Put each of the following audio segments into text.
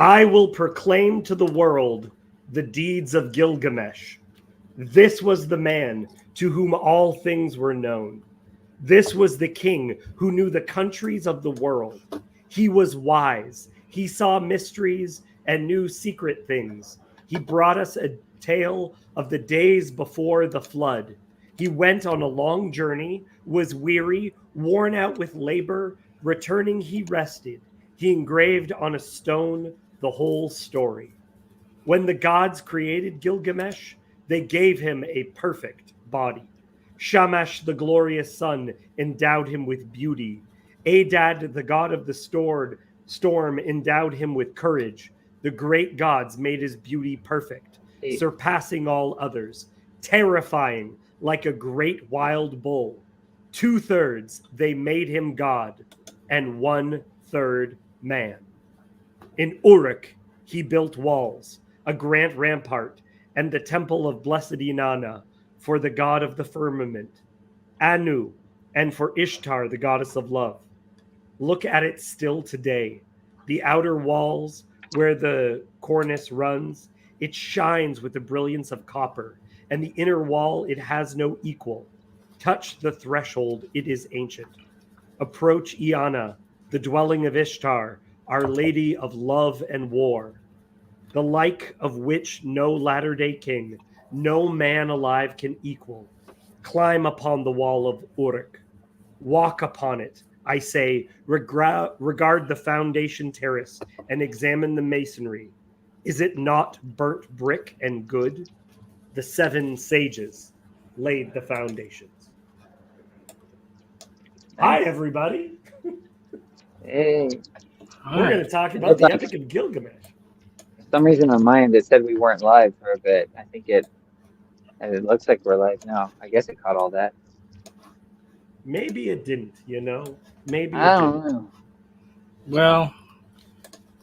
I will proclaim to the world the deeds of Gilgamesh. This was the man to whom all things were known. This was the king who knew the countries of the world. He was wise. He saw mysteries and knew secret things. He brought us a tale of the days before the flood. He went on a long journey, was weary, worn out with labor. Returning, he rested. He engraved on a stone the whole story. When the gods created Gilgamesh, they gave him a perfect body. Shamash, the glorious sun, endowed him with beauty. Adad, the god of the storm, endowed him with courage. The great gods made his beauty perfect, surpassing all others, terrifying like a great wild bull. 2/3 they made him God, and 1/3 man. In Uruk, he built walls, a grand rampart, and the temple of blessed Inanna for the god of the firmament, Anu, and for Ishtar, the goddess of love. Look at it still today. The outer walls, where the cornice runs, it shines with the brilliance of copper, and the inner wall, it has no equal. Touch the threshold, it is ancient. Approach Iana, the dwelling of Ishtar, Our Lady of Love and War, the like of which no latter-day king, no man alive can equal. Climb upon the wall of Uruk. Walk upon it. I say, regard the foundation terrace and examine the masonry. Is it not burnt brick and good? The 7 sages laid the foundations. Hi, everybody. Hey. We're going to talk about the Epic of Gilgamesh. For some reason on my end, it said we weren't live for a bit. I think it looks like we're live now. I guess it caught all that. Maybe it didn't, Maybe I it don't didn't. know. Well,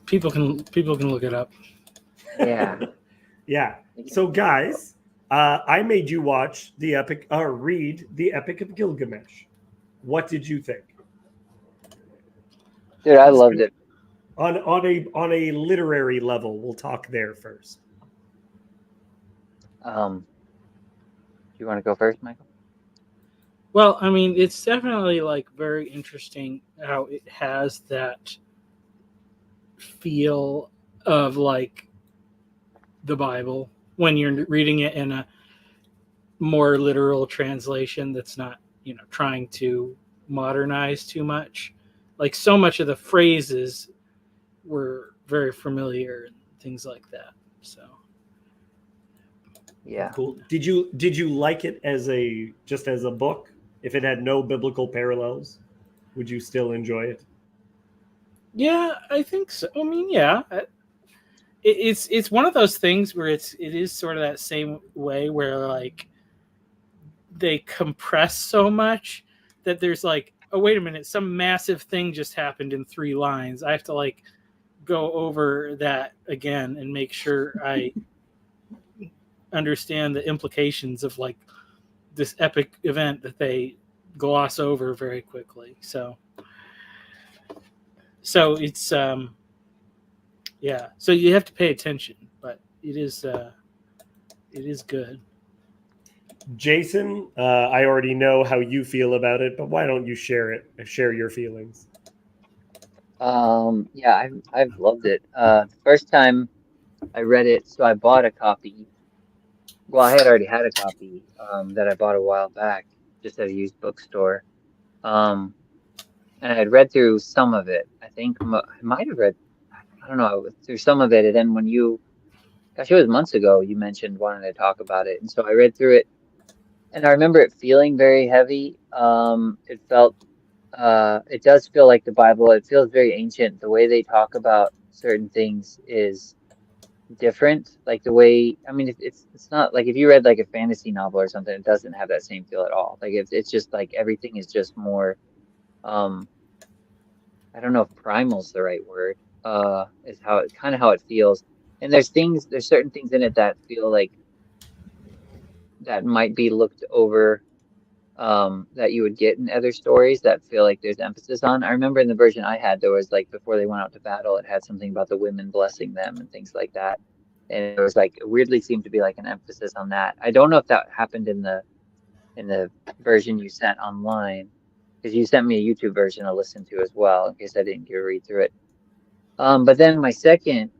people can look it up. Yeah. Yeah. So, guys, I made you watch the Epic, or read the Epic of Gilgamesh. What did you think? Dude, I loved it. On a literary level, we'll talk there first. Do you want to go first, Michael? Well, I mean, it's definitely very interesting how it has that feel of the Bible when you're reading it in a more literal translation that's not, trying to modernize too much. So much of the phrases were very familiar and things like that. So yeah, cool. Did you like it as a book? If it had no biblical parallels, would you still enjoy it? Yeah, I think so. I mean, yeah, it's one of those things where it is sort of that same way where they compress so much that there's oh, wait a minute, some massive thing just happened in 3 lines. I have to go over that again and make sure I understand the implications of this epic event that they gloss over very quickly. So it's yeah. So you have to pay attention, but it is good. Jason, I already know how you feel about it, but why don't you share your feelings? Yeah, I've loved it. The first time I read it, so I bought a copy. Well, I had already had a copy that I bought a while back, just at a used bookstore. And I had read through some of it. I think I might have read, I don't know, through some of it. And then when gosh, it was months ago, you mentioned wanting to talk about it. And so I read through it, and I remember it feeling very heavy. It felt, it does feel like the Bible. It feels very ancient. The way they talk about certain things is different. Like the way, I mean, it's not like if you read a fantasy novel or something, it doesn't have that same feel at all. It's just everything is just more, I don't know if primal's the right word, is how it kind of how it feels. And there's certain things in it that feel like that might be looked over that you would get in other stories that feel like there's emphasis on. I remember in the version I had, there was like before they went out to battle, it had something about the women blessing them and things like that. And it was like, it weirdly seemed to be like an emphasis on that. I don't know if that happened in the version you sent online, because you sent me a YouTube version to listen to as well, in case I didn't get to read through it. But then my second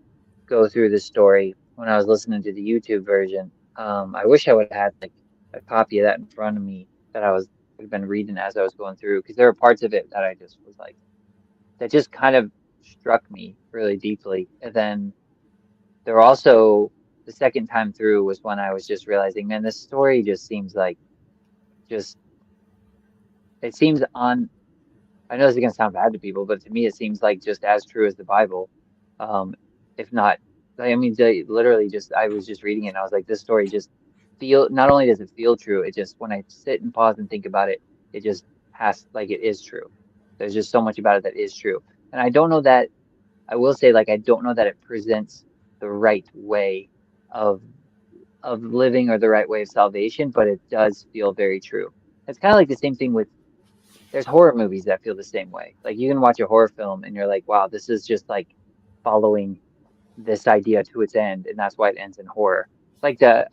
go through the story when I was listening to the YouTube version, I wish I would have had like a copy of that in front of me that I was had been reading as I was going through, because there were parts of it that I just was like, that just kind of struck me really deeply. And then there were also the second time through was when I was just realizing, man, this story just seems like just it seems on. I know this is gonna sound bad to people, but to me, it seems like just as true as the Bible, if not. I mean, literally, just I was just reading it, and I was like, this story just feel. Not only does it feel true, it just when I sit and pause and think about it, it just has like it is true. There's just so much about it that is true, and I don't know that. I will say, like, I don't know that it presents the right way of living or the right way of salvation, but it does feel very true. It's kind of like the same thing with there's horror movies that feel the same way. Like you can watch a horror film and you're like, wow, this is just like following this idea to its end, and that's why it ends in horror. Like the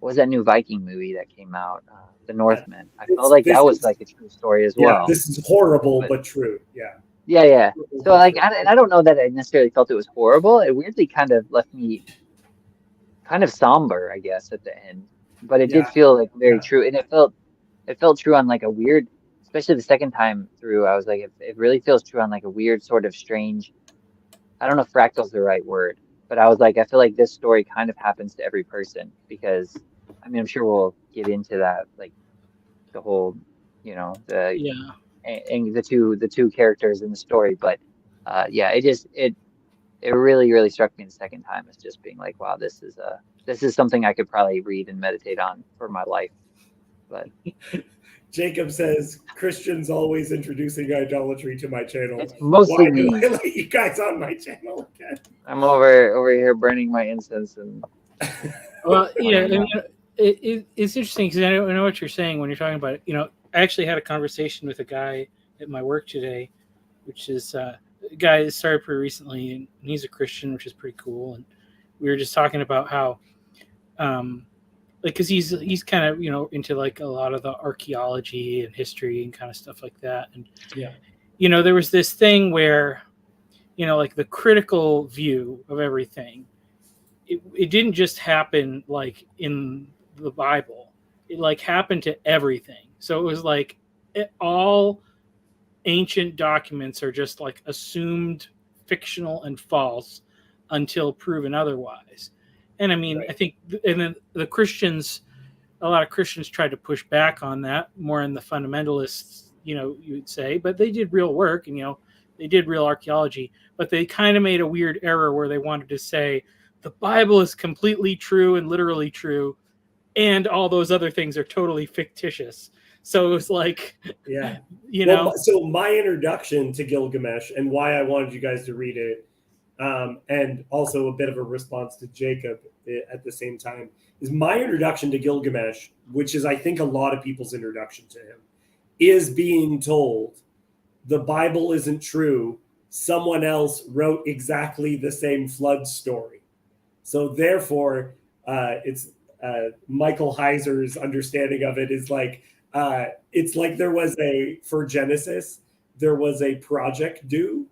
what was that new Viking movie that came out? The Northman. I felt like that was like a true story as well. This is horrible but true. Yeah. So like, I don't know that I necessarily felt it was horrible. It weirdly kind of left me kind of somber, I guess, at the end. But it did feel like very true, and it felt true on like a weird, especially the second time through. I was like, it really feels true on like a weird sort of strange. I don't know if fractal's the right word, but I was like, I feel like this story kind of happens to every person because, I mean, I'm sure we'll get into that, like the whole, and the two characters in the story, but it really struck me the second time as just being like, wow, this is something I could probably read and meditate on for my life. But Jacob says Christians always introducing idolatry to my channel. It's mostly me. Why do I let you guys on my channel again? I'm over here burning my incense and. Well, yeah, it's interesting because I know what you're saying when you're talking about it. I actually had a conversation with a guy at my work today, which is a guy that started pretty recently, and he's a Christian, which is pretty cool. And we were just talking about how, because he's kind of into like a lot of the archaeology and history and kind of stuff like that. And there was this thing where, like the critical view of everything. It didn't just happen like in the Bible. It like happened to everything. So it was like all ancient documents are just like assumed fictional and false until proven otherwise. And I mean, right. I think, and then the Christians, a lot of Christians tried to push back on that more in the fundamentalists, you would say, but they did real work and, they did real archaeology, but they kind of made a weird error where they wanted to say the Bible is completely true and literally true, and all those other things are totally fictitious. So it was like, So my introduction to Gilgamesh and why I wanted you guys to read it, and also a bit of a response to Jacob at the same time, is my introduction to Gilgamesh, which is I think a lot of people's introduction to him, is being told the Bible isn't true. Someone else wrote exactly the same flood story. So therefore, it's Michael Heiser's understanding of it is like, it's like for Genesis, there was a project due,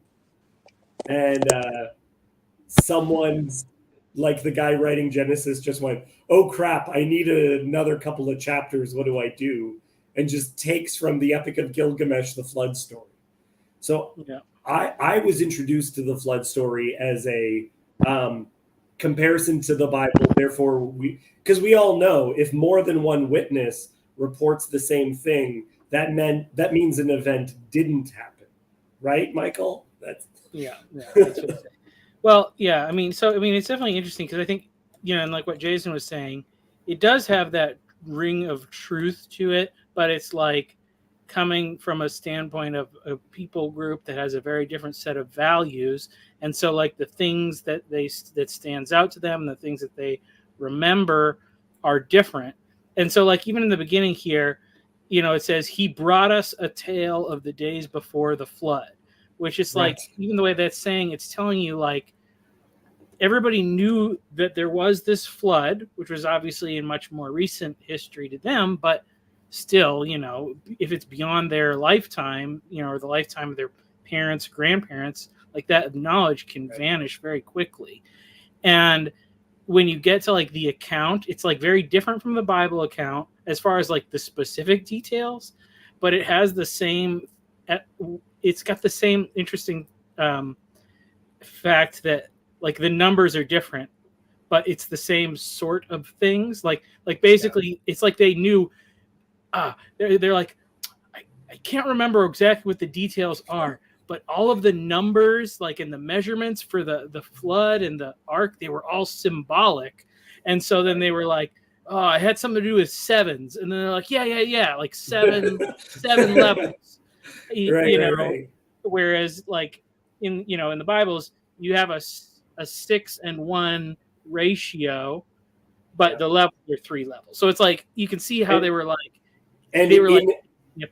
and someone's like the guy writing Genesis just went, oh crap, I need another couple of chapters. What do I do? And just takes from the Epic of Gilgamesh, the flood story. So I was introduced to the flood story as a comparison to the Bible. Therefore, because we all know if more than one witness reports the same thing, that means an event didn't happen, right, Michael? That's what well, yeah. I mean, it's definitely interesting because I think and like what Jason was saying, it does have that ring of truth to it, but it's like coming from a standpoint of a people group that has a very different set of values, and so like the things that stands out to them, the things that they remember are different. And so like even in the beginning here, it says he brought us a tale of the days before the flood, which is like, even the way that's saying, it's telling you like everybody knew that there was this flood, which was obviously in much more recent history to them, but still, if it's beyond their lifetime, or the lifetime of their parents, grandparents, like that knowledge can vanish very quickly. And when you get to like the account, it's like very different from the Bible account as far as like the specific details, but it has the same, it's got the same interesting fact that like the numbers are different, but it's the same sort of things. Like basically it's like they knew, they're like, I can't remember exactly what the details are, but all of the numbers, like in the measurements for the flood and the ark, they were all symbolic. And so then they were like, oh, it had something to do with sevens. And then they're like, yeah, like seven levels. Right. Whereas like in the Bibles, you have a 6-1 ratio, but the levels are 3 levels. So it's like you can see how they were like, at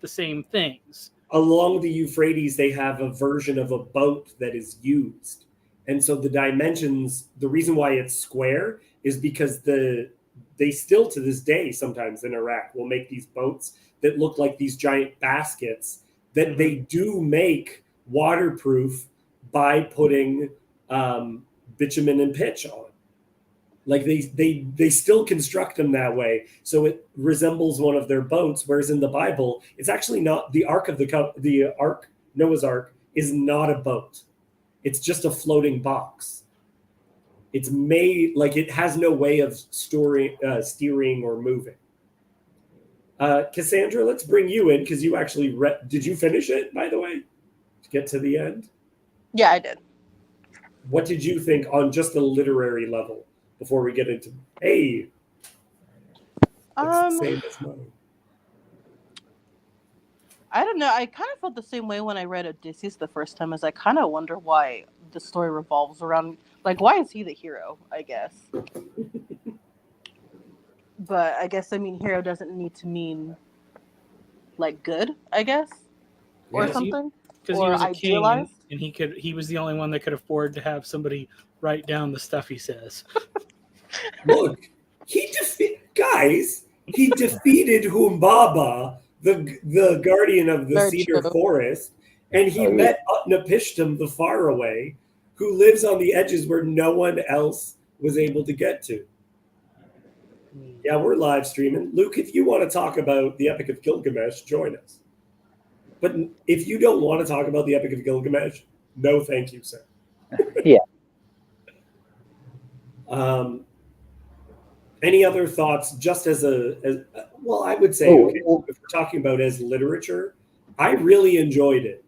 the same things. Along the Euphrates, they have a version of a boat that is used. And so the dimensions, the reason why it's square is because they still to this day, sometimes in Iraq, will make these boats that look like these giant baskets that they do make waterproof by putting bitumen and pitch on. Like they still construct them that way, so it resembles one of their boats. Whereas in the Bible, it's actually not. The ark Noah's Ark is not a boat; it's just a floating box. It's made like it has no way of steering or moving. Cassandra, let's bring you in because you actually did you finish it, by the way, to get to the end? Yeah, I did. What did you think on just the literary level? Before we get into it's the same as mine. I don't know. I kind of felt the same way when I read Odysseus the first time. As I kind of wonder why the story revolves around, like, why is he the hero? I guess. But I guess hero doesn't need to mean like good. I guess, or something. Because he was a king, and he was the only one that could afford to have somebody write down the stuff he says. Look, he defeated Humbaba, the guardian of the cedar forest, and he met Utnapishtim the faraway, who lives on the edges where no one else was able to get to. Yeah, we're live streaming. Luke, if you want to talk about the Epic of Gilgamesh, join us. But if you don't want to talk about the Epic of Gilgamesh, no thank you, sir. Yeah. Any other thoughts? Just as I would say, if we're talking about as literature, I really enjoyed it.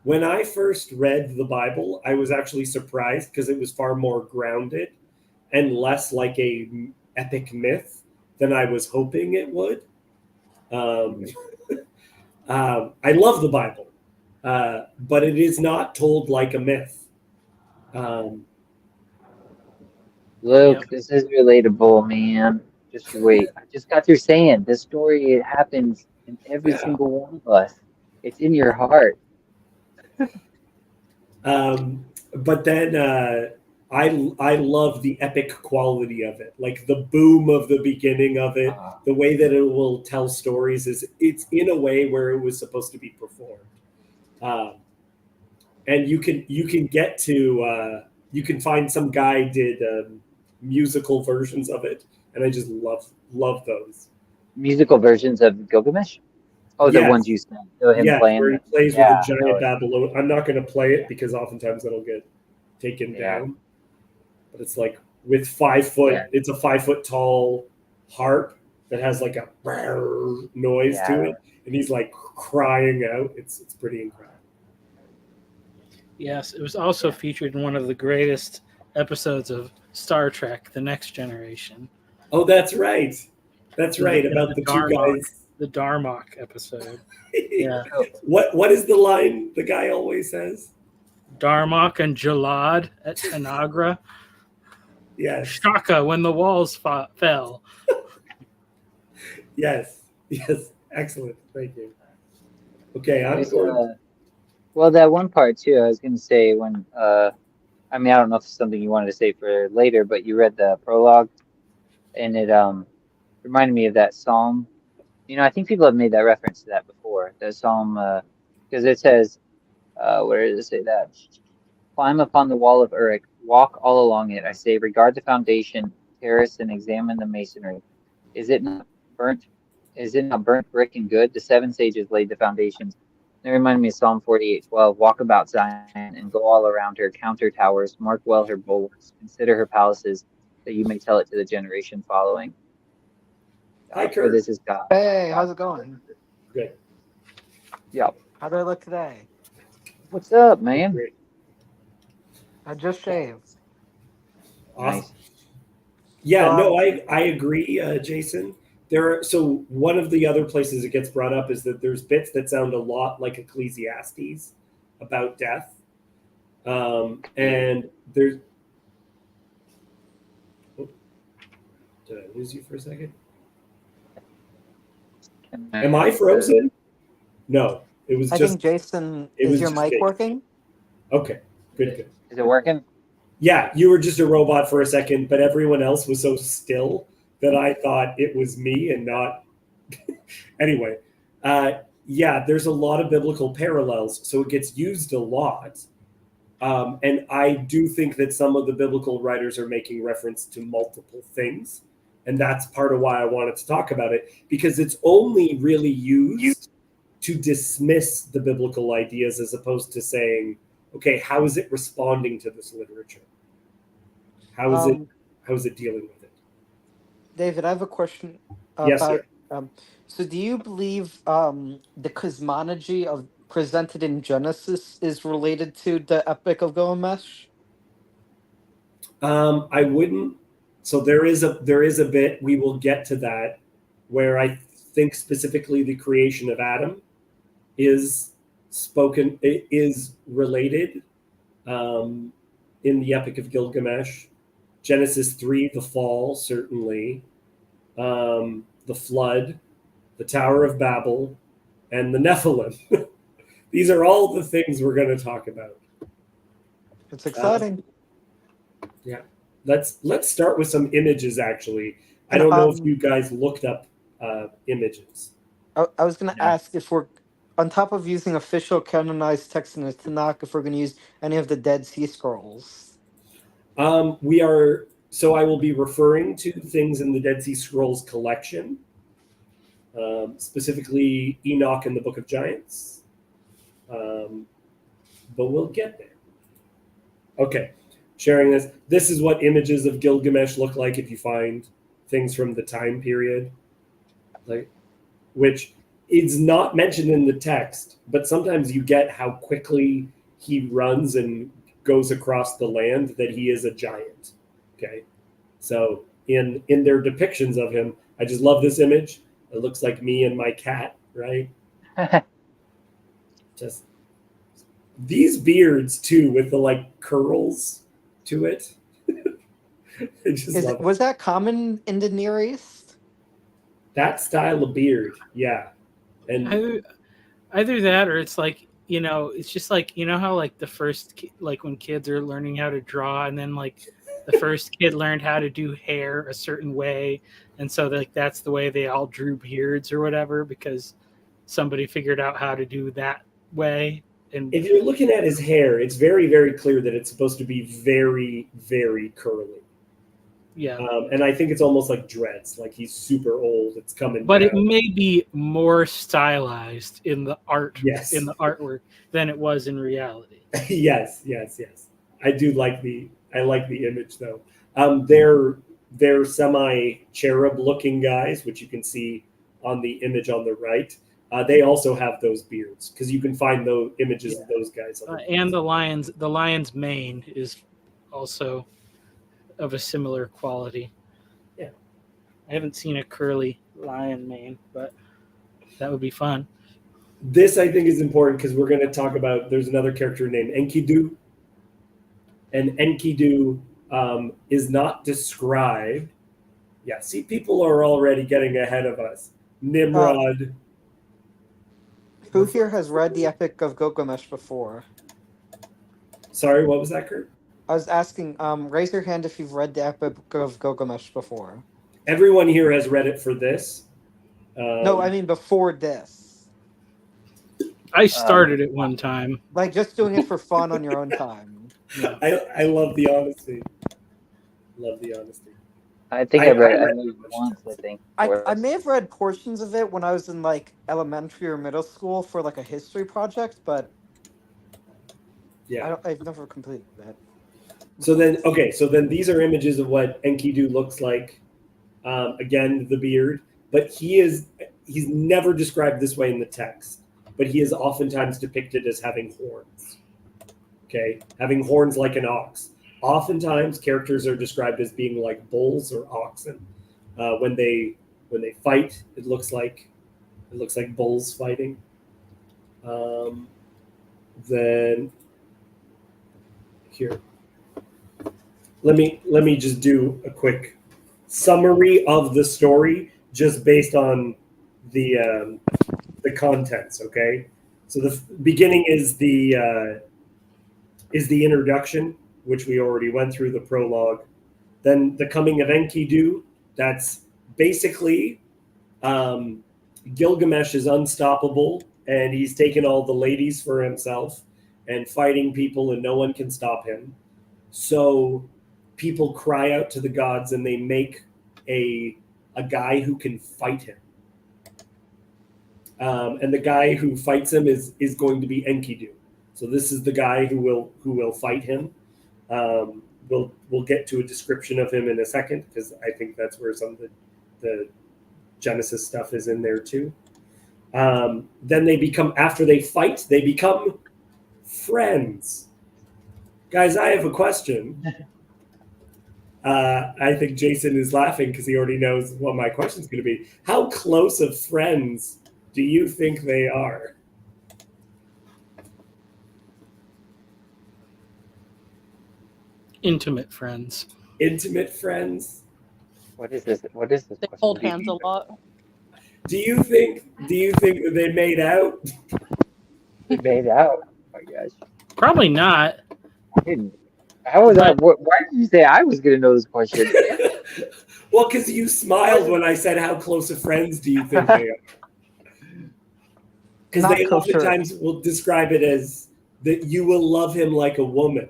When I first read the Bible, I was actually surprised because it was far more grounded and less like a epic myth than I was hoping it would. I love the Bible, but it is not told like a myth. Luke, this is relatable, man. Just wait. I just got through saying this story, it happens in every single one of us. It's in your heart. But then I love the epic quality of it. Like the boom of the beginning of it, the way that it will tell stories it's in a way where it was supposed to be performed. And you can get to you can find some guy did musical versions of it, and I just love those musical versions of Gilgamesh. Oh, the ones you sent. Him playing where he plays with a giant Babylon. I'm not going to play it because oftentimes that'll get taken down. But it's like with 5 foot. Yeah. It's a 5 foot tall harp that has like a noise to it, and he's like crying out. It's pretty incredible. Yes, it was also featured in one of the greatest episodes of Star Trek: The Next Generation. Oh, that's right. That's right. About the two guys. The Darmok episode. Yeah. What is the line the guy always says? Darmok and Jalad at Tanagra. Yes. Shaka when the walls fell. Yes. Excellent. Thank you. Okay, I'm There's, going. well, that one part too. I was going to say when. I mean, I don't know if it's something you wanted to say for later, but you read the prologue, and it reminded me of that psalm. You know, I think people have made that reference to that before. The psalm, because it says, where does it say that? Climb upon the wall of Uruk, walk all along it. I say, regard the foundation, terrace, and examine the masonry. Is it not burnt? Is it not burnt brick and good? The seven sages laid the foundations. It reminded me of Psalm 48:12. Walk about Zion and go all around her, count her towers, mark well her bulwarks, consider her palaces, that you may tell it to the generation following. Hi, For Kurt. this is God. Hey, how's it going? Good. Yep. How do I look today? What's up, man? Great. I just shaved. Awesome. Nice. Yeah, So, no, I agree, Jason. So one of the other places it gets brought up is that there's bits that sound a lot like Ecclesiastes about death, and there's. Oh, did I lose you for a second? Am I frozen? No, it was I just. think Jason, It is was your just mic Jason. working? Okay, good. Is it working? Yeah, you were just a robot for a second, but everyone else was so still that I thought it was me and not. Anyway, yeah, there's a lot of biblical parallels, so it gets used a lot. And I do think that some of the biblical writers are making reference to multiple things. And that's part of why I wanted to talk about it, because it's only really used to dismiss the biblical ideas as opposed to saying, okay, how is it responding to this literature? How is it dealing with it? David, I have a question Yes, sir. about. So, do you believe the cosmology of presented in Genesis is related to the Epic of Gilgamesh? I wouldn't. So there is a bit, we will get to that, where I think specifically the creation of Adam is related in the Epic of Gilgamesh. Genesis 3, the fall, certainly, the flood, the Tower of Babel, and the Nephilim. These are all the things we're going to talk about. It's exciting. Yeah. Let's start with some images, actually. I And, don't know if you guys looked up images. I was going to Yeah. ask if we're, on top of using official canonized text in the Tanakh, if we're going to use any of the Dead Sea Scrolls. We are. So I will be referring to things in the Dead Sea Scrolls collection, specifically Enoch and the Book of Giants. But we'll get there. Okay, sharing this. This is what images of Gilgamesh look like if you find things from the time period, like, which is not mentioned in the text, but sometimes you get how quickly he runs and goes across the land that he is a giant. Okay, so in their depictions of him, I just love this image. It looks like me and my cat, right? Just these beards too, with the like curls to it. I just love it. Was that common in the Near East? That style of beard, yeah. And Either that, or it's like, it's just like, how like the first, like when kids are learning how to draw, and then like the first kid learned how to do hair a certain way, and so like that's the way they all drew beards or whatever, because somebody figured out how to do that way. And if you're looking at his hair, it's very, very clear that it's supposed to be very, very curly. yeah, and I think it's almost like dreads, like he's super old. It's coming, but down. it may be more stylized in the art, Yes. in the artwork than it was in reality. yes. I do like the image though. They're semi cherub looking guys, which you can see on the image on the right. They also have those beards because you can find those images of those guys. And the lion's mane is also of a similar quality. Yeah, I haven't seen a curly lion mane, but that would be fun. This I think is important because we're going to talk about. There's another character named Enkidu, and Enkidu is not described. Yeah, see, people are already getting ahead of us. Nimrod, Who here has read the Epic of Gilgamesh before? Sorry, what was that, Kurt? I was asking, raise your hand if you've read the Epic of Gilgamesh before. Everyone here has read it for this. No, I mean before this. I started it one time. Like just doing it for fun on your own time. Yeah. I love the honesty. Love the honesty. I think I read it once, I think. I may have read portions of it when I was in like elementary or middle school for like a history project, but Yeah. I've never completed that. So then these are images of what Enkidu looks like. Again, the beard, but he's never described this way in the text, but he is oftentimes depicted as having horns. Okay, having horns like an ox. Oftentimes, characters are described as being like bulls or oxen. When they fight, it looks like bulls fighting. Then here, let me just do a quick summary of the story, just based on the contents. Okay, so the beginning is the introduction, which we already went through, the prologue. Then the coming of Enkidu. That's basically Gilgamesh is unstoppable, and he's taken all the ladies for himself and fighting people, and no one can stop him. So people cry out to the gods, and they make a guy who can fight him. And the guy who fights him is going to be Enkidu. So this is the guy who will fight him. We'll get to a description of him in a second, because I think that's where some of the Genesis stuff is in there too. Then after they fight, they become friends. Guys, I have a question. I think Jason is laughing because he already knows what my question is going to be. How close of friends do you think they are? Intimate friends. Intimate friends? What is this? They question? hold hands a lot. Do you think that they made out? They made out. Oh my gosh. Probably not. How was I? Why did you say I was going to know this question? Well, because you smiled when I said, how close of friends do you think they are? Because they oftentimes will describe it as that you will love him like a woman.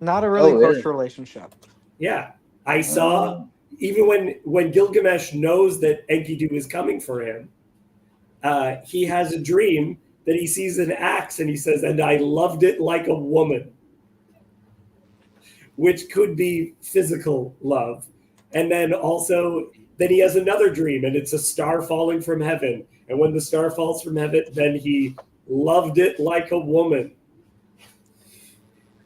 Not a really close relationship. Yeah. I saw, even when Gilgamesh knows that Enkidu is coming for him, he has a dream that he sees an axe, and he says, and I loved it like a woman, which could be physical love. And then he has another dream, and it's a star falling from heaven. And when the star falls from heaven, then he loved it like a woman.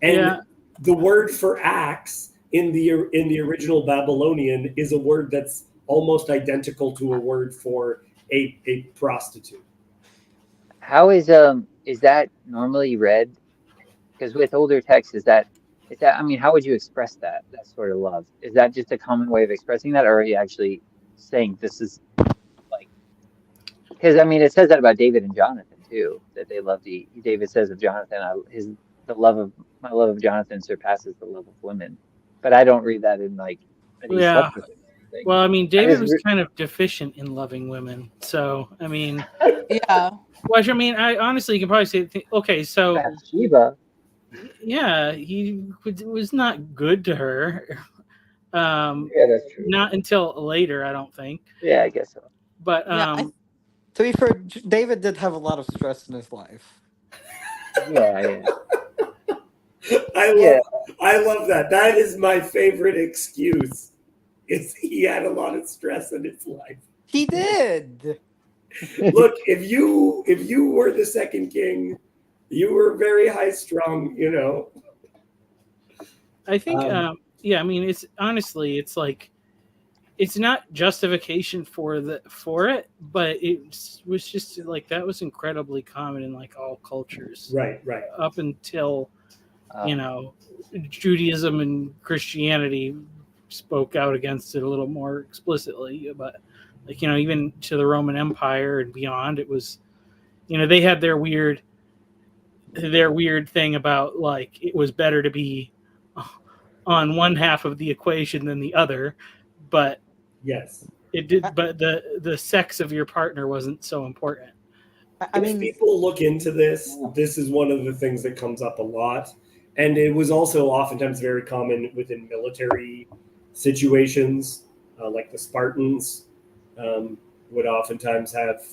And the word for axe in the original Babylonian is a word that's almost identical to a word for a prostitute. How is that normally read? Because with older texts, is that I mean, how would you express that sort of love? Is that just a common way of expressing that, or are you actually saying this is like? Because I mean, it says that about David and Jonathan too, that they loved. David says of Jonathan, my love of Jonathan surpasses the love of women. But I don't read that in like. Yeah. Well, I mean, David was kind of deficient in loving women, so I mean. Yeah. Well, I mean, I honestly, you can probably say, okay, so. Bathsheba. Yeah, he was not good to her. Yeah, that's true. Not until later, I don't think. Yeah, I guess so. But to be fair, David did have a lot of stress in his life. Yeah. I love that. That is my favorite excuse. He had a lot of stress in his life. He did. Look, if you were the second king, you were very high strung, you know. I think, I mean, it's honestly, it's like, it's not justification for it, but it was just like that was incredibly common in like all cultures, right, up until Judaism and Christianity spoke out against it a little more explicitly, but like even to the Roman Empire and beyond, it was they had their weird thing about like it was better to be on one half of the equation than the other, but Yes. it did. But the sex of your partner wasn't so important. I If mean, people look into this, this is one of the things that comes up a lot. And it was also oftentimes very common within military situations, like the Spartans would oftentimes have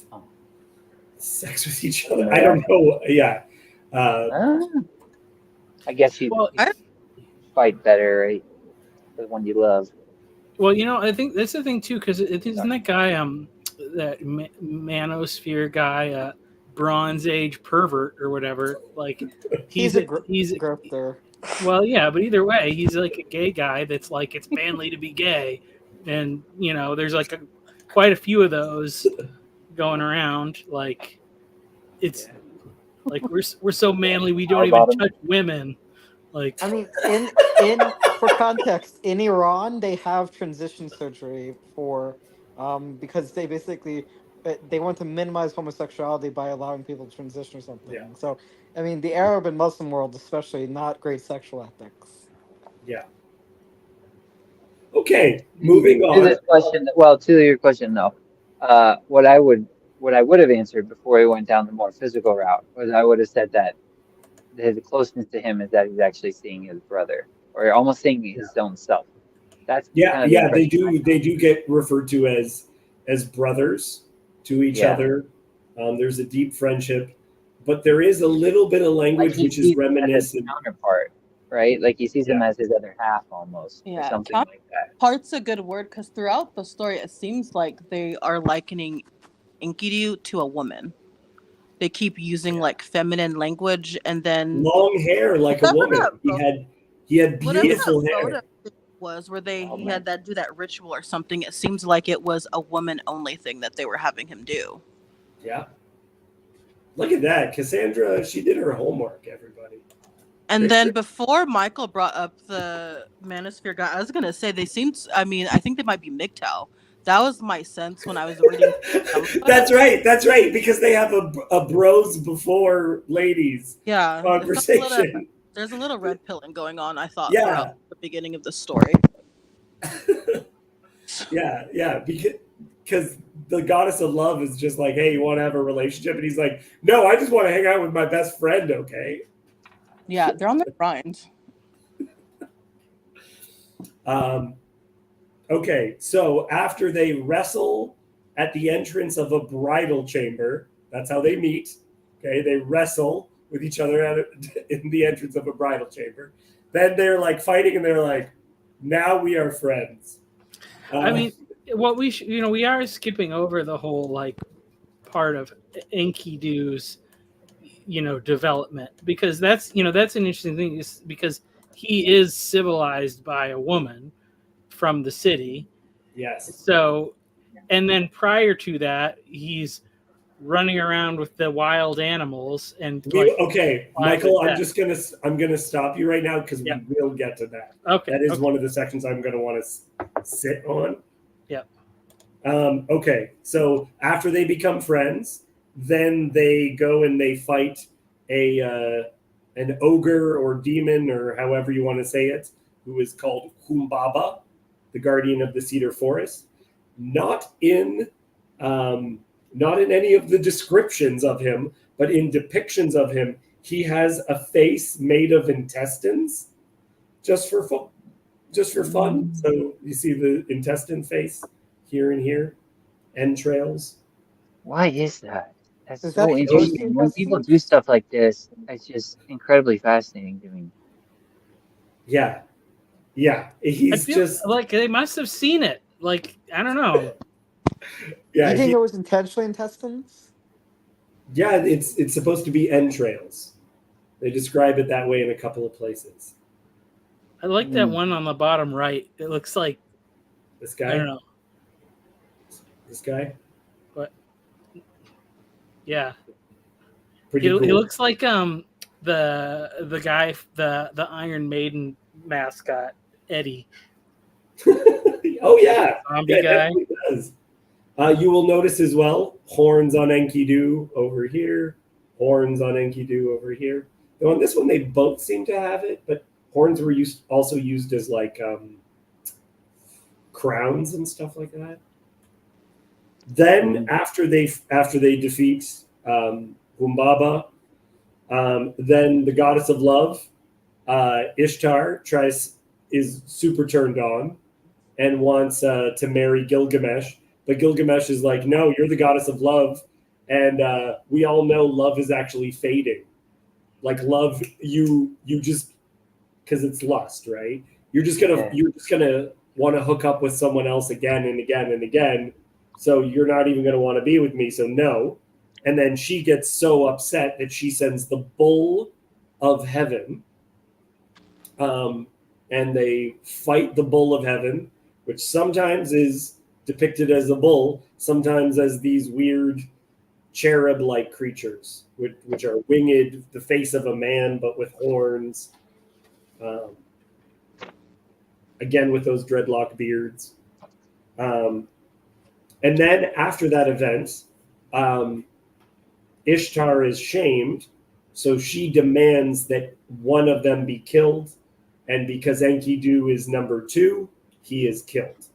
sex with each other. I don't know. Yeah. I guess you Well, fight better, right? The one you love. Well, I think that's the thing too, because isn't that guy that manosphere guy, Bronze Age pervert or whatever? Like he's a he's grifter. well, yeah, but either way, he's like a gay guy that's like it's manly to be gay, and there's like quite a few of those going around. Like it's like we're so manly we don't even touch women. Like I mean, in for context, in Iran they have transition surgery for because they basically they want to minimize homosexuality by allowing people to transition or something. Yeah. So I mean, the Arab and Muslim world, especially, not great sexual ethics. Yeah. Okay, moving To on. this question, well, to your question though, what I would have answered before we went down the more physical route was I would have said that his closeness to him is that he's actually seeing his brother, or almost seeing his own self. That's Yeah, kind of the yeah, they impression I do. got. They do get referred to as brothers to each Yeah. other. There's a deep friendship, but there is a little bit of language he which sees is him as his reminiscent. counterpart, right? Like he sees him Yeah. as his other half almost, or Yeah, something like that. Part's a good word because throughout the story, it seems like they are likening Enkidu to a woman. They keep using like feminine language, and then Long hair like a Whatever woman. that He had whatever beautiful that hair. votive thing was, where Oh, he man. had that do that ritual or something. It seems like it was a woman only thing that they were having him do. Yeah. Look at that. Cassandra, she did her homework, everybody. And then before Michael brought up the Manosphere guy, I was gonna say they seemed. I mean, I think they might be MGTOW. That was my sense when I was reading. That's right. Because they have a bros before ladies Yeah, conversation. there's a little red pilling going on. I thought Yeah. throughout the beginning of the story. Yeah. Because the goddess of love is just like, hey, you want to have a relationship? And he's like, no, I just want to hang out with my best friend, okay? Yeah, they're on their grind. Okay, so after they wrestle at the entrance of a bridal chamber, that's how they meet. Okay, they wrestle with each other in the entrance of a bridal chamber. Then they're like fighting, and they're like, now we are friends. I mean, what we are skipping over the whole like part of Enkidu's development, because that's an interesting thing, is because he is civilized by a woman from the city. Yes. So, and then prior to that, he's running around with the wild animals and Okay, Michael, I'm gonna stop you right now because we will get to that. Okay, that is one of the sections I'm gonna want to sit on. Yep. Okay, so after they become friends, then they go and they fight an ogre or demon, or however you want to say it, who is called Humbaba, the guardian of the cedar forest. Not in any of the descriptions of him, but in depictions of him, he has a face made of intestines, just for fun. So you see the intestine face here and here, entrails. Why is that? That's Is so that interesting. When people do stuff like this, it's just incredibly fascinating to me. Yeah. He's just like they must have seen it. Like, I don't know. Yeah, you think it was intentionally intestines? Yeah, it's supposed to be entrails. They describe it that way in a couple of places. I like that one on the bottom right. It looks like this guy. I don't know. This guy. What? Yeah. Pretty cool. He looks like the guy, the Iron Maiden mascot, Eddie. Oh yeah, Zombie guy. Definitely does. You will notice as well horns on Enkidu over here, horns on Enkidu over here. Though on this one they both seem to have it, but horns were also used as like crowns and stuff like that. Then after they defeat Humbaba, then the goddess of love, Ishtar, is super turned on and wants to marry Gilgamesh. But Gilgamesh is like, no, you're the goddess of love. And we all know love is actually fading. Like love, you just, because it's lust, right? You're just gonna want to hook up with someone else again and again and again. So you're not even gonna want to be with me. So no. And then she gets so upset that she sends the bull of heaven. And they fight the bull of heaven, which sometimes is depicted as a bull, sometimes as these weird cherub-like creatures, which are winged, the face of a man, but with horns. Again, with those dreadlock beards. And then after that event, Ishtar is shamed, so she demands that one of them be killed. And because Enkidu is number 2, he is killed.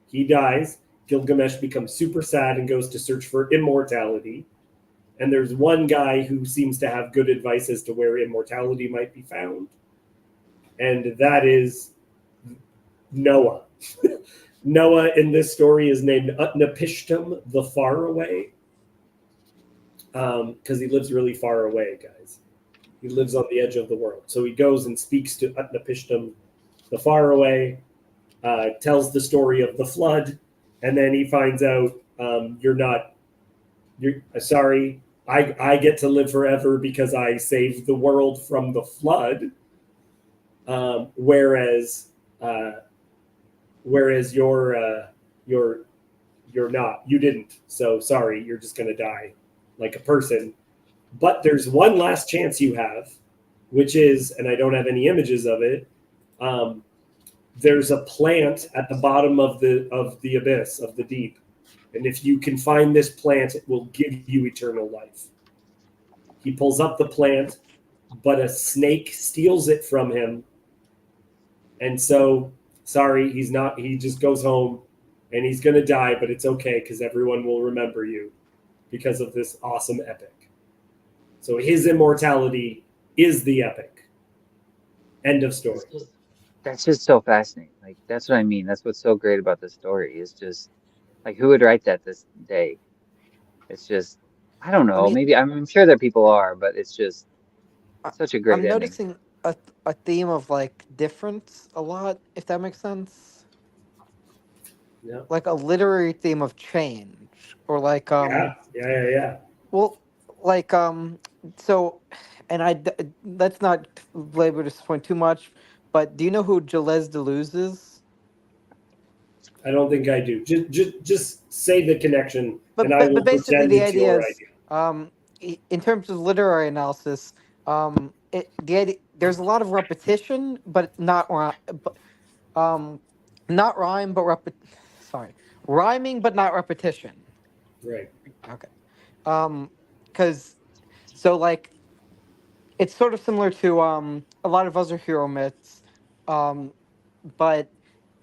He dies. Gilgamesh becomes super sad and goes to search for immortality. And there's one guy who seems to have good advice as to where immortality might be found. And that is Noah. Noah in this story is named Utnapishtim, the faraway, because he lives really far away, guys. He lives on the edge of the world. So he goes and speaks to Utnapishtim, the faraway, tells the story of the flood, and then he finds out you're sorry, I get to live forever because I saved the world from the flood, whereas you're not. You didn't. So sorry, you're just gonna die like a person. But there's one last chance you have, which is, and I don't have any images of it. There's a plant at the bottom of the abyss, of the deep, and if you can find this plant, it will give you eternal life. He pulls up the plant, but a snake steals it from him, and so sorry, he's not. He just goes home, and he's gonna die, but it's okay because everyone will remember you because of this awesome epic. So his immortality is the epic. End of story. That's just so fascinating. Like, that's what I mean. That's what's so great about this story. Is just like, who would write that this day? It's just, I don't know. Maybe I'm sure that people are, but it's just such a great I'm ending. noticing a theme of like difference a lot, if that makes sense. Yeah. Like a literary theme of change, or like Yeah. Well, like so, and let's not labor this point too much. But do you know who Gilles Deleuze is? I don't think I do. Just say the connection, and I But will basically pretend the it's idea your is, idea. in terms of literary analysis, there's a lot of repetition, but not rhyme, but rhyming, but not repetition. Right. Okay. Because so like it's sort of similar to a lot of other hero myths, but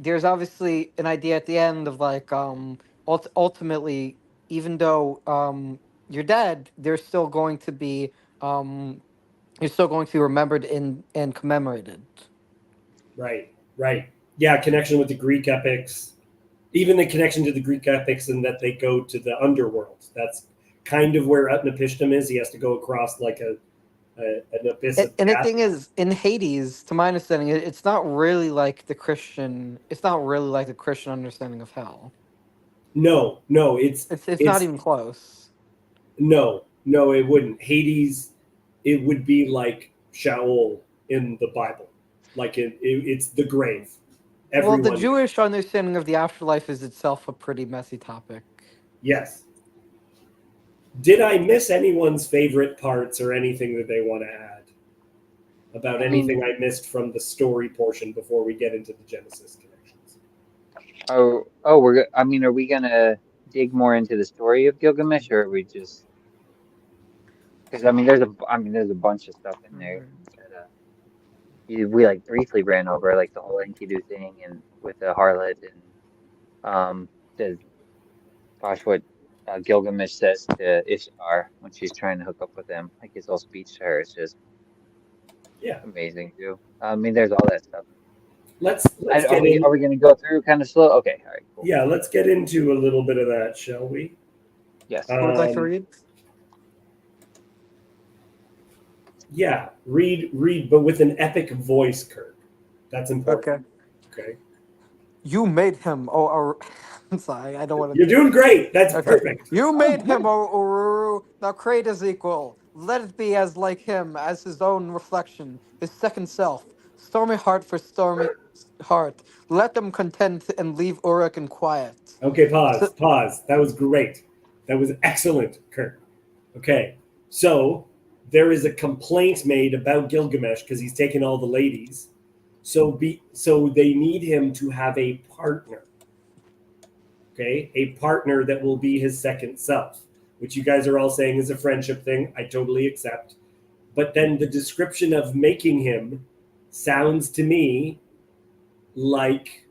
there's obviously an idea at the end of like ultimately, even though you're dead, there's still going to be you're still going to be remembered and commemorated. Right. Yeah, connection with the Greek epics. Even the connection to the Greek epics in that they go to the underworld. That's kind of where Utnapishtim is. He has to go across like an abyss of And the death. thing is, in Hades, to my understanding, it's not really like the Christian. It's not really like the Christian understanding of hell. No, it's not even close. No, it wouldn't. Hades, it would be like Sheol in the Bible. Like it's the grave. Everyone. Well, the Jewish understanding of the afterlife is itself a pretty messy topic. Yes. Did I miss anyone's favorite parts or anything that they want to add about anything I missed from the story portion before we get into the Genesis connections? Are we gonna dig more into the story of Gilgamesh, or are we just because there's a bunch of stuff in there that we like briefly ran over, like the whole Enkidu thing and with the harlot and the gosh, what Gilgamesh says to Ishtar when she's trying to hook up with him, like his whole speech to her is just Yeah. amazing too. There's all that stuff. Let's Are get we in. are we gonna go through kind of slow? Okay, all right, cool. Yeah, let's get into a little bit of that, shall we? Yes. Who would like to read? Yeah, read, but with an epic voice, Kirk. That's important. Okay. You made him. I'm sorry. I don't want to. You're doing great. That's Okay. perfect. You made him, O Ururu. Now create his equal. Let it be as like him, as his own reflection, his second self. Stormy heart for stormy heart. Let them content and leave Uruk in quiet. Okay, So, pause. That was great. That was excellent, Kirk. Okay, so there is a complaint made about Gilgamesh because he's taken all the ladies. So they need him to have a partner. Okay, a partner that will be his second self, which you guys are all saying is a friendship thing. I totally accept. But then the description of making him sounds to me like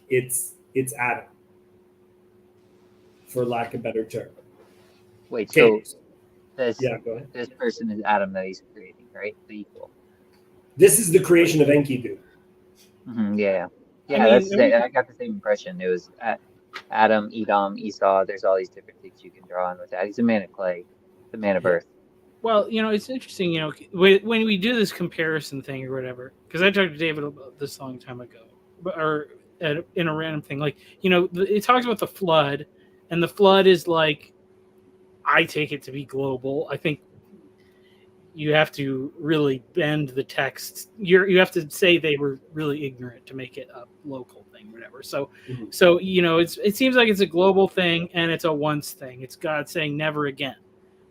it's Adam, for lack of a better term. Wait, Okay. so this Go ahead. this person is Adam that he's creating, right? The equal. This is the creation of Enkidu. Yeah. I I got the same impression. It was Adam, Edom, Esau. There's all these different things you can draw on with that. He's a man of clay, the man of earth. Well, it's interesting, when we do this comparison thing or whatever, because I talked to David about this a long time ago, in a random thing, like, it talks about the flood, and the flood is like, I take it to be global. I think you have to really bend the text. You have to say they were really ignorant to make it a local thing, whatever. So, it seems like it's a global thing and it's a once thing. It's God saying never again.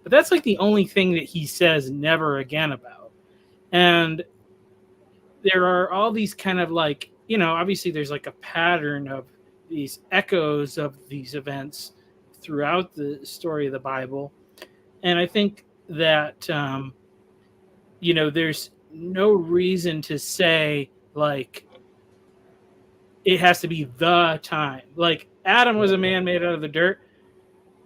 But that's like the only thing that he says never again about. And there are all these kind of like, obviously there's like a pattern of these echoes of these events throughout the story of the Bible. And I think that, there's no reason to say like it has to be the time. Like Adam was a man made out of the dirt.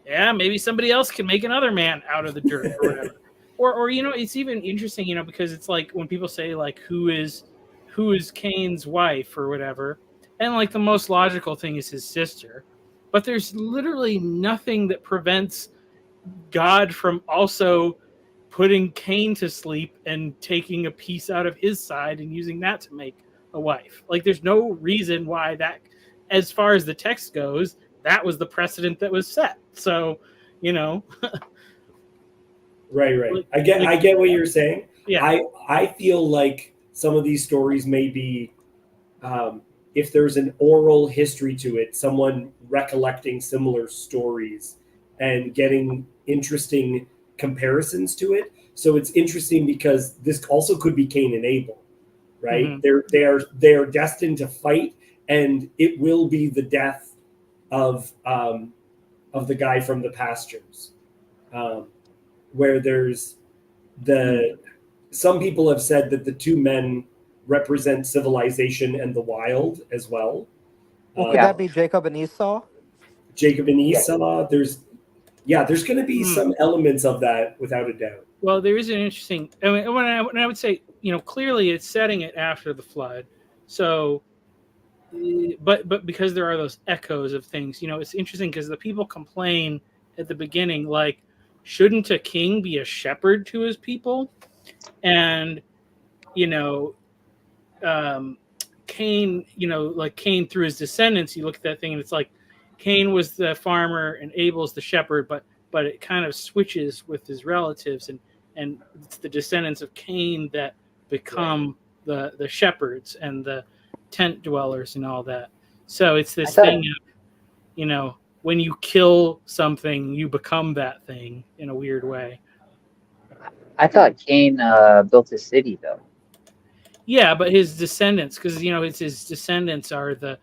Yeah, maybe somebody else can make another man out of the dirt or whatever. or it's even interesting, because it's like when people say like who is Cain's wife or whatever, and like the most logical thing is his sister, but there's literally nothing that prevents God from also putting Cain to sleep and taking a piece out of his side and using that to make a wife. Like there's no reason why that, as far as the text goes, that was the precedent that was set. So, Right. I get what you're saying. Yeah. I feel like some of these stories may be, if there's an oral history to it, someone recollecting similar stories and getting interesting comparisons to it. So it's interesting because this also could be Cain and Abel, right? Mm-hmm. They are destined to fight, and it will be the death of the guy from the pastures, where there's some people have said that the two men represent civilization and the wild as well. Well, could that be Jacob and Esau? Jacob and Esau. There's going to be some elements of that without a doubt. Well, there is an interesting. I mean, when I would say, clearly it's setting it after the flood. So, but because there are those echoes of things, it's interesting because the people complain at the beginning, like, shouldn't a king be a shepherd to his people? And, Cain, like Cain through his descendants, you look at that thing and it's like Cain was the farmer and Abel's the shepherd, but it kind of switches with his relatives, and it's the descendants of Cain that become the shepherds and the tent dwellers and all that. So it's this thing of, when you kill something, you become that thing in a weird way. I thought Cain built a city, though. Yeah, but his descendants, because his descendants are the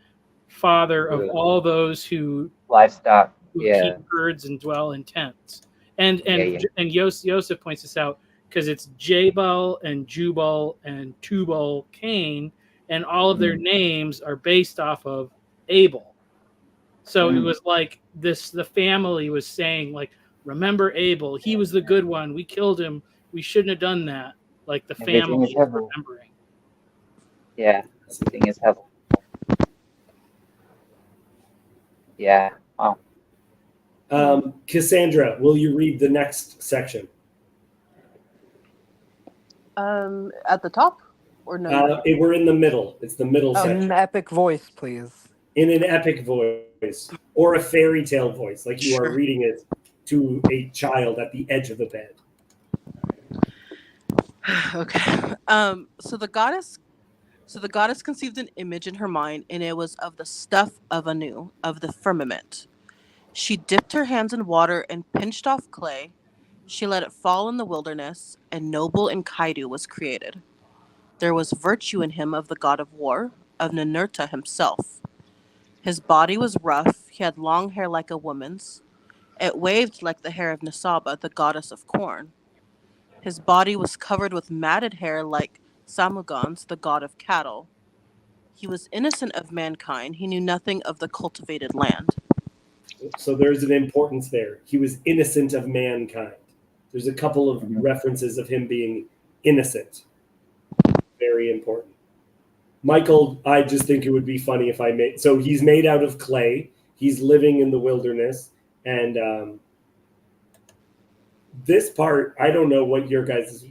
father of Yeah. all those who Livestock. keep Yeah. herds and dwell in tents. And Yeah. Joseph points this out because it's Jabal and Jubal and Tubal Cain, and all of their names are based off of Abel. So it was like this: the family was saying, like, remember Abel? He was the good one. We killed him. We shouldn't have done that. Like the Everything family is is heaven. remembering. Yeah. Everything is heaven. Yeah. Wow. Cassandra, will you read the next section? At the top or no? We're in the middle. It's the middle Oh. In section. an epic voice, please. In an epic voice or a fairy tale voice, like you are Sure. reading it to a child at the edge of the bed. Okay. So the goddess conceived an image in her mind, and it was of the stuff of Anu, of the firmament. She dipped her hands in water and pinched off clay. She let it fall in the wilderness, and noble Enkidu was created. There was virtue in him of the god of war, of Ninurta himself. His body was rough, he had long hair like a woman's. It waved like the hair of Nisaba, the goddess of corn. His body was covered with matted hair like Samugans, the god of cattle. He was innocent of mankind, he knew nothing of the cultivated land. So there's an importance there. He was innocent of mankind. There's a couple of references of him being innocent. Very important. Michael, I just think it would be funny if I made... So he's made out of clay. He's living in the wilderness. And this part, I don't know what your guys'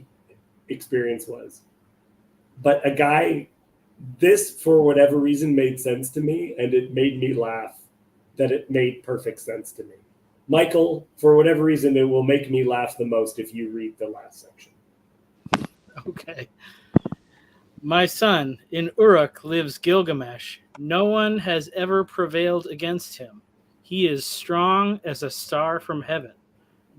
experience was. But a guy... This, for whatever reason, made sense to me. And it made me laugh that it made perfect sense to me. Michael, for whatever reason, it will make me laugh the most if you read the last section. Okay. My son, in Uruk lives Gilgamesh. No one has ever prevailed against him. He is strong as a star from heaven.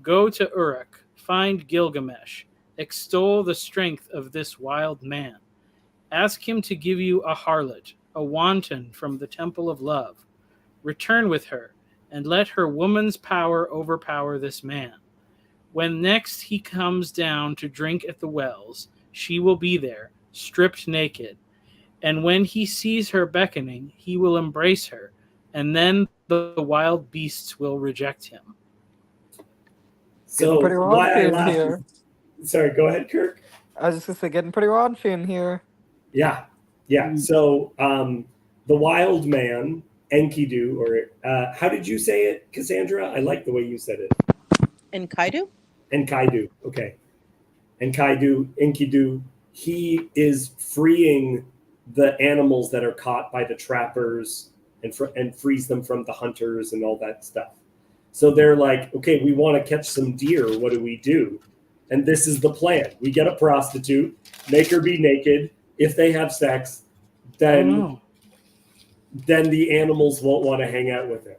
Go to Uruk, find Gilgamesh, extol the strength of this wild man. Ask him to give you a harlot, a wanton from the temple of love. Return with her, and let her woman's power overpower this man. When next he comes down to drink at the wells, she will be there, stripped naked. And when he sees her beckoning, he will embrace her, and then the wild beasts will reject him. Getting So pretty why I raunchy in laughed... here. Sorry, go ahead, Kirk. I was just gonna say, getting pretty raunchy in here. Yeah. So the wild man, Enkidu, or how did you say it, Cassandra? I like the way you said it. Enkidu? Enkidu. Okay. Enkidu. He is freeing the animals that are caught by the trappers and frees them from the hunters and all that stuff. So they're like, okay, we want to catch some deer. What do we do? And this is the plan. We get a prostitute, make her be naked. If they have sex, then the animals won't want to hang out with her.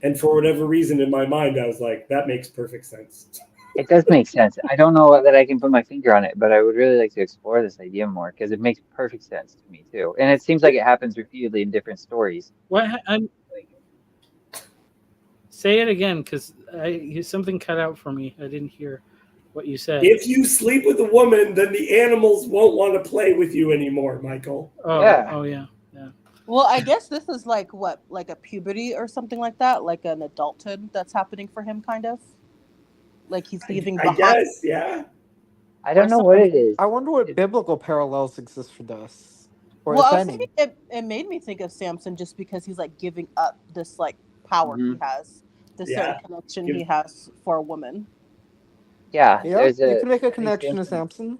And for whatever reason, in my mind, I was like, that makes perfect sense. It does make sense. I don't know that I can put my finger on it, but I would really like to explore this idea more because it makes perfect sense to me too. And it seems like it happens repeatedly in different stories. What? Say it again, because something cut out for me. I didn't hear what you said. If you sleep with a woman, then the animals won't want to play with you anymore, Michael. Oh, Yeah. Oh, yeah. Well, I guess this is like what, like a puberty or something like that, like an adulthood that's happening for him, kind of. Like he's leaving I behind. guess, yeah. I don't know what it is. I wonder what biblical parallels exist for this. Or Well, if I was any. thinking it made me think of Samson just because he's like giving up this like power he has, this certain connection he has for a woman. Yeah, Yeah, there's you can make a connection to Samson.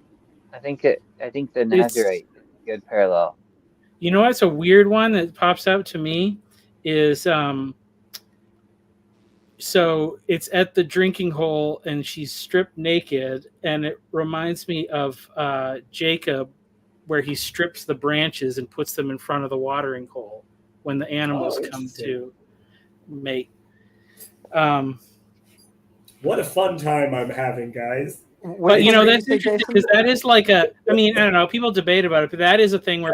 Samson. I think the Nazarite is a good parallel. You know what's a weird one that pops out to me is so it's at the drinking hole and she's stripped naked, and it reminds me of Jacob, where he strips the branches and puts them in front of the watering hole when the animals come to mate. What a fun time I'm having, guys. What, But you know what did that's say, interesting Jason? because that is like a. I mean, I don't know. People debate about it, but that is a thing where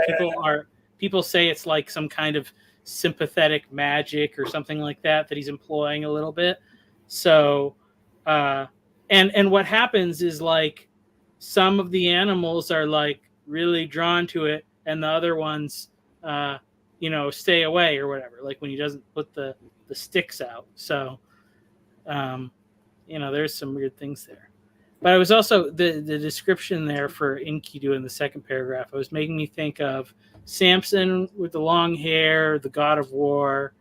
people say it's like some kind of sympathetic magic or something like that he's employing a little bit. So, and what happens is like some of the animals are like really drawn to it, and the other ones, stay away or whatever. Like when he doesn't put the sticks out. So, there's some weird things there. But I was also the description there for Enkidu in the second paragraph. It was making me think of Samson with the long hair, the god of war,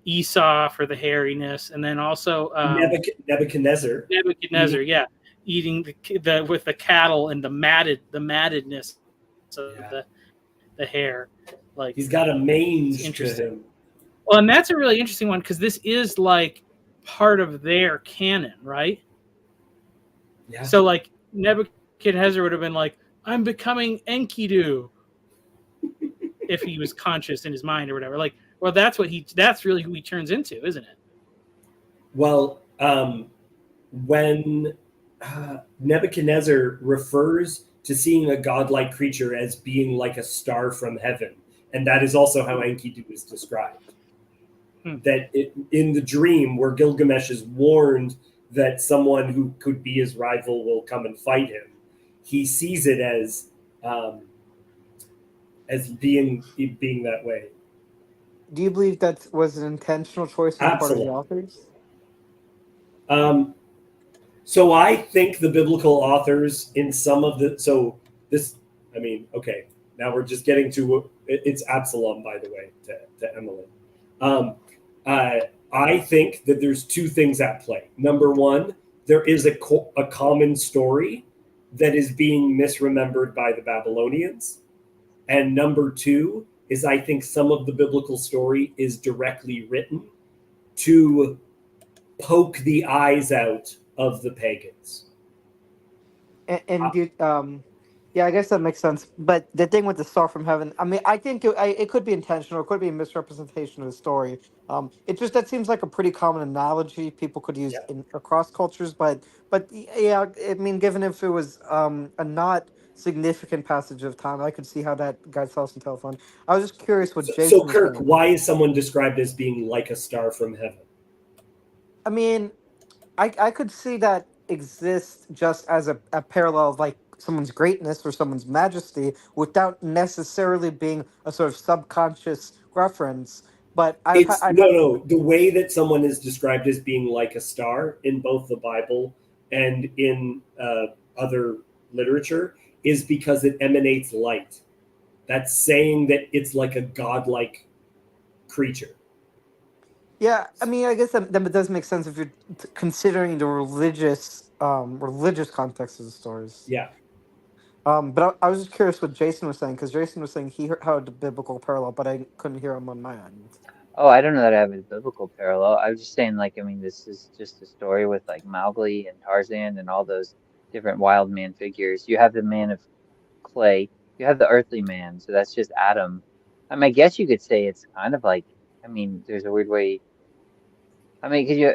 Esau for the hairiness, and then also Nebuchadnezzar. Nebuchadnezzar, yeah, eating the with the cattle and the mattedness of the hair. Like he's got a mange interesting. to him. Well, and that's a really interesting one because this is like part of their canon, right? Yeah. So like Nebuchadnezzar would have been like, I'm becoming Enkidu if he was conscious in his mind or whatever. Like, well, that's really who he turns into, isn't it? Well, when Nebuchadnezzar refers to seeing a godlike creature as being like a star from heaven, and that is also how Enkidu is described. That in the dream where Gilgamesh is warned that someone who could be his rival will come and fight him, he sees it as being that way. Do you believe that was an intentional choice on the part of the authors? So I think the biblical authors in some of now we're just getting to, it's Absalom, by the way, to Emily. I think that there's two things at play. Number one, there is a common story that is being misremembered by the Babylonians. And number two is I think some of the biblical story is directly written to poke the eyes out of the pagans. Yeah, I guess that makes sense. But the thing with the star from heaven, I mean, I think it could be intentional. It could be a misrepresentation of the story. It just that seems like a pretty common analogy people could use across cultures. But yeah, I mean, given if it was a not significant passage of time, I could see how that got lost in telephone. I was just curious what Jason. So Kirk, why is someone described as being like a star from heaven? I mean, I could see that exists just as a parallel of like someone's greatness or someone's majesty without necessarily being a sort of subconscious reference. But the way that someone is described as being like a star in both the Bible and in other literature is because it emanates light. That's saying that it's like a godlike creature. Yeah, I mean, I guess that does make sense if you're considering the religious context of the stories. Yeah. But I was just curious what Jason was saying, because Jason was saying he heard the biblical parallel, but I couldn't hear him on my end. Oh, I don't know that I have a biblical parallel. I was just saying, like, I mean, this is just a story with like Mowgli and Tarzan and all those different wild man figures. You have the man of clay, you have the earthly man, so that's just Adam. I mean, I guess you could say it's kind of like, I mean, there's a weird way. I mean,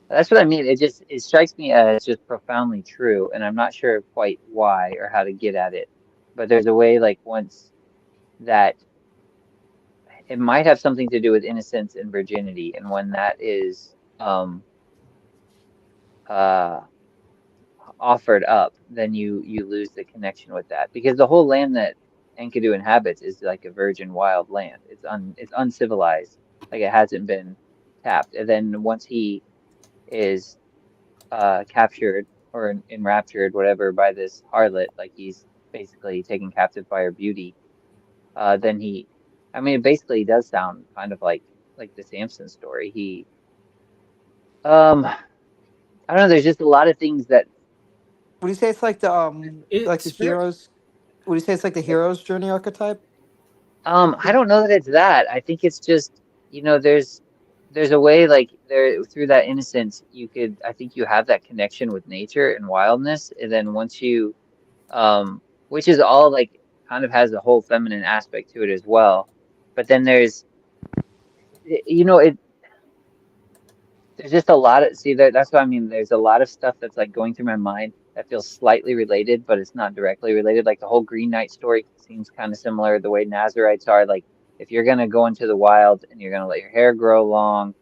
that's what I mean. It strikes me as just profoundly true, and I'm not sure quite why or how to get at it. But there's a way, like, once that it might have something to do with innocence and virginity, and when that is offered up, then you lose the connection with that, because the whole land that Enkidu inhabits is like a virgin wild land. It's uncivilized, like it hasn't been tapped. And then once he is captured or enraptured, whatever, by this harlot, like he's basically taken captive by her beauty, then it basically does sound kind of like the Samson story. I don't know, there's just a lot of things that. Would you say it's like the heroes? Would you say it's like the hero's journey archetype? I don't know that it's that. I think it's just, there's a way, like, there through that innocence I think you have that connection with nature and wildness, and then once you which is all like kind of has a whole feminine aspect to it as well. But then there's there's just a lot of that's what I mean. There's a lot of stuff that's like going through my mind that feels slightly related, but it's not directly related. Like the whole Green Knight story seems kind of similar. The way Nazarites are, like if you're gonna go into the wild and you're gonna let your hair grow long,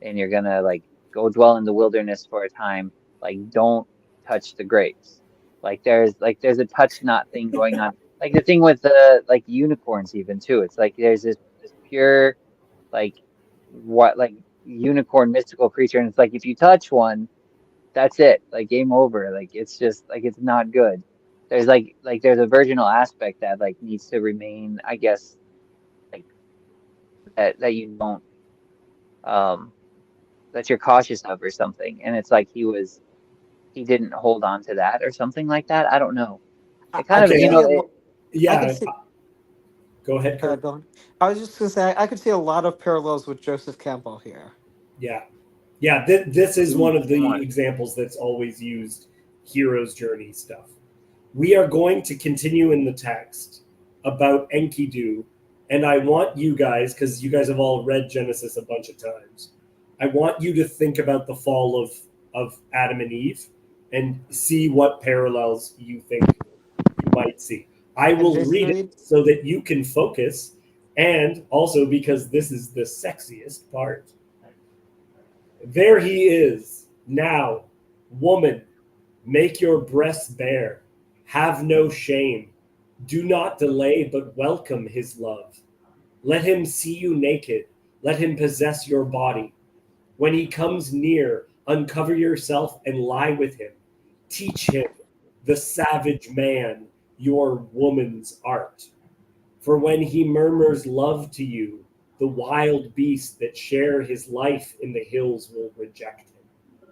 and you're gonna like go dwell in the wilderness for a time, like don't touch the grapes. There's a touch not thing going on. Like the thing with the like unicorns even too. It's like there's this pure like what like unicorn mystical creature, and it's like if you touch one, that's it, like game over. Like it's just like it's not good. There's there's a virginal aspect that like needs to remain, I guess, like that you don't that you're cautious of or something. And it's like he didn't hold on to that or something like that. I don't know. It kind I of could Okay, see I could yeah. see. Go ahead, Kurt. Go on. I was just gonna say I could see a lot of parallels with Joseph Campbell here. Yeah. Yeah, this is one of the Come on. examples that's always used hero's journey stuff. We are going to continue in the text about Enkidu, and I want you guys, because you guys have all read Genesis a bunch of times, I want you to think about the fall of Adam and Eve and see what parallels you think you might see. I And will Jason read Reed? it so that you can focus, and also because this is the sexiest part. There he is. Now, woman, make your breasts bare. Have no shame. Do not delay, but welcome his love. Let him see you naked. Let him possess your body. When he comes near, uncover yourself and lie with him. Teach him, the savage man, your woman's art. For when he murmurs love to you, the wild beasts that share his life in the hills will reject him.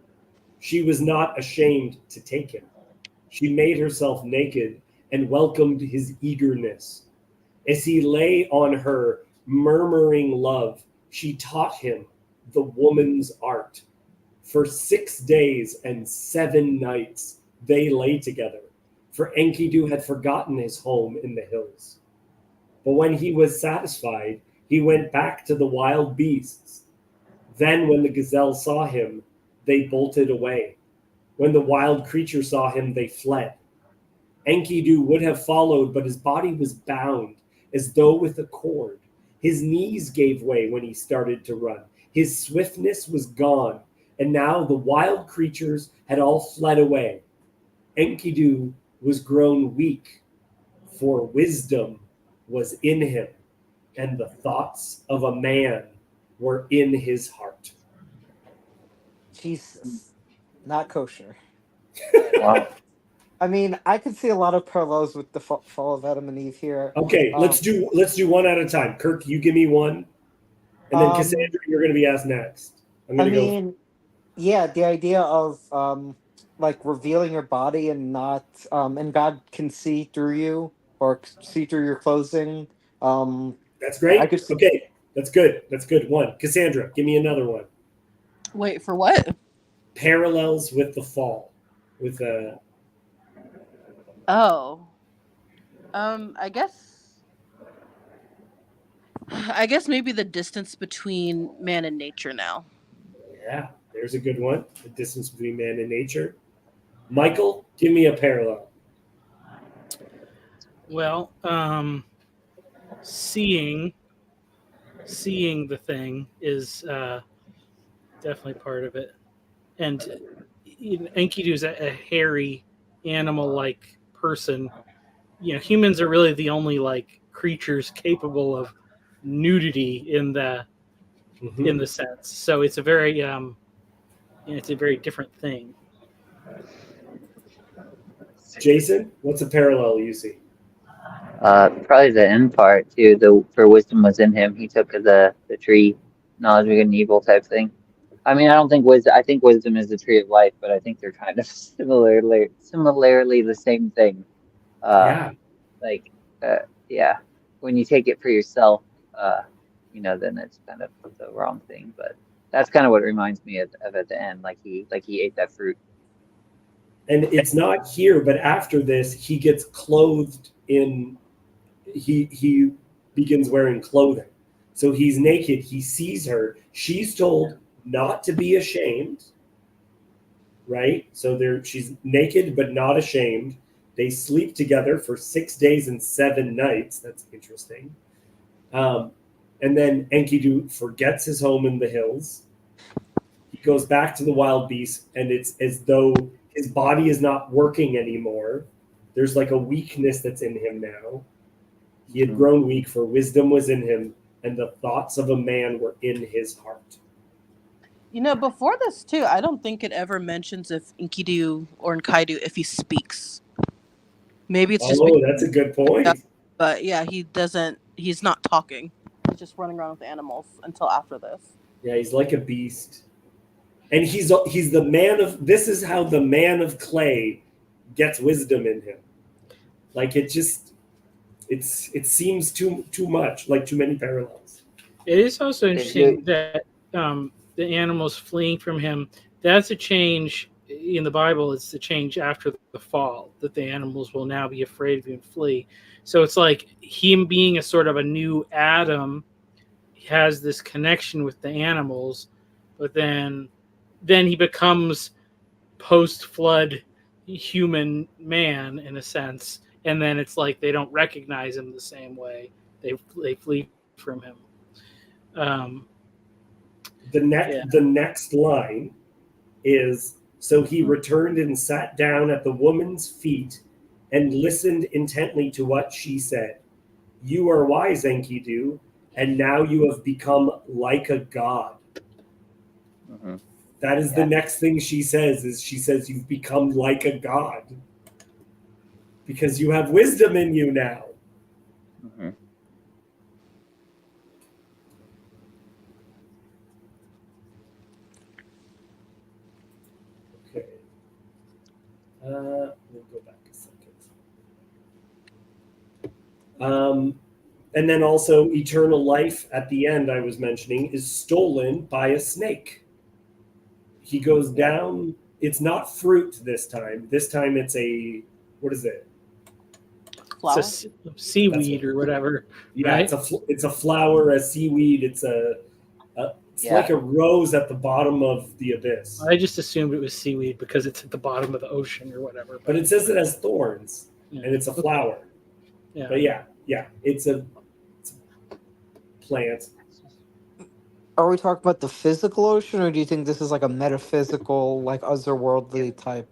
She was not ashamed to take him. She made herself naked and welcomed his eagerness. As he lay on her, murmuring love, she taught him the woman's art. For 6 days and 7 nights they lay together, for Enkidu had forgotten his home in the hills. But when he was satisfied, he went back to the wild beasts. Then when the gazelle saw him, they bolted away. When the wild creature saw him, they fled. Enkidu would have followed, but his body was bound, as though with a cord. His knees gave way when he started to run. His swiftness was gone, and now the wild creatures had all fled away. Enkidu was grown weak, for wisdom was in him, and the thoughts of a man were in his heart. Jesus, not kosher. Wow. I mean, I could see a lot of parallels with the fall of Adam and Eve here. Okay, let's do one at a time. Kirk, you give me one, and then Um, Cassandra, you're going to be asked next. I'm I going to go. mean, yeah, the idea of like revealing your body and not and God can see through you or see through your clothing. That's I great. could see. Okay, that's good. That's good. One. Cassandra, give me another one. Wait, for what? Parallels with the fall. With Oh. I guess maybe the distance between man and nature now. yeah, there's a good one. The distance between man and nature. Michael, give me a parallel. Well, seeing the thing is definitely part of it, and Enkidu is a hairy animal-like person. Humans are really the only like creatures capable of nudity in the sense. So it's a very different thing. Jason, what's a parallel you see? Probably the end part too. For wisdom was in him. He took the tree, knowledge of good and evil type thing. I mean, I don't think wisdom. I think wisdom is the tree of life, but I think they're kind of similarly the same thing. Yeah. Like, yeah, when you take it for yourself, then it's kind of the wrong thing. But that's kind of what it reminds me of at the end. Like he ate that fruit. And it's not here, but after this, he gets clothed in. He begins wearing clothing, so he's naked. He sees her. She's told, not to be ashamed, right? So she's naked but not ashamed. They sleep together for 6 days and 7 nights. That's interesting. And then Enkidu forgets his home in the hills. He goes back to the wild beasts, and it's as though his body is not working anymore. There's like a weakness that's in him now. He had grown weak, for wisdom was in him, and the thoughts of a man were in his heart. You know, before this too, I don't think it ever mentions if Enkidu or Nkaidu if he speaks. Maybe it's just That's a good point. but yeah, he doesn't. He's not talking. He's just running around with the animals until after this. Yeah, he's like a beast. And he's the man of, this is how the man of clay gets wisdom in him. Like it seems too much, like too many parallels. It is also interesting that the animals fleeing from him, that's a change in the Bible. It's the change after the fall, that the animals will now be afraid of you and flee. So it's like him being a sort of a new Adam, he has this connection with the animals, but then he becomes post-flood human man in a sense, and then it's like they don't recognize him the same way. They flee from him. The next line is, so he returned and sat down at the woman's feet and listened intently to what she said. You are wise, Enkidu, and now you have become like a god. Mm-hmm. That is the next thing she says, you've become like a god. Because you have wisdom in you now. Mm-hmm. Okay. We'll go back a second. And then also eternal life at the end, I was mentioning, is stolen by a snake. He goes down. It's not fruit this time. This time it's what is it? Flower? It's a seaweed or whatever. Yeah, right? it's a flower, a seaweed. It's like a rose at the bottom of the abyss. I just assumed it was seaweed because it's at the bottom of the ocean or whatever. But it says it has thorns, and it's a flower. Yeah. But it's a plant. Are we talking about the physical ocean, or do you think this is like a metaphysical, like otherworldly type?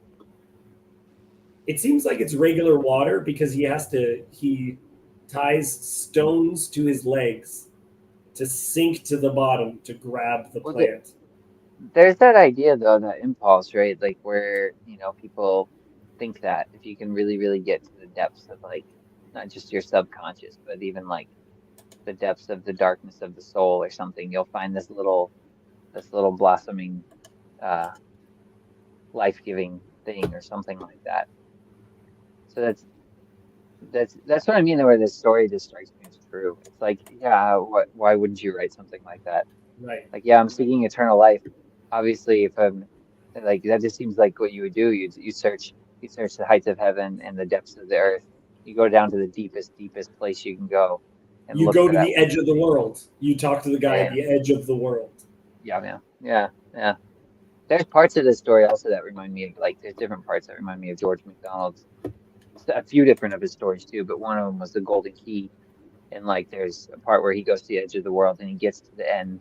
It seems like it's regular water because he ties stones to his legs to sink to the bottom to grab the plant. There's that idea though, that impulse, right? Like where, people think that if you can really, really get to the depths of like, not just your subconscious, but even like the depths of the darkness of the soul or something, you'll find this little blossoming, life-giving thing or something like that. So that's what I mean, where this story just strikes me as true. It's like, why wouldn't you write something like that? Right. Like, I'm seeking eternal life. Obviously, if I'm like, that just seems like what you would do. You search the heights of heaven and the depths of the earth. You go down to the deepest place you can go. And you go to the edge of the world. You talk to the guy at the edge of the world. Yeah. There's parts of this story also that remind me of, like, there's different parts that remind me of George MacDonald's. A few different of his stories too, but one of them was the Golden Key, and like there's a part where he goes to the edge of the world and he gets to the end,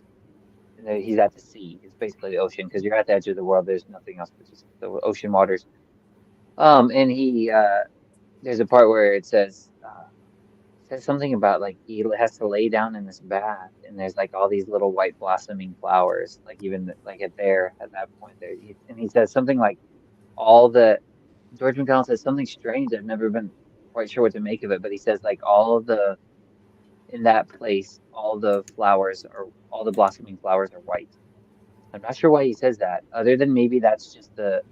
and he's at the sea. It's basically the ocean, because you're at the edge of the world. There's nothing else but just the ocean waters. And he there's a part where it says something about like he has to lay down in this bath, and there's like all these little white blossoming flowers, like even like at that point there, and he says something like George MacDonald says something strange. I've never been quite sure what to make of it, but he says like in that place, all the blossoming flowers are white. I'm not sure why he says that, other than maybe that's just the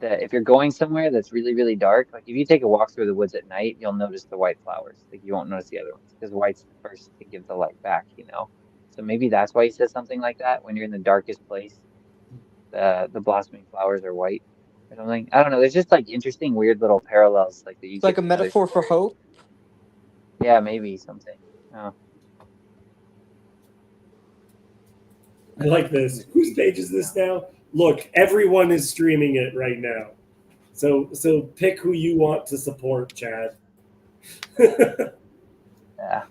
if you're going somewhere that's really, really dark, like if you take a walk through the woods at night, you'll notice the white flowers. Like you won't notice the other ones, because white's the first to give the light back, So maybe that's why he says something like that. When you're in the darkest place, the blossoming flowers are white. Or something. I don't know. There's just like interesting, weird little parallels, like that you. It's like a metaphor for hope. Yeah, maybe something. Oh. I like this. Whose page is this now? Look, everyone is streaming it right now. So pick who you want to support, Chad. Yeah.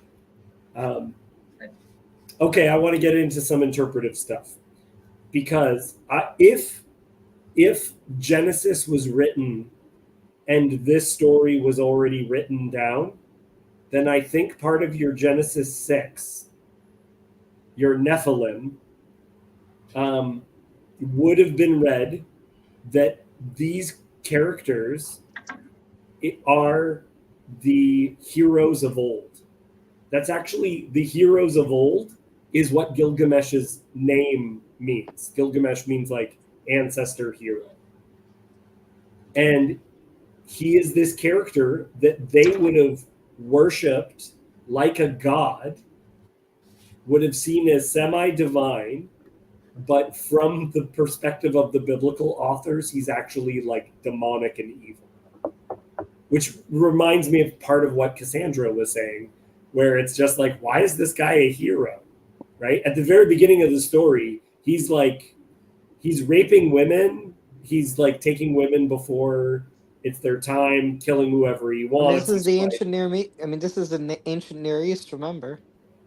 Okay, I want to get into some interpretive stuff because if Genesis was written and this story was already written down, then I think part of your Genesis 6, your Nephilim, would have been read that these characters are the heroes of old. That's actually the heroes of old is what Gilgamesh's name means. Gilgamesh means like ancestor hero. And he is this character that they would have worshipped like a god, would have seen as semi-divine, but from the perspective of the biblical authors, he's actually like demonic and evil. Which reminds me of part of what Cassandra was saying, where it's just like, why is this guy a hero? Right? At the very beginning of the story, he's raping women. He's like taking women before it's their time, killing whoever he wants. This is the ancient Near East. I mean, this is the ancient Near East. Remember?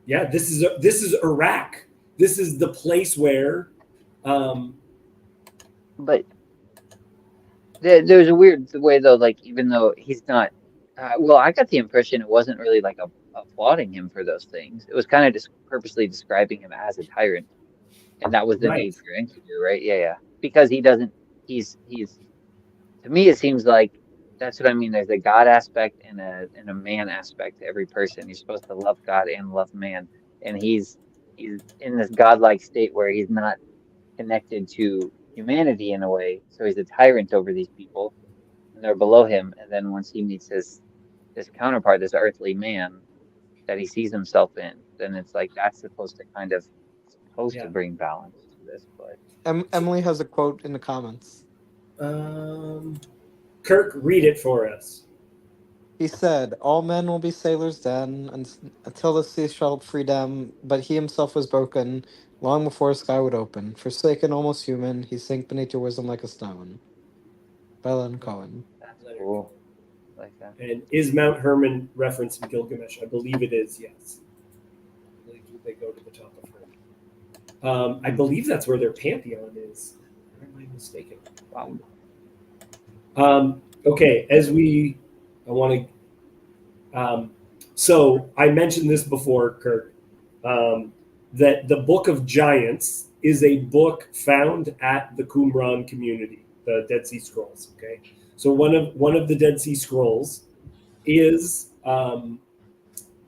Yeah, this is Iraq. This is the place where. But there's a weird way though. Like even though he's not, well, I got the impression it wasn't really like applauding him for those things. It was kind of just purposely describing him as a tyrant, and that was the need for Enkidu, right? Yeah. Because he doesn't. He's. To me, it seems like that's what I mean. There's a God aspect and a man aspect to every person. You're supposed to love God and love man, and he's in this godlike state where he's not connected to humanity in a way. So he's a tyrant over these people, and they're below him. And then once he meets his counterpart, this earthly man that he sees himself in, then it's like that's supposed to bring balance to this. But Emily has a quote in the comments. Kirk, read it for us. He said, "All men will be sailors then, until the sea shall free them. But he himself was broken long before the sky would open. Forsaken, almost human, he sank beneath your wisdom like a stone." Bella and Cohen. that's cool. Like that. And is Mount Hermon referenced in Gilgamesh? I believe it is, yes. I believe they go to the top of Hermon. I believe that's where their pantheon is. Or am I mistaken? Wow. Okay, so I mentioned this before, Kirk, that the Book of Giants is a book found at the Qumran community, the Dead Sea Scrolls. Okay, so one of the Dead Sea Scrolls is about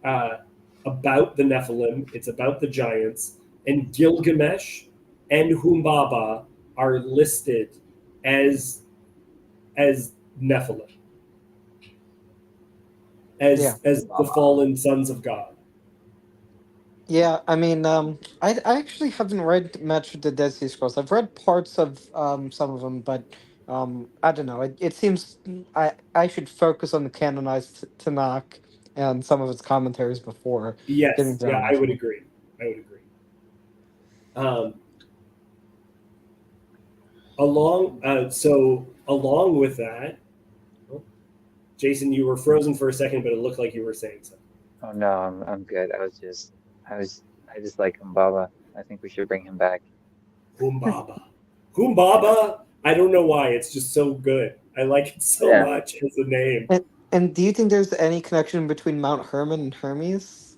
the Nephilim. It's about the giants, and Gilgamesh and Humbaba are listed as Nephilim, as the fallen sons of God. Yeah, I mean, I actually haven't read much of the Dead Sea Scrolls. I've read parts of some of them, but I don't know. It seems I should focus on the canonized Tanakh and some of its commentaries before. Yes, getting I would agree. Along with that, Jason, you were frozen for a second, but it looked like you were saying something. Oh no, I'm good. I just like Humbaba. I think we should bring him back. Humbaba. I don't know why. It's just so good. I like it so much as a name. And do you think there's any connection between Mount Hermon and Hermes?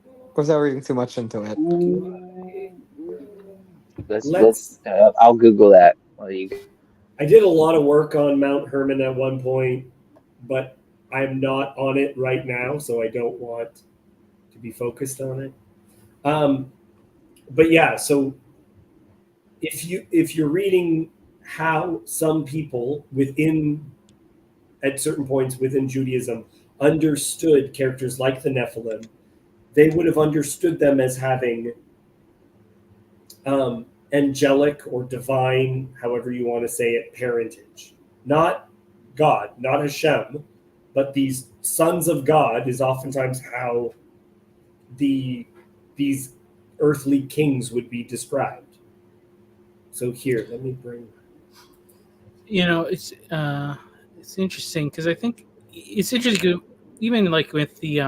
Or was I reading too much into it? Let's I'll Google that while you. I did a lot of work on Mount Hermon at one point, but I'm not on it right now, so I don't want to be focused on it. But yeah, so if you're reading how some people at certain points within Judaism understood characters like the Nephilim, they would have understood them as having angelic or divine, however you want to say it, parentage. Not God, not Hashem, but these sons of God is oftentimes how these earthly kings would be described. So here, let me bring. It's interesting because I think it's interesting even like with the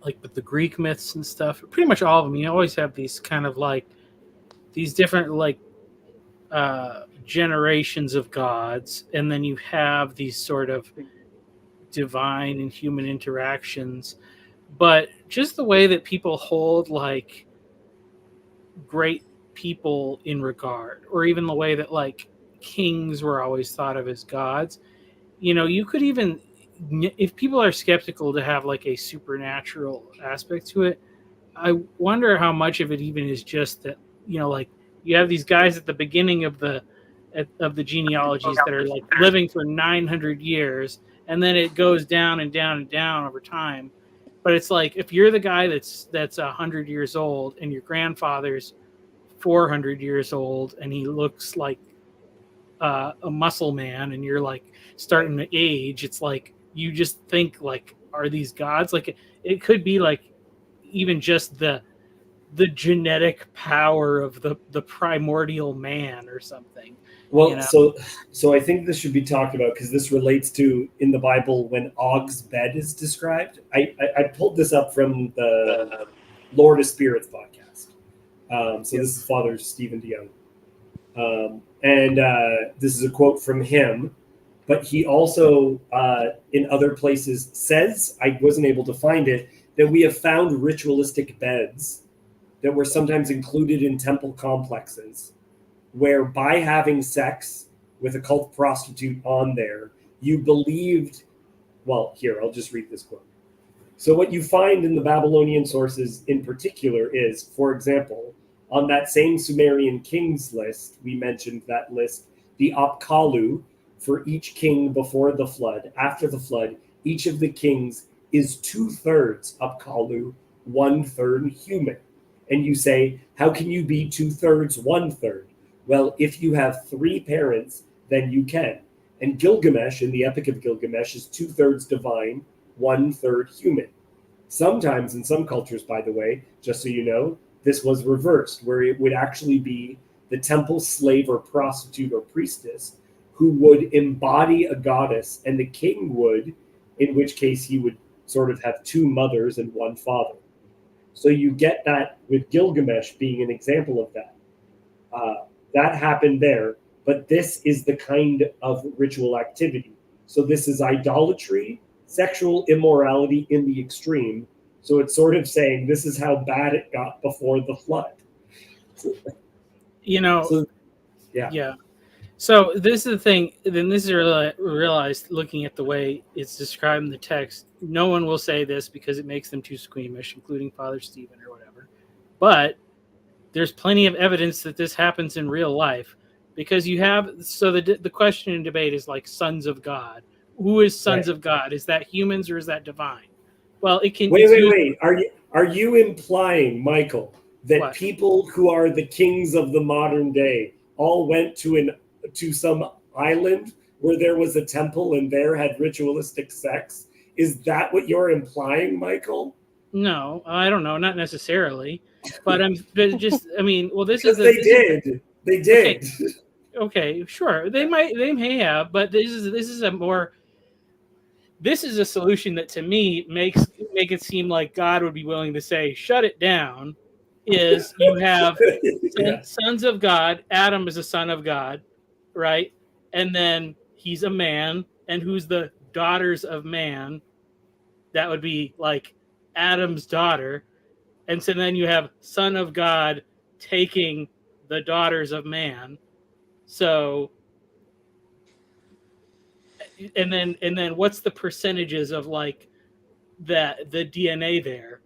like with the Greek myths and stuff. Pretty much all of them, you always have these kind of like these different like generations of gods, and then you have these sort of divine and human interactions. But just the way that people hold like great people in regard, or even the way that like kings were always thought of as gods, you could even, if people are skeptical to have like a supernatural aspect to it, I wonder how much of it even is just that, like you have these guys at the beginning of the genealogies that are like living for 900 years, and then it goes down and down and down over time. But it's like if you're the guy that's 100 years old and your grandfather's 400 years old and he looks like a muscle man, and you're like starting to age, it's like you just think like, are these gods? Like it could be like even just the genetic power of the primordial man or something. Well, so I think this should be talked about because this relates to in the Bible when Og's bed is described. I pulled this up from the Lord of Spirits podcast. So this is Father Stephen DeYoung. And this is a quote from him, but he also in other places says, I wasn't able to find it, that we have found ritualistic beds that were sometimes included in temple complexes, where by having sex with a cult prostitute on there, you believed, well, here, I'll just read this quote. So what you find in the Babylonian sources in particular is, for example, on that same Sumerian kings list, we mentioned that list, the Apkallu, for each king before the flood. After the flood, each of the kings is 2/3 Apkallu, 1/3 human. And you say, how can you be 2/3, 1/3? Well, if you have 3 parents, then you can. And Gilgamesh, in the Epic of Gilgamesh, is 2/3 divine, 1/3 human. Sometimes in some cultures, by the way, just so you know, this was reversed, where it would actually be the temple slave or prostitute or priestess who would embody a goddess, and the king would, in which case he would sort of have 2 mothers and 1 father. So you get that with Gilgamesh being an example of that. That happened there, but this is the kind of ritual activity. So this is idolatry, sexual immorality in the extreme. So it's sort of saying this is how bad it got before the flood. Yeah. So this is the thing. Then this is realized looking at the way it's described in the text. No one will say this because it makes them too squeamish, including Father Stephen or whatever. But there's plenty of evidence that this happens in real life, because you have, so the question and debate is like sons of God. Who is sons of God? Is that humans or is that divine? Well, it can. Wait. Are you implying, Michael, that What? people who are the kings of the modern day all went to some island where there was a temple and there had ritualistic sex? Is that what you're implying, Michael? No, I don't know, not necessarily, but this is they did. Okay, sure, they may have, but this is a solution that to me make it seem like God would be willing to say, shut it down. Is you have sons of God. Adam is a son of God, right? And then he's a man, and who's the daughters of man? That would be like Adam's daughter. And so then you have son of God taking the daughters of man. So and then what's the percentages of like that the DNA there?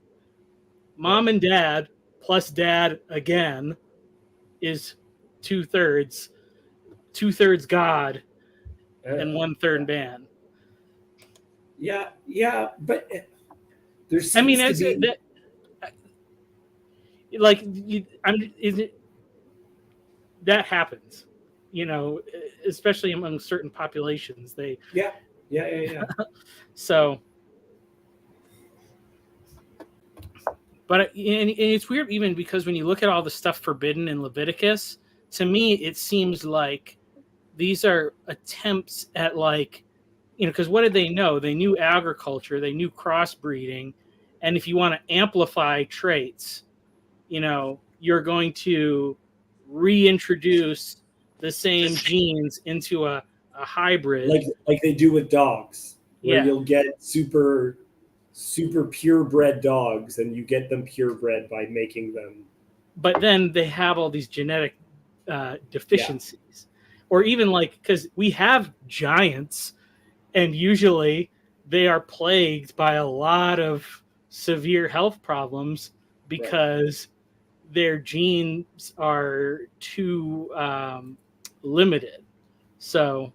Mom and dad plus dad again is 2/3 God and 1/3 man. Yeah, but there seems to be that happens, especially among certain populations. Yeah. So But and it's weird even because when you look at all the stuff forbidden in Leviticus, to me it seems like these are attempts at like, because what did they know? They knew agriculture, they knew crossbreeding, and if you want to amplify traits, you're going to reintroduce the same genes into a hybrid. Like they do with dogs, where Yeah. you'll get super purebred dogs, and you get them purebred by making them. But then they have all these genetic deficiencies, or even like because we have giants, and usually they are plagued by a lot of severe health problems because their genes are too limited. So,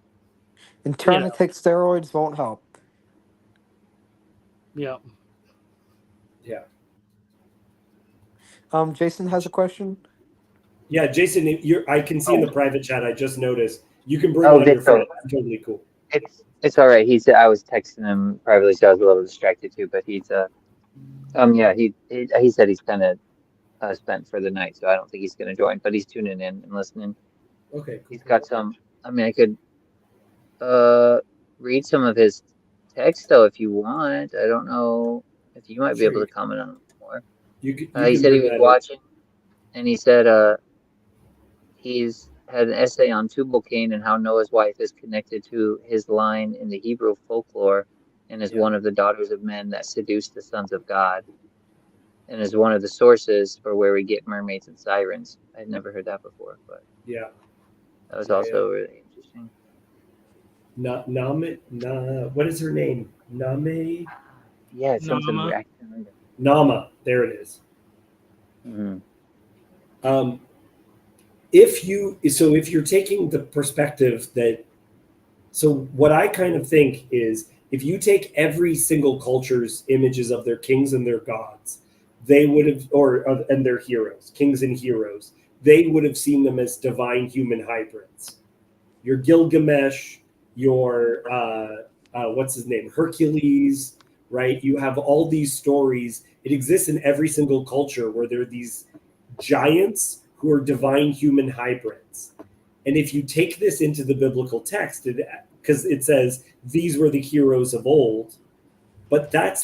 And trying to take steroids won't help. Yeah. Jason has a question. Yeah, Jason, I can see in the private chat. I just noticed you can bring Oh, on your Victor. phone. It's totally cool. It's all right. He said I was texting him privately, so I was a little distracted too. But he's he said he's kind of spent for the night, so I don't think he's going to join. But he's tuning in and listening. Okay, cool. He's got some. I mean, I could read some of his text though if you want. I don't know if you might be able to comment on it more. You He said he was watching, and he said he's had an essay on Tubal-Cain and how Noah's wife is connected to his line in the Hebrew folklore and is one of the daughters of men that seduced the sons of God and is one of the sources for where we get mermaids and sirens. I'd never heard that before, but that was also really interesting. What is her name? Name? Yeah, it's something. Nama. There it is. Mm-hmm. If you're taking the perspective that, so what I kind of think is, if you take every single culture's images of their kings and their gods, they would have, and their heroes, kings and heroes, they would have seen them as divine human hybrids. Your Gilgamesh, your what's his name, Hercules, right? You have all these stories. It exists in every single culture where there are these giants who are divine human hybrids. And if you take this into the biblical text, because it says these were the heroes of old, but that's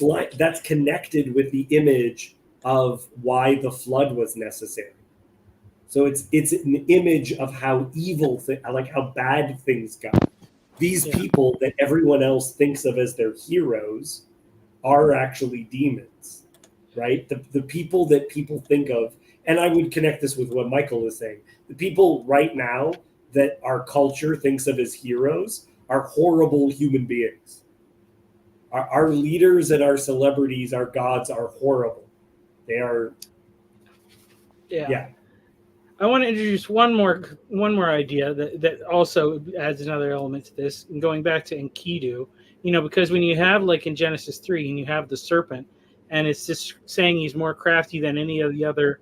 connected with the image of why the flood was necessary. So it's an image of how evil, like how bad things got. These people that everyone else thinks of as their heroes are actually demons, right? The people that people think of, and I would connect this with what Michael is saying. The people right now that our culture thinks of as heroes are horrible human beings. Our leaders and our celebrities, our gods are horrible. They are. Yeah. I want to introduce one more idea that also adds another element to this. And going back to Enkidu, because when you have, like in Genesis 3, and you have the serpent, and it's just saying he's more crafty than any of the other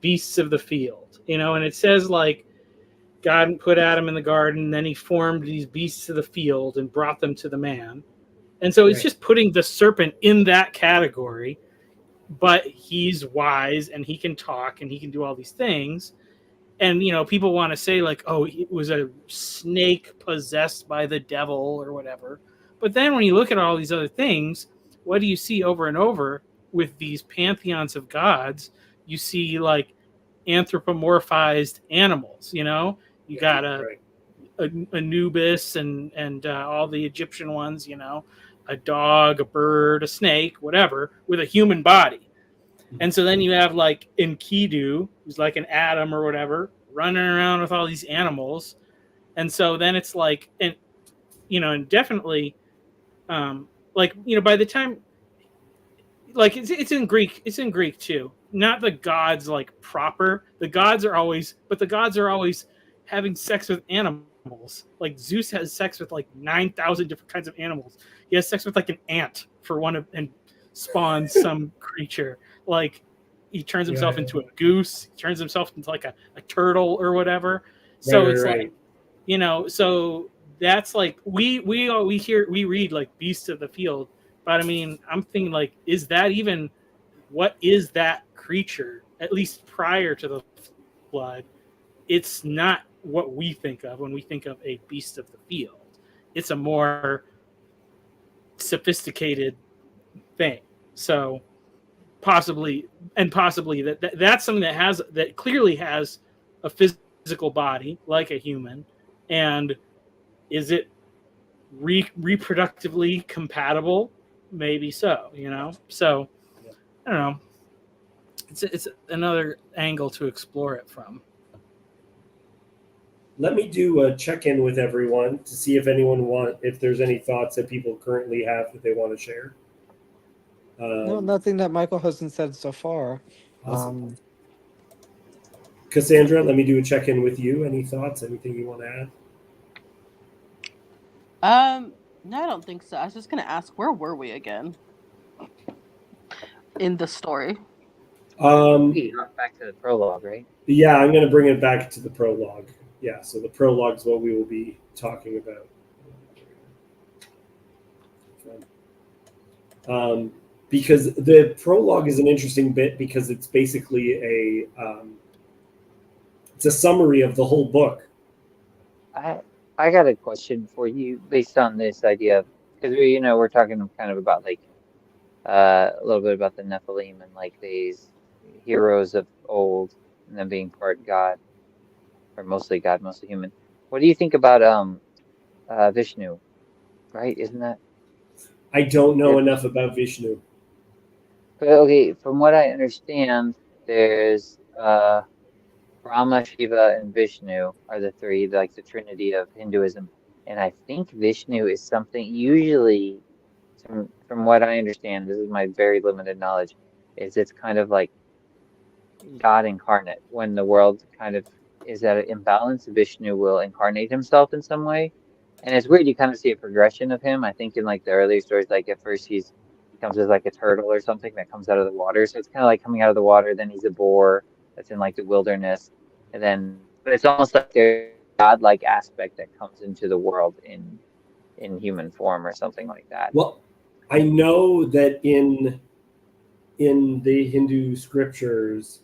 beasts of the field, and it says like God put Adam in the garden, and then he formed these beasts of the field and brought them to the man. And so it's just putting the serpent in that category, but he's wise and he can talk and he can do all these things. And, people want to say like, oh, it was a snake possessed by the devil or whatever. But then when you look at all these other things, what do you see over and over with these pantheons of gods? You see like anthropomorphized animals, you got Anubis and all the Egyptian ones, a dog, a bird, a snake, whatever, with a human body. And so then you have like Enkidu, who's like an Adam or whatever, running around with all these animals. And so then it's like, and definitely, by the time, like it's in Greek too. Not the gods like proper. The gods are always having sex with animals. Like Zeus has sex with like 9,000 different kinds of animals. He has sex with like an ant and spawns some creature. Like he turns himself into a goose. He turns himself into like a turtle or whatever. So like, so that's like we read like beasts of the field. But I mean, I'm thinking like, is that even what is that creature, at least prior to the flood, it's not what we think of when we think of a beast of the field. It's a more sophisticated thing. So possibly that's something that clearly has a physical body like a human, and is it reproductively compatible? Maybe so, So I don't know. It's another angle to explore it from. Let me do a check-in with everyone to see if if there's any thoughts that people currently have that they want to share. No, nothing that Michael hasn't said so far. Awesome. Cassandra, let me do a check-in with you. Any thoughts? Anything you want to add? No, I don't think so. I was just gonna ask, where were we again in the story? We got back to the prologue, right? Yeah, I'm going to bring it back to the prologue. Yeah, so the prologue is what we will be talking about. Because the prologue is an interesting bit because it's basically it's a summary of the whole book. I got a question for you based on this idea of, because we're talking kind of about like a little bit about the Nephilim and like these heroes of old and them being part God, or mostly God, mostly human. What do you think about Vishnu? Right? Isn't that? I don't know enough about Vishnu. But okay, from what I understand, there's Brahma, Shiva, and Vishnu are the three, like the trinity of Hinduism. And I think Vishnu is something, usually, from what I understand, this is my very limited knowledge, is it's kind of like God incarnate. When the world kind of is at an imbalance, Vishnu will incarnate himself in some way. And it's weird, you kind of see a progression of him. I think in like the earlier stories, like at first he comes as like a turtle or something that comes out of the water. So it's kind of like coming out of the water, then he's a boar that's in like the wilderness. And then, but it's almost like there's a godlike aspect that comes into the world in human form or something like that. Well, I know that in the Hindu scriptures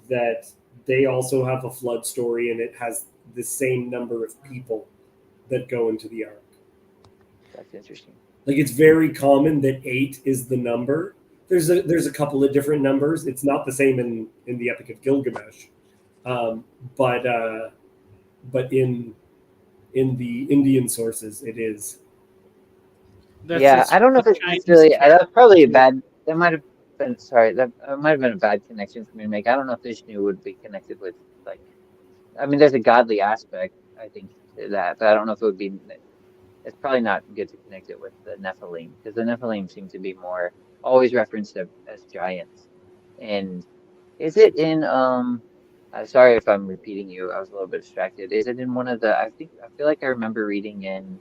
that they also have a flood story, and it has the same number of people that go into the ark. That's interesting. Like, it's very common that 8 is the number. There's a couple of different numbers. It's not the same in the Epic of Gilgamesh, but in the Indian sources, it is. I don't know if it's necessarily. That's probably a bad. That might have been. Sorry, that might have been a bad connection for me to make. I don't know if Vishnu would be connected with like. I mean, there's a godly aspect, I think, to that, but I don't know if it would be. It's probably not good to connect it with the Nephilim, because the Nephilim seem to be more always referenced as giants. And is it in sorry if I'm repeating you, I was a little bit distracted. Is it in one of the I feel like I remember reading in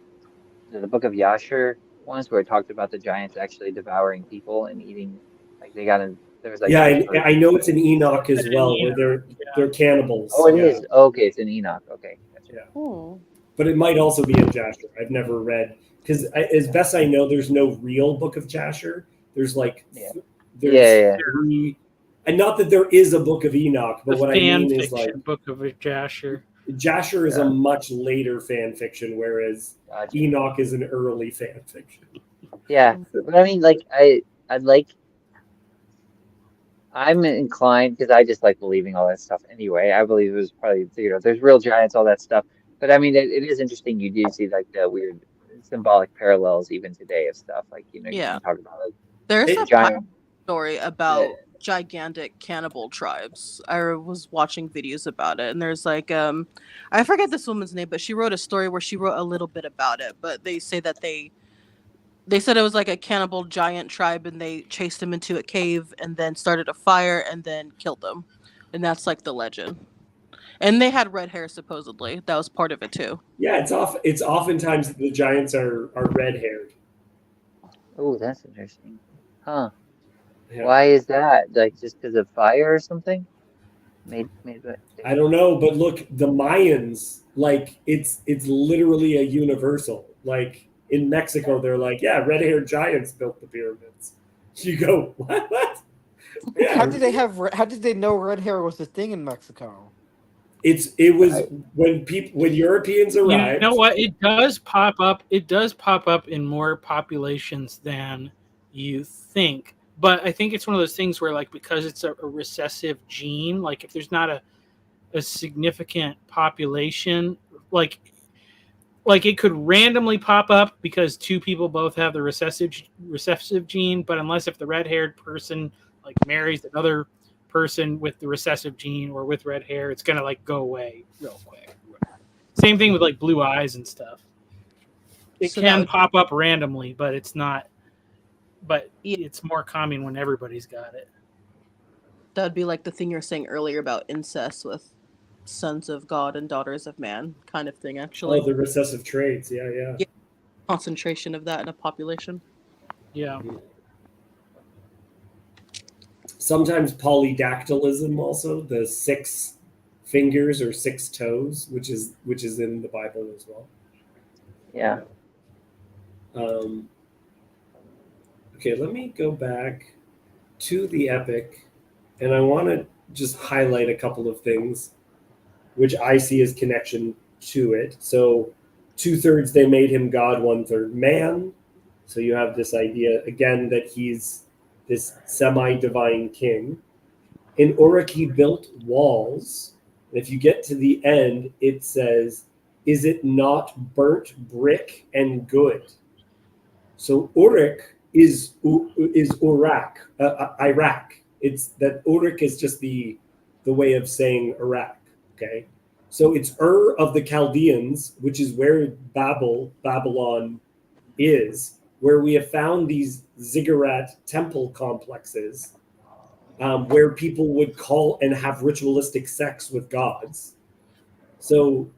the book of Yashar once where it talked about the giants actually devouring people and eating, like there was like I know it's in Enoch as well, where they're cannibals. Oh, it is. Oh, okay, it's in Enoch. Okay, gotcha. Yeah. But it might also be in Jasher. I've never read, because as best I know, there's no real book of Jasher. There's like three, and not that there is a book of Enoch, but what I mean is like book of Jasher. Jasher is a much later fan fiction, whereas Enoch is an early fan fiction. Yeah, but I mean, like I'm inclined, because I just like believing all that stuff anyway. I believe it was probably, there's real giants, all that stuff. But I mean, it is interesting. You do see like the weird symbolic parallels even today of stuff. Like, you can talk about like there's a giant story about gigantic cannibal tribes. I was watching videos about it, and there's like I forget this woman's name, but she wrote a story where she wrote a little bit about it. But they say that they said it was like a cannibal giant tribe, and they chased them into a cave and then started a fire and then killed them, and that's like the legend. And they had red hair, supposedly. That was part of it too. Yeah, it's oftentimes the giants are red haired. Oh, that's interesting. Huh. Yeah. Why is that? Like just because of fire or something? I don't know, but look, the Mayans, like it's literally a universal. Like in Mexico, they're like, yeah, red-haired giants built the pyramids. You go, what? Yeah. How did they know red hair was a thing in Mexico? It was when Europeans You arrived. know what? It does pop up. It does pop up in more populations than you think. But I think it's one of those things where, like, because it's a recessive gene, like if there's not a significant population, like it could randomly pop up because two people both have the recessive gene, but unless if the red-haired person like marries another person with the recessive gene or with red hair, it's gonna like go away real quick. Same thing with like blue eyes and stuff. It So that can would pop up randomly, but it's not. But Yeah. it's more common when everybody's got it. that would be like the thing you were saying earlier about incest with sons of God and daughters of man kind of thing. Actually, Oh, the recessive traits. Yeah, yeah. Yeah. Concentration of that in a population. Yeah. Sometimes polydactylism, also the 6 fingers or 6 toes, which is in the Bible as well. Yeah. Okay, let me go back to the epic, and I want to just highlight a couple of things which I see as connection to it. So 2/3 they made him God, 1/3 man. So you have this idea again that he's this semi-divine king. In Uruk he built walls. And if you get to the end, it says, "Is it not burnt brick and good?" So Uruk is Iraq. Iraq. It's that Uruk is just the way of saying Iraq. Okay, so it's Ur of the Chaldeans, which is where Babylon is, where we have found these ziggurat temple complexes, where people would call and have ritualistic sex with gods. So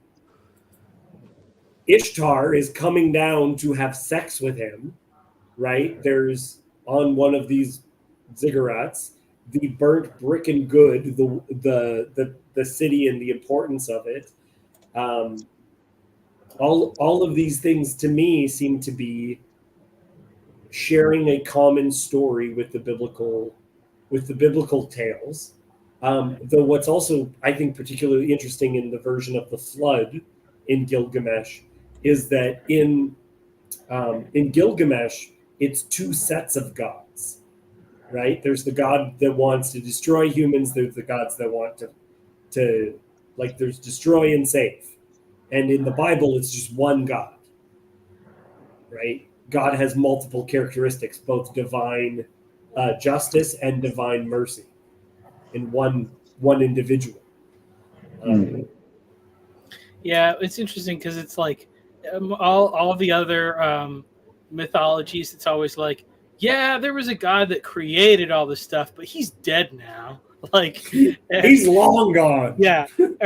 Ishtar is coming down to have sex with him, right? There's on one of these ziggurats the burnt brick and good, the city and the importance of it. All of these things to me seem to be sharing a common story with the biblical tales. Though what's also I think particularly interesting in the version of the flood in Gilgamesh is that in Gilgamesh it's 2 sets of gods, right? There's the god that wants to destroy humans. There's the gods that want to like there's destroy and save. And in the Bible, it's just one God, right? God has multiple characteristics, both divine justice and divine mercy in one individual. Yeah, it's interesting because it's like all the other mythologies. It's always like, yeah, there was a god that created all this stuff, but he's dead now. Like he's long gone. Yeah, and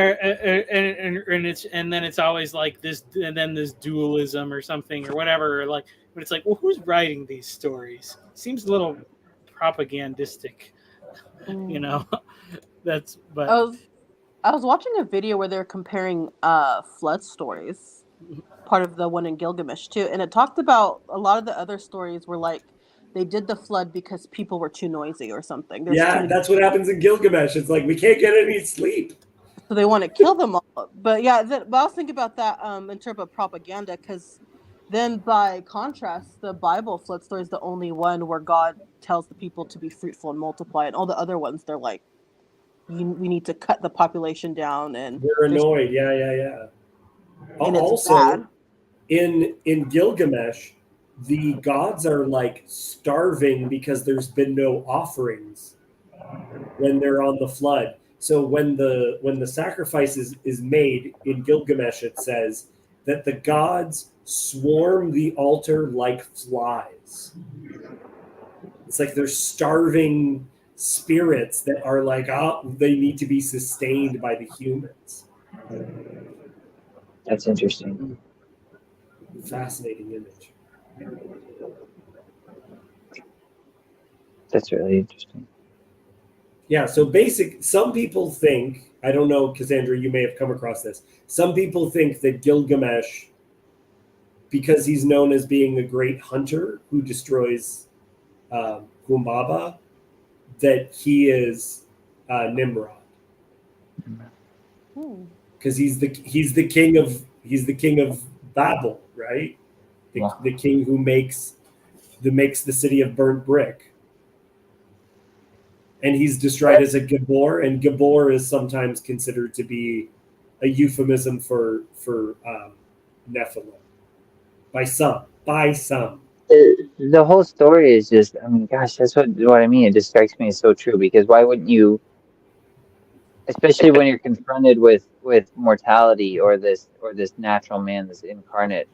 then it's always like this, and then this dualism or something or whatever. Or like, but it's like, well, who's writing these stories? Seems a little propagandistic, you know. That's but. I was watching a video where they're comparing flood stories, part of the one in Gilgamesh too, and it talked about a lot of the other stories were like they did the flood because people were too noisy or something. Yeah, that's what happens in Gilgamesh. It's like we can't get any sleep, so they want to kill them all. But yeah, but I was thinking about that in terms of propaganda, because then by contrast, the Bible flood story is the only one where God tells the people to be fruitful and multiply, and all the other ones they're like, we need to cut the population down, and we're annoyed. Yeah. And it's also, bad. in Gilgamesh, the gods are like starving because there's been no offerings when they're on the flood. So when the sacrifice is made in Gilgamesh, it says that the gods swarm the altar like flies. It's like they're starving spirits that are like, they need to be sustained by the humans. That's interesting. Fascinating image. That's really interesting. Yeah, so some people think, I don't know, Cassandra, you may have come across this. Some people think that Gilgamesh, because he's known as being a great hunter who destroys Humbaba, that he is Nimrod, Hmm. because he's the king of Babel, right? Wow. The king who makes the city of burnt brick, and he's described as a Gabor, and Gabor is sometimes considered to be a euphemism for Nephilim by some. The whole story is just, I mean, gosh, that's what I mean. It just strikes me as so true, because why wouldn't you, especially when you're confronted with mortality, or this natural man, this incarnate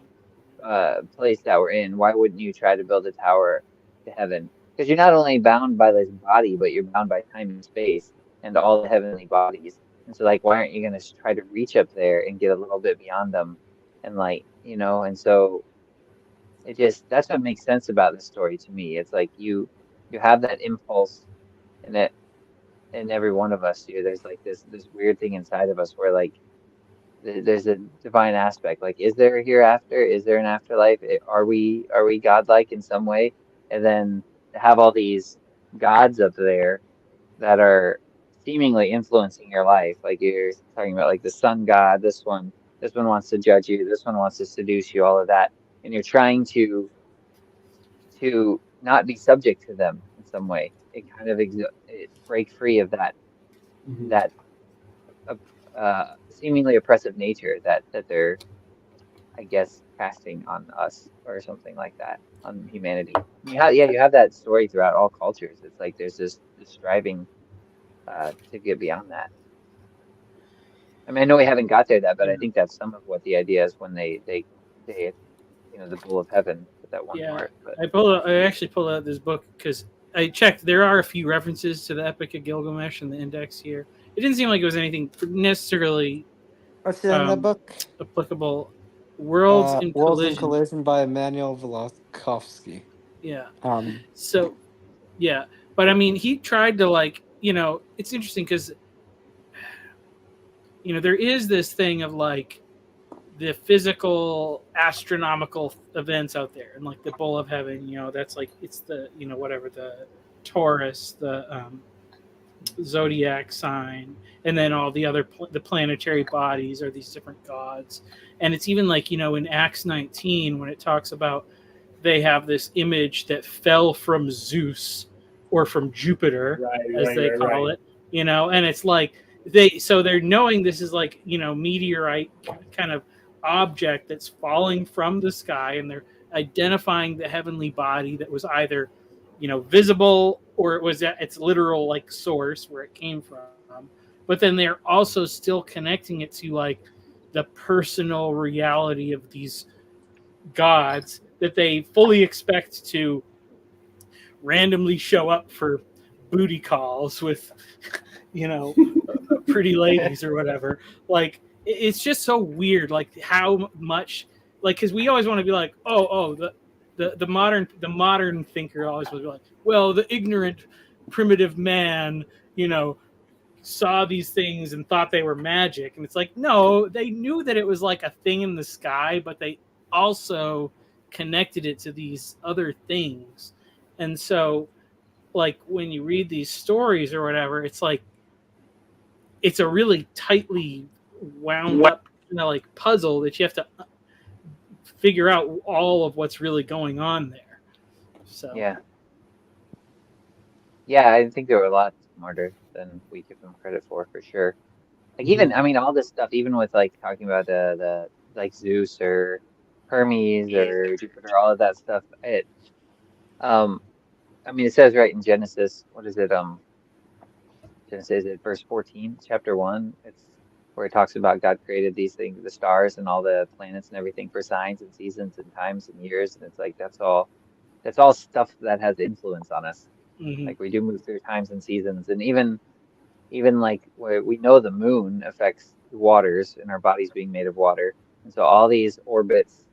place that we're in, why wouldn't you try to build a tower to heaven? Because you're not only bound by this body, but you're bound by time and space and all the heavenly bodies. And so, like, why aren't you going to try to reach up there and get a little bit beyond them? And, like, and so that's what makes sense about this story to me. It's like you have that impulse in it, in every one of us. There's like this weird thing inside of us where, like, there's a divine aspect. Like, is there a hereafter? Is there an afterlife? Are we godlike in some way? And then to have all these gods up there that are seemingly influencing your life, like you're talking about, like the sun god. This one wants to judge you. This one wants to seduce you. All of that, and you're trying to not be subject to them in some way. It kind of it break free of that seemingly oppressive nature that they're, I guess, casting on us or something like that, on humanity. You have that story throughout all cultures. It's like there's this striving to get beyond that. I mean, I know we haven't got there yet, but I think that's some of what the idea is when they the bull of heaven with that one Yeah, part. But I actually pulled out this book because I checked. There are a few references to the Epic of Gilgamesh in the index here. It didn't seem like it was anything necessarily What's the name of that book? applicable. Worlds in Worlds in Collision. Collision by Emmanuel Velikovsky. Yeah. Um, So, yeah, but I mean, he tried to, like, it's interesting because there is this thing of, like, the physical astronomical events out there, and like the bull of heaven, that's like, it's the whatever, the Taurus, the zodiac sign, and then all the other the planetary bodies are these different gods. And it's even like, in Acts 19, when it talks about they have this image that fell from Zeus or from Jupiter, as they call it, and it's like they're knowing this is like, meteorite kind of object that's falling from the sky, and they're identifying the heavenly body that was either, visible, or it was at its literal, like, source where it came from. But then they're also still connecting it to, like, the personal reality of these gods that they fully expect to randomly show up for booty calls with, pretty ladies or whatever. Like, it's just so weird, like, how much, like, because we always want to be like, the modern thinker always will be like, well, the ignorant primitive man, saw these things and thought they were magic. And it's like, no, they knew that it was like a thing in the sky, but they also connected it to these other things. And so, like, when you read these stories or whatever, it's like, it's a really tightly wound up, like, puzzle that you have to figure out all of what's really going on there. So yeah, I think they were a lot smarter than we give them credit for sure. Like, even, I mean, all this stuff, even with, like, talking about the like Zeus or Hermes or Jupiter, all of that stuff. I mean, it says right in Genesis, what is it? Genesis, is it verse 14, chapter 1? It's where it talks about God created these things, the stars and all the planets and everything, for signs and seasons and times and years. And it's like, that's all stuff that has influence on us. Like, we do move through times and seasons, and even like, where we know the moon affects the waters and our bodies being made of water. And so all these orbits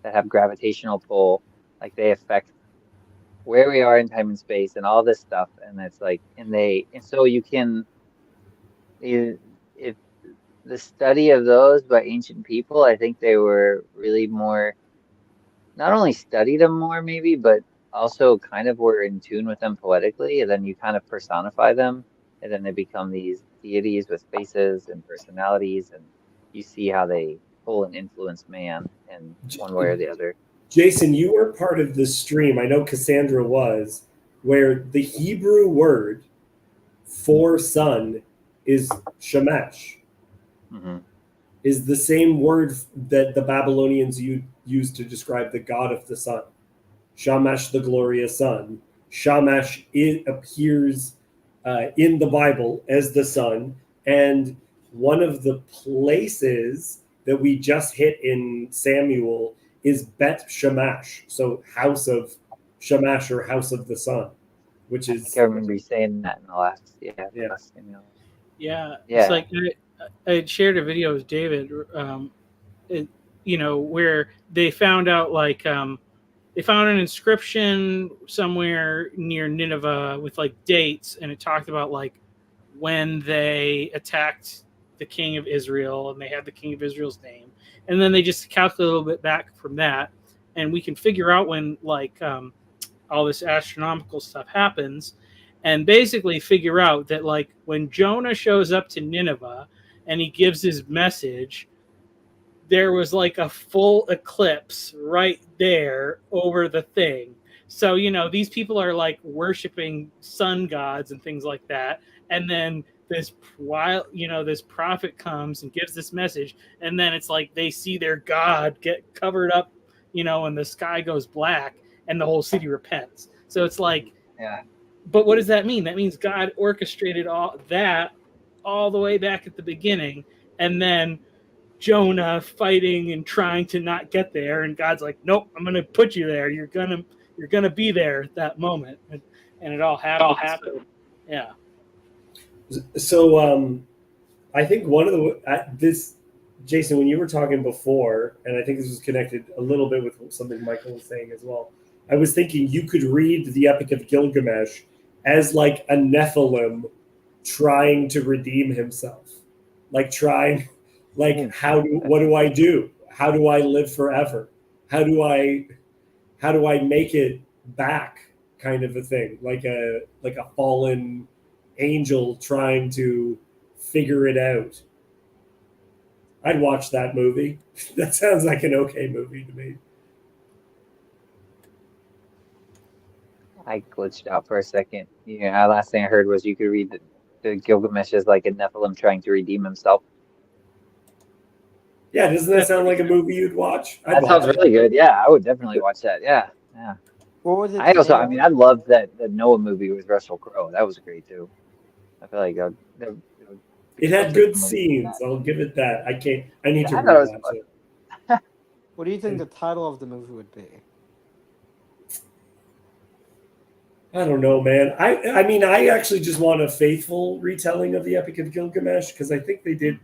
that have gravitational pull, like, they affect where we are in time and space and all this stuff. And it's like, and so you can, if the study of those by ancient people, I think they were really more, not only studied them more maybe, but also kind of were in tune with them poetically, and then you kind of personify them, and then they become these deities with faces and personalities, and you see how they pull and influence man in one way or the other. Jason, you were part of the stream. I know Cassandra was, where the Hebrew word for sun is Shamash, Hmm. is the same word that the Babylonians used to describe the god of the sun. Shamash, the glorious sun. Shamash, it appears in the Bible as the sun, and one of the places that we just hit in Samuel is Bet Shamash, so house of Shamash or house of the sun, which I is think I remember you saying that in the last, the yeah. last Samuel. Yeah, it's Yeah. like I had shared a video with David, it, where they found out they found an inscription somewhere near Nineveh with like dates, and it talked about like when they attacked the king of Israel, and they had the king of Israel's name, and then they just calculate a little bit back from that, and we can figure out when all this astronomical stuff happens, and basically figure out that like when Jonah shows up to Nineveh and he gives his message, there was like a full eclipse right there over the thing. So, these people are like worshiping sun gods and things like that. And then this prophet comes and gives this message. And then it's like they see their God get covered up, and the sky goes black and the whole city repents. So it's like, Yeah. but what does that mean? That means God orchestrated all that all the way back at the beginning. And then Jonah fighting and trying to not get there, and God's like, "Nope, I'm going to put you there. You're gonna be there at that moment," and it all happened. So, yeah. So I think one of this, Jason, when you were talking before, and I think this was connected a little bit with something Michael was saying as well. I was thinking you could read the Epic of Gilgamesh as like a Nephilim trying to redeem himself, like trying. Like, what do I do? How do I live forever? How do I make it back? Kind of a thing, like a fallen angel trying to figure it out. I'd watch that movie. That sounds like an okay movie to me. I glitched out for a second. Yeah, last thing I heard was you could read the Gilgamesh as like a Nephilim trying to redeem himself. Yeah, doesn't that sound like a movie you'd watch? That sounds really good. Yeah, I would definitely watch that. Yeah, yeah. What was it? I loved that Noah movie with Russell Crowe. That was great too. I feel like it had good scenes. I'll give it that. I need to rewatch it. What do you think the title of the movie would be? I don't know, man. I mean, I actually just want a faithful retelling of the Epic of Gilgamesh because I think they've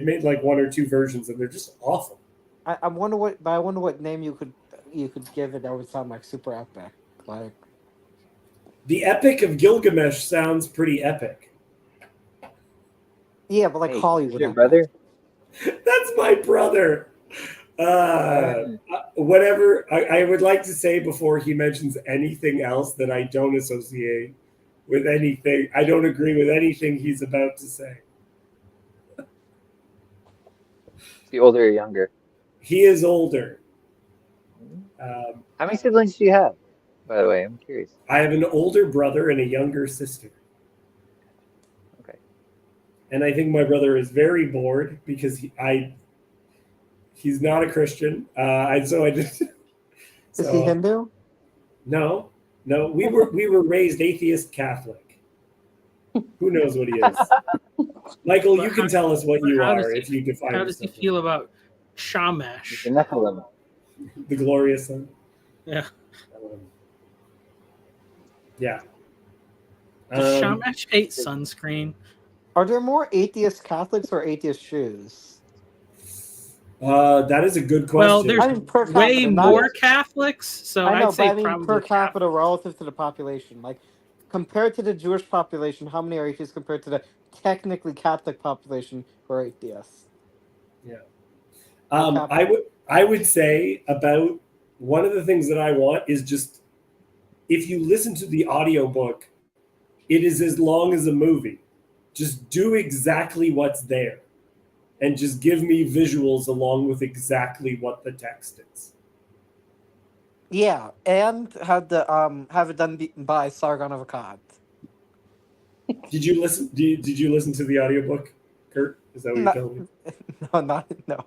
made like one or two versions and they're just awful. I wonder what name you could give it that would sound like super epic. Like the Epic of Gilgamesh sounds pretty epic. Yeah, but like Hollywood. Your brother? That's my brother. Whatever I would like to say before he mentions anything else that I don't associate with anything. I don't agree with anything he's about to say. Is he older or younger? He is older. How many siblings do you have, by the way? I'm curious. I have an older brother and a younger sister. Okay. And I think my brother is very bored because he's not a Christian. Is he Hindu? No. We were raised atheist Catholic. Who knows what he is? Michael, you can tell us what you are if you define. How does he feel about Shamash? The glorious sun. Yeah. Yeah. Does Shamash hate sunscreen? Are there more atheist Catholics or atheist Jews? That is a good question. Well, there's way more Catholics, so I know, I'd say but I mean probably per capita relative to the population. Like compared to the Jewish population, how many are atheists compared to the technically Catholic population who are atheists? Yeah. I would say about one of the things that I want is just if you listen to the audiobook, it is as long as a movie. Just do exactly what's there and just give me visuals along with exactly what the text is. Yeah, and have it done by Sargon of Akkad. Did you listen? Did you listen to the audiobook, Kurt? Is that what you're No, telling me? no.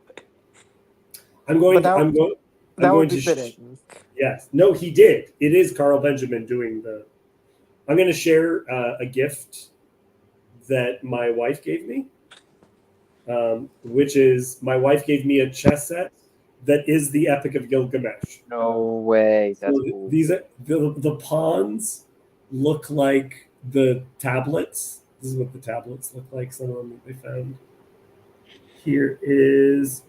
I'm going. But I'm going. I'm that going would be to. fitting. Yes. No, he did. It is Carl Benjamin doing the. I'm going to share a gift that my wife gave me, which is my wife gave me a chess set that is the Epic of Gilgamesh. No way. That's So cool. these are the pawns look like the tablets. This is what the tablets look like. Some of them that they found. Here's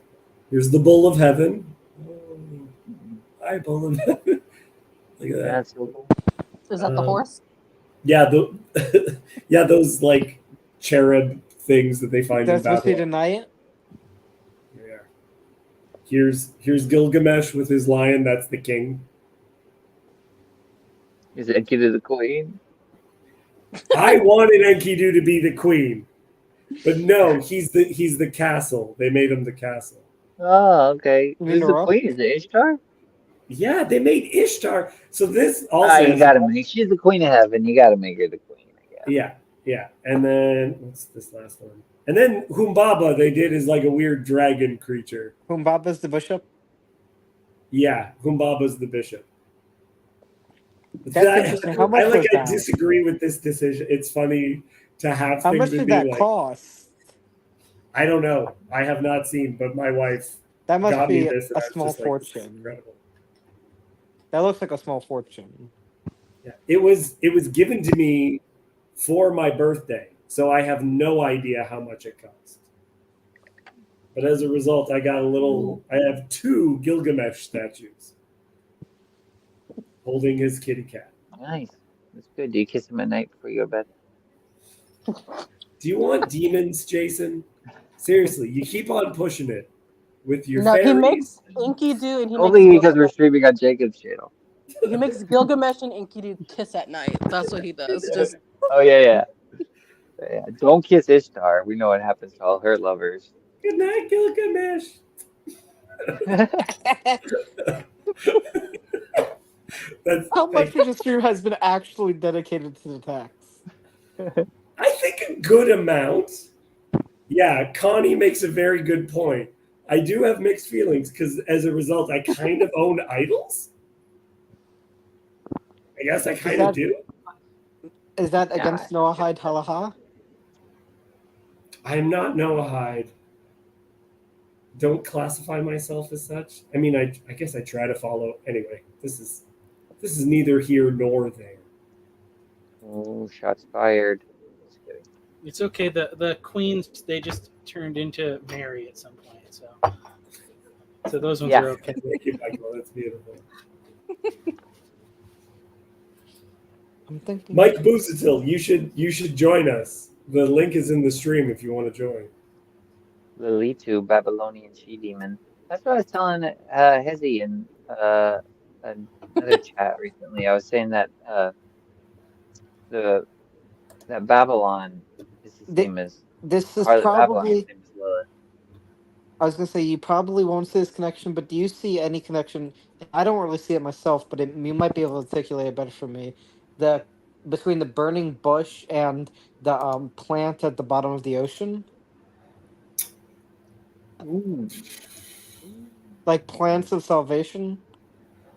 the Bull of Heaven. Oh, hi, Bull of Heaven. Look at that. That's so cool. Is that the horse? Yeah, yeah, those like cherub things that they find That's in supposed to be Babel. tonight. Yeah. Here's Gilgamesh with his lion. That's the king. Is it Enkidu the Queen? I wanted Enkidu to be the queen, but no, he's the castle. They made him the castle. Oh, okay. You mean Who's the the rock? queen? Is it Ishtar? Yeah, they made Ishtar. So this Ah, also you gotta make. She's the queen of heaven. You gotta make her the queen. I guess. yeah. And then what's this last one? And then Humbaba they did is like a weird dragon creature. Humbaba's the bishop. Yeah, Humbaba's the bishop. That's interesting. How much was I that? disagree with this decision. It's funny to have How things much to did be that like. cost? I don't know. I have not seen, but my wife That must got me be this. And a I was small just like, this is fortune. incredible. That looks like a small fortune. Yeah, it was given to me for my birthday, so I have no idea how much it cost. But as a result, I got a little. I have 2 Gilgamesh statues holding his kitty cat. Nice. That's good. Do you kiss him at night before you go to bed? Do you want demons, Jason? Seriously, you keep on pushing it with your No, he fairies. makes Enkidu and he Only makes because we're streaming on Jacob's channel. he makes Gilgamesh and Enkidu kiss at night. That's what he does. Just Oh yeah. Don't kiss Ishtar. We know what happens to all her lovers. Good night, Gilgamesh. How much of the stream has been actually dedicated to the text? I think a good amount. Yeah, Connie makes a very good point. I do have mixed feelings because as a result, I kind of own idols. I guess I kind of do. Is that against Noahide Halaha? I'm not Noahide. Don't classify myself as such. I mean, I guess I try to follow. Anyway, this is neither here nor there. Oh, shots fired. Just kidding. It's okay. The queens, they just turned into Mary at some point. So those ones are okay. Thank you, Michael. That's beautiful. I'm thinking. Mike Busatil, you should join us. The link is in the stream if you want to join. Lilitu, Babylonian she-demon. That's what I was telling Hezi in another chat recently. I was saying that that Babylon is the same as This is Babylon probably. is the same as Lilith. I was gonna say you probably won't see this connection, but do you see any connection? I don't really see it myself, but you might be able to articulate it better for me. Between the burning bush and the plant at the bottom of the ocean, Ooh. like plants of salvation.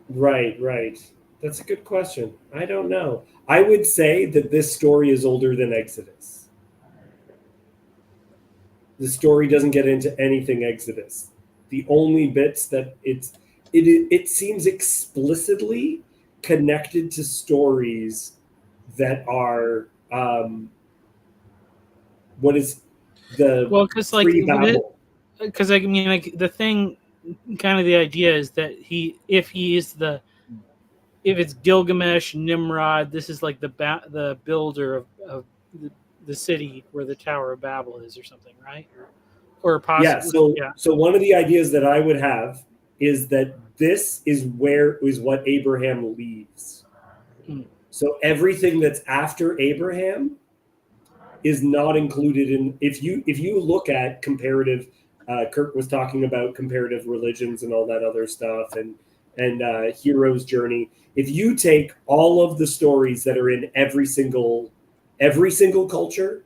Right. That's a good question. I don't know. I would say that this story is older than Exodus. The story doesn't get into anything Exodus. The only bits that it seems explicitly connected to stories that are what is the Because pre-Babel. because I mean, like the thing, kind of the idea is that if it's Gilgamesh, Nimrod, this is like the builder of the city where the Tower of Babel is, or something, right? Or possibly, So one of the ideas that I would have is that this is what Abraham leaves. Hmm. So everything that's after Abraham is not included in. If you look at comparative, Kirk was talking about comparative religions and all that other stuff, and hero's journey. If you take all of the stories that are in every single culture,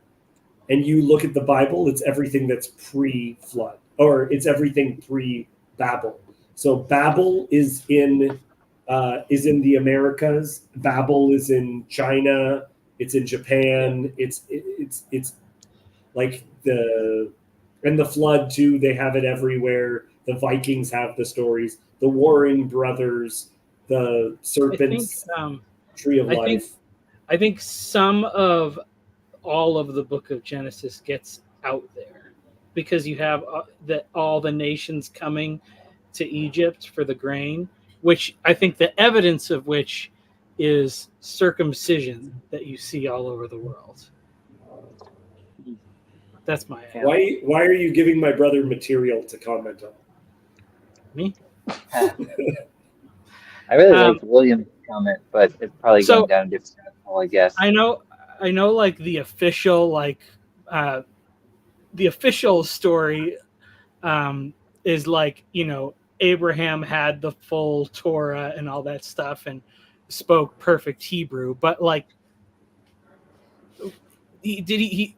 and you look at the Bible, it's everything that's pre-flood, or it's everything pre-Babel. So Babel is in the Americas. Babel is in China. It's in Japan. It's like the flood too. They have it everywhere. The Vikings have the stories. The Warring Brothers, the serpents, tree of life. I think some of all of the book of Genesis gets out there because you have all the nations coming to Egypt for the grain, which I think the evidence of which is circumcision that you see all over the world. That's my Why are you giving my brother material to comment on? Me? I really liked William's comment, but it's probably So- going down a different hole, I guess. I know like the official story is like, Abraham had the full Torah and all that stuff and spoke perfect Hebrew, but like he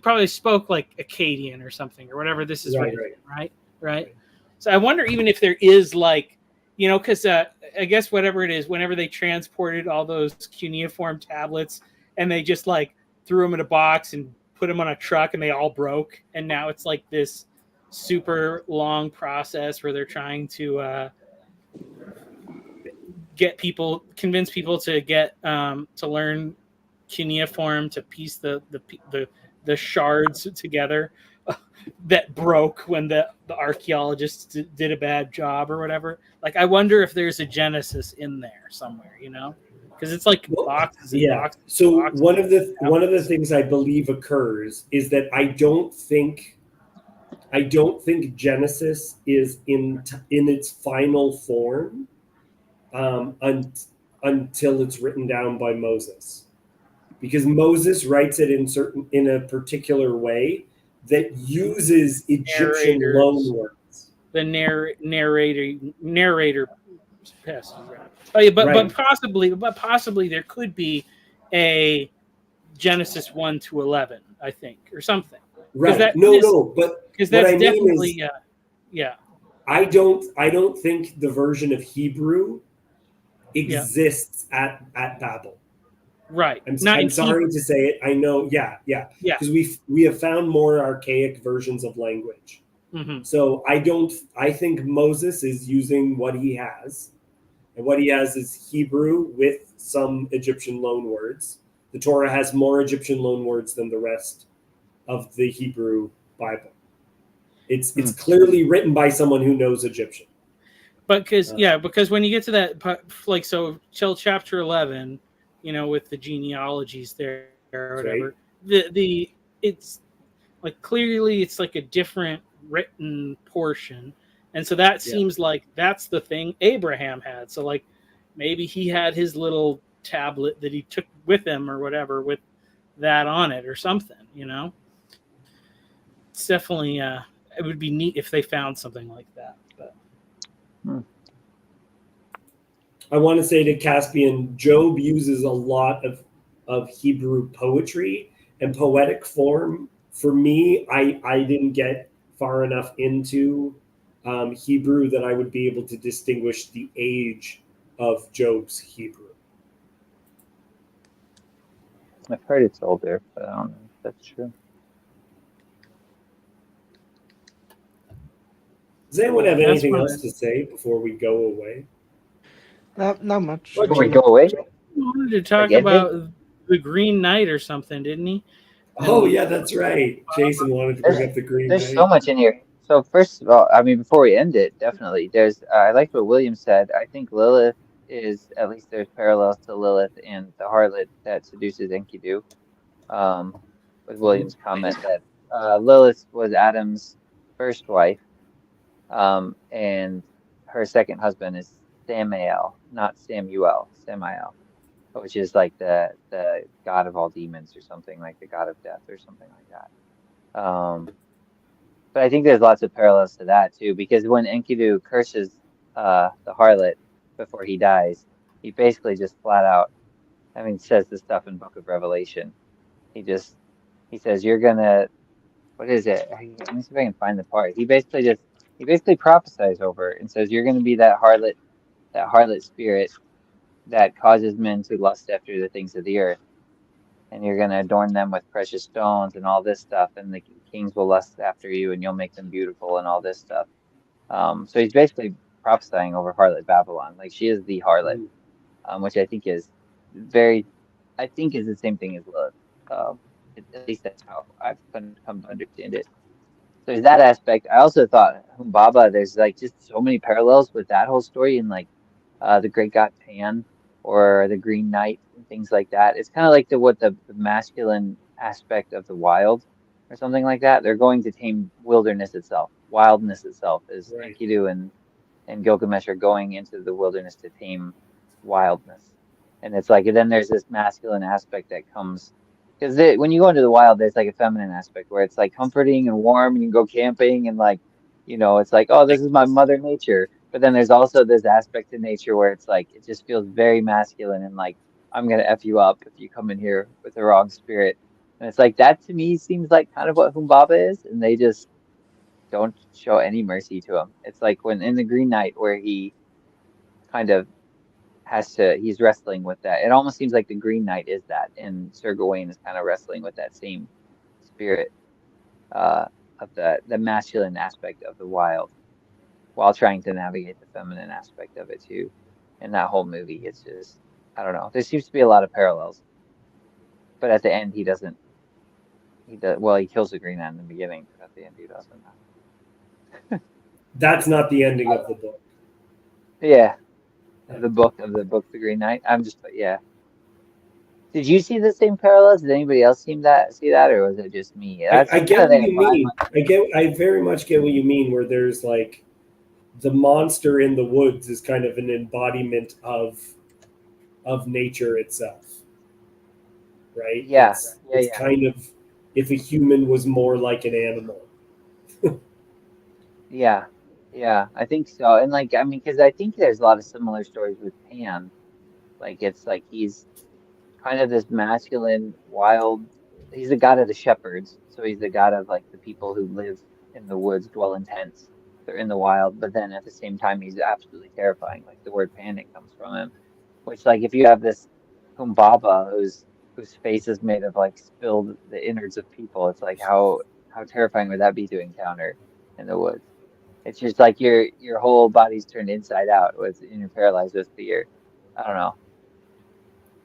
probably spoke like Akkadian or something or whatever this is right. So I wonder even if there is like, because I guess whatever it is, whenever they transported all those cuneiform tablets and they just like threw them in a box and put them on a truck and they all broke, and now it's like this super long process where they're trying to convince people to get to learn cuneiform to piece the shards together that broke when the archaeologists did a bad job or whatever. Like, I wonder if there's a Genesis in there somewhere, because it's like boxes and boxes. So boxes one of the things I believe occurs is that I don't think Genesis is in its final form until it's written down by Moses, because Moses writes it in a particular way that uses Egyptian loanwords. The narrator passes around. Oh yeah, but possibly there could be a Genesis 1 to 11, I think, or something. Right. But because that's what I definitely mean is, yeah. I don't think the version of Hebrew exists at Babel. Right. I'm sorry to say it. I know. Yeah. Because we have found more archaic versions of language. Mm-hmm. So I think Moses is using what he has, and what he has is Hebrew with some Egyptian loanwords. The Torah has more Egyptian loanwords than the rest of the Hebrew Bible. It's clearly written by someone who knows Egyptian. But because when you get to that, like, so till chapter 11, with the genealogies there or whatever, right. It's like clearly it's like a different written portion, and so that seems like that's the thing Abraham had. So like maybe he had his little tablet that he took with him or whatever with that on it or something. It's definitely it would be neat if they found something like that. But I want to say to Caspian, Job uses a lot of Hebrew poetry and poetic form. For me, I didn't get far enough into Hebrew that I would be able to distinguish the age of Job's Hebrew. I've heard it's older, but I don't know if that's true. Does anyone have anything else to say before we go away? Not much. Before we go away? He wanted to talk about the Green Knight or something, didn't he? Oh, yeah, that's right. Jason wanted to bring up the Green Knight. There's so much in here. So first of all, I mean, before we end it, definitely, there's. I like what William said. I think Lilith is, at least there's parallels to Lilith and the harlot that seduces Enkidu. With William's comment that Lilith was Adam's first wife, and her second husband is Samael, not Samuel, Samael, which is like the god of all demons or something, like the god of death or something like that. But I think there's lots of parallels to that too, because when Enkidu curses the harlot before he dies, he basically just flat out, I mean, says this stuff in Book of Revelation. He says, you're gonna, what is it? Let me see if I can find the part. He basically prophesies over it and says, you're gonna be that harlot spirit that causes men to lust after the things of the earth. And you're gonna adorn them with precious stones and all this stuff, and the kings will lust after you, and you'll make them beautiful and all this stuff. So he's basically prophesying over harlot Babylon, like she is the harlot, which I think is the same thing as Lilith. At least that's how I've come to understand it. There's that aspect. I also thought Humbaba, there's like just so many parallels with that whole story and like the Great God Pan or the Green Knight and things like that. It's kind of like the masculine aspect of the wild or something like that. They're going to tame wilderness itself, wildness itself, is Right. Enkidu and Gilgamesh are going into the wilderness to tame wildness. And it's like, and then there's this masculine aspect that comes, because when you go into the wild, there's like a feminine aspect where it's like comforting and warm, and you can go camping and like, it's like, oh, this is my mother nature. But then there's also this aspect of nature where it's like, it just feels very masculine and like, I'm going to F you up if you come in here with the wrong spirit. And it's like, that to me seems like kind of what Humbaba is. And they just don't show any mercy to him. It's like when in the Green Knight where he kind of he's wrestling with that. It almost seems like the Green Knight is that, and Sir Gawain is kind of wrestling with that same spirit of the masculine aspect of the wild, while trying to navigate the feminine aspect of it too. In that whole movie, it's just, I don't know. There seems to be a lot of parallels, but at the end, he doesn't. He does well. He kills the Green Knight in the beginning, but at the end, he doesn't. That's not the ending of the book. Yeah, the book, The Green Knight. Yeah. Did you see the same parallels? Did anybody else see that, or was it just me? I get what you mean. I very much get what you mean, where there's like the monster in the woods is kind of an embodiment of nature itself, right? Yeah, It's kind of if a human was more like an animal. Yeah, I think so. And like, I mean, because I think there's a lot of similar stories with Pan. Like, it's like he's kind of this masculine, wild. He's the god of the shepherds, so he's the god of like the people who live in the woods, dwell in tents. They're in the wild, but then at the same time, he's absolutely terrifying. Like the word panic comes from him, which like if you have this Humbaba whose face is made of like spilled the innards of people, it's like how terrifying would that be to encounter in the woods? It's just like your whole body's turned inside out and you're paralyzed with fear. I don't know.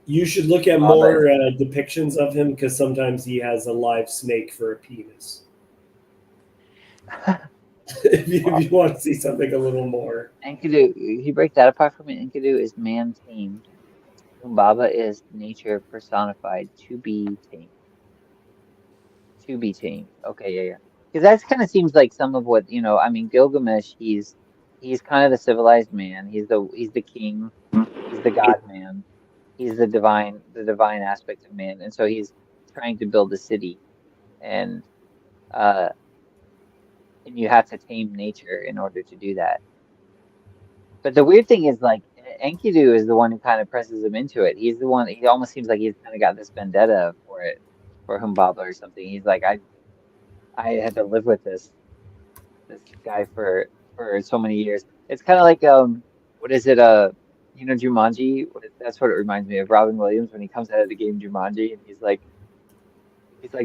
You should look at Bob, more depictions of him, because sometimes he has a live snake for a penis. if you want to see something a little more. Enkidu, if you break that apart from it, Enkidu is man tamed. Humbaba is nature personified, to be tamed. To be tamed. Okay, yeah. Because that kind of seems like some of what, I mean, Gilgamesh, he's kind of the civilized man. He's the king. He's the god man. He's the divine aspect of man. And so he's trying to build a city, and you have to tame nature in order to do that. But the weird thing is, like, Enkidu is the one who kind of presses him into it. He's the one. He almost seems like he's kind of got this vendetta for it, for Humbaba or something. He's like, I had to live with this guy for so many years. It's kind of like what is it? Jumanji. That's what it reminds me of. Robin Williams when he comes out of the game Jumanji, and he's like,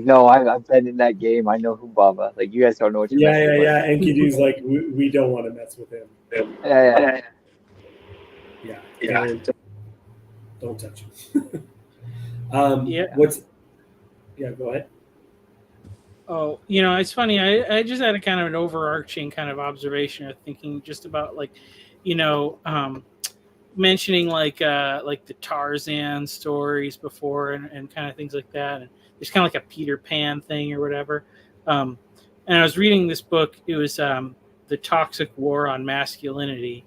no, I've been in that game. I know Humbaba. Like, you guys don't know what you're messing with. Yeah. Enkidu's like, we don't want to mess with him. Yeah. Don't touch him. Yeah. Go ahead. Oh, it's funny. I just had a kind of an overarching kind of observation of thinking just about like, mentioning like the Tarzan stories before and kind of things like that. And there's kind of like a Peter Pan thing or whatever. And I was reading this book. It was The Toxic War on Masculinity.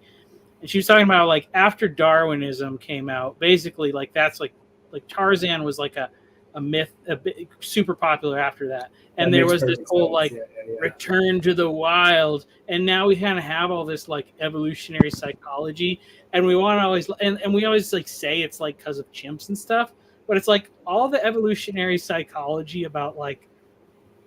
and she was talking about like after Darwinism came out, basically like that's like Tarzan was like a myth, super popular after that, and there was this whole like return to the wild, and now we kind of have all this like evolutionary psychology, and we want to always and we always like say it's like because of chimps and stuff, but it's like all the evolutionary psychology about like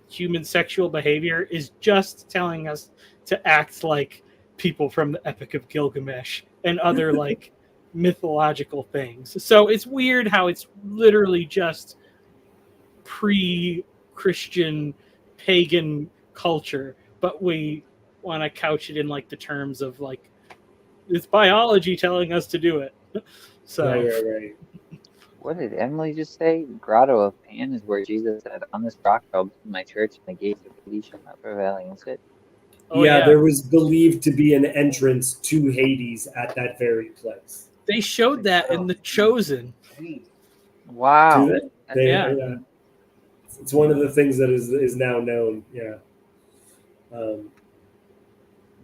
human sexual behavior is just telling us to act like people from the Epic of Gilgamesh and other like mythological things. So it's weird how it's literally just pre-Christian pagan culture, but we want to couch it in like the terms of like it's biology telling us to do it. So right. What did Emily just say? The Grotto of Pan is where Jesus said, "On this rock I'll build my church, and the gates of Hades shall not prevail against it." Oh, yeah, yeah. there was believed to be an entrance to Hades at that very place. They showed that in The Chosen. Wow. Do they? Yeah. It's one of the things that is now known. Yeah.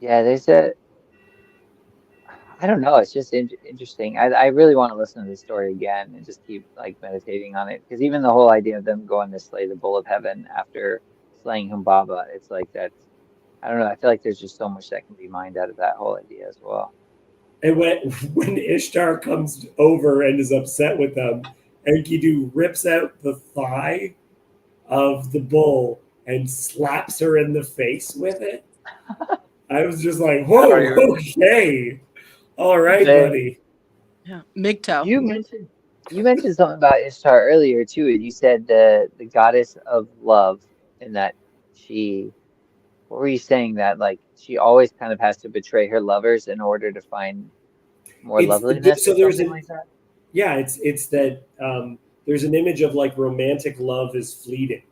Yeah, they said, I don't know. It's just interesting. I really want to listen to this story again and just keep like meditating on it, because even the whole idea of them going to slay the bull of heaven after slaying Humbaba, it's like that's, I don't know. I feel like there's just so much that can be mined out of that whole idea as well. And when Ishtar comes over and is upset with them, Enkidu rips out the thigh of the bull and slaps her in the face with it. I was just like, whoa, okay. All right, buddy. Yeah, MGTOW. You mentioned something about Ishtar earlier too. You said the goddess of love, and that she, what were you saying, that like she always kind of has to betray her lovers in order to find more loveliness? So or there's something like that? Yeah, it's that there's an image of like romantic love is fleeting,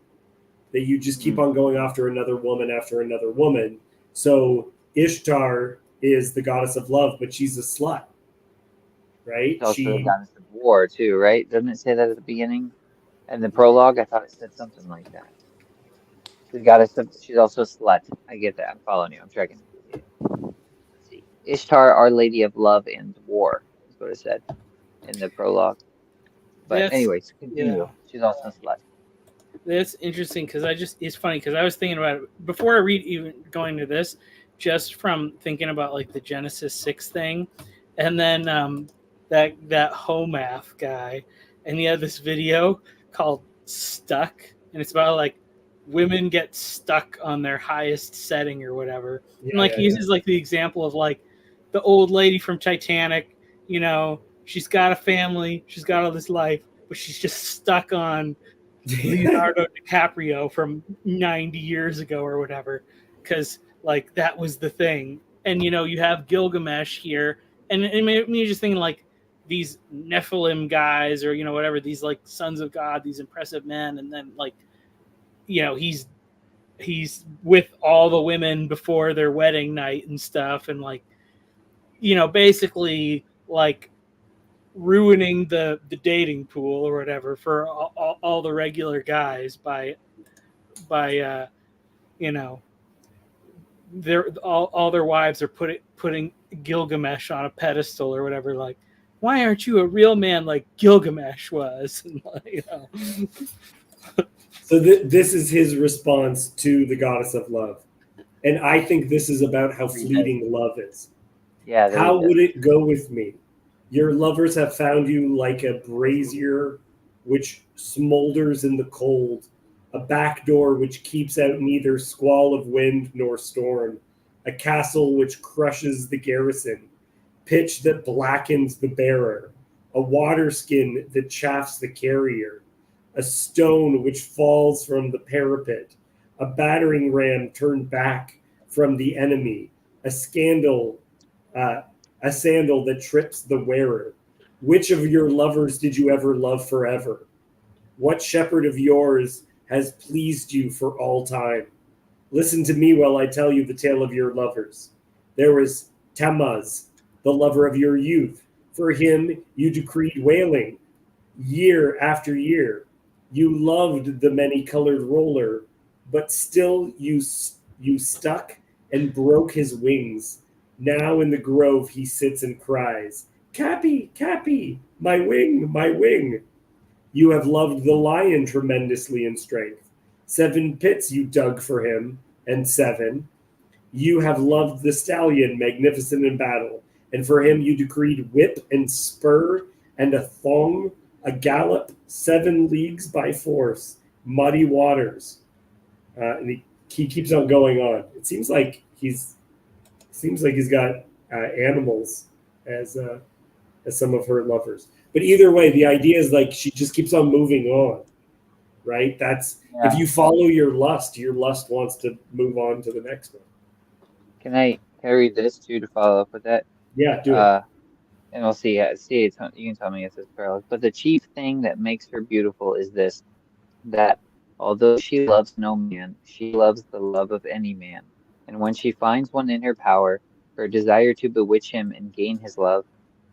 that you just keep on going after another woman. So Ishtar is the goddess of love, but she's a slut, right? She's also the goddess of war too, right? Doesn't it say that at the beginning? And the prologue, I thought it said something like that. She's also a slut. I get that. I'm following you. I'm tracking. Let's see. Ishtar, Our Lady of Love and War, is what it said in the prologue. But anyways, continue. Yeah. She's also a slut. That's interesting because it's funny because I was thinking about it before I read, even going to this, just from thinking about like the Genesis 6 thing, and then that Homath guy, and he had this video called Stuck, and it's about like women get stuck on their highest setting or whatever. And like he uses like the example of like the old lady from Titanic, you know, she's got a family, she's got all this life, but she's just stuck on Leonardo DiCaprio from 90 years ago or whatever, because like that was the thing. And you know, you have Gilgamesh here, and it made me just thinking like these Nephilim guys, or you know, whatever, these like sons of God, these impressive men, and then like, you know, he's with all the women before their wedding night and stuff, and like, you know, basically like ruining the dating pool or whatever for all the regular guys by you know, all their wives are putting Gilgamesh on a pedestal or whatever, like, why aren't you a real man like Gilgamesh was? And, you know. So this is his response to the goddess of love, and I think this is about how fleeting love is. Yeah. How would it go with me? Your lovers have found you like a brazier which smolders in the cold, a back door which keeps out neither squall of wind nor storm, a castle which crushes the garrison, pitch that blackens the bearer, a water skin that chafes the carrier, a stone which falls from the parapet, a battering ram turned back from the enemy, a sandal that trips the wearer. Which of your lovers did you ever love forever? What shepherd of yours has pleased you for all time? Listen to me while I tell you the tale of your lovers. There was Tammuz, the lover of your youth. For him you decreed wailing year after year. You loved the many-colored roller, but still you stuck and broke his wings. Now in the grove he sits and cries, Cappy, Cappy, my wing, my wing. You have loved the lion tremendously in strength. 7 pits you dug for him, and 7. You have loved the stallion, magnificent in battle, and for him you decreed whip and spur and a thong, a gallop 7 leagues by force, muddy waters. And he keeps on going on. It seems like he's got animals as some of her lovers. But either way, the idea is like she just keeps on moving on, right? That's if you follow your lust wants to move on to the next one. Can I read this too to follow up with that? Yeah, do it. And we'll see. You can tell me if it's parallel. But the chief thing that makes her beautiful is this: that although she loves no man, she loves the love of any man. And when she finds one in her power, her desire to bewitch him and gain his love,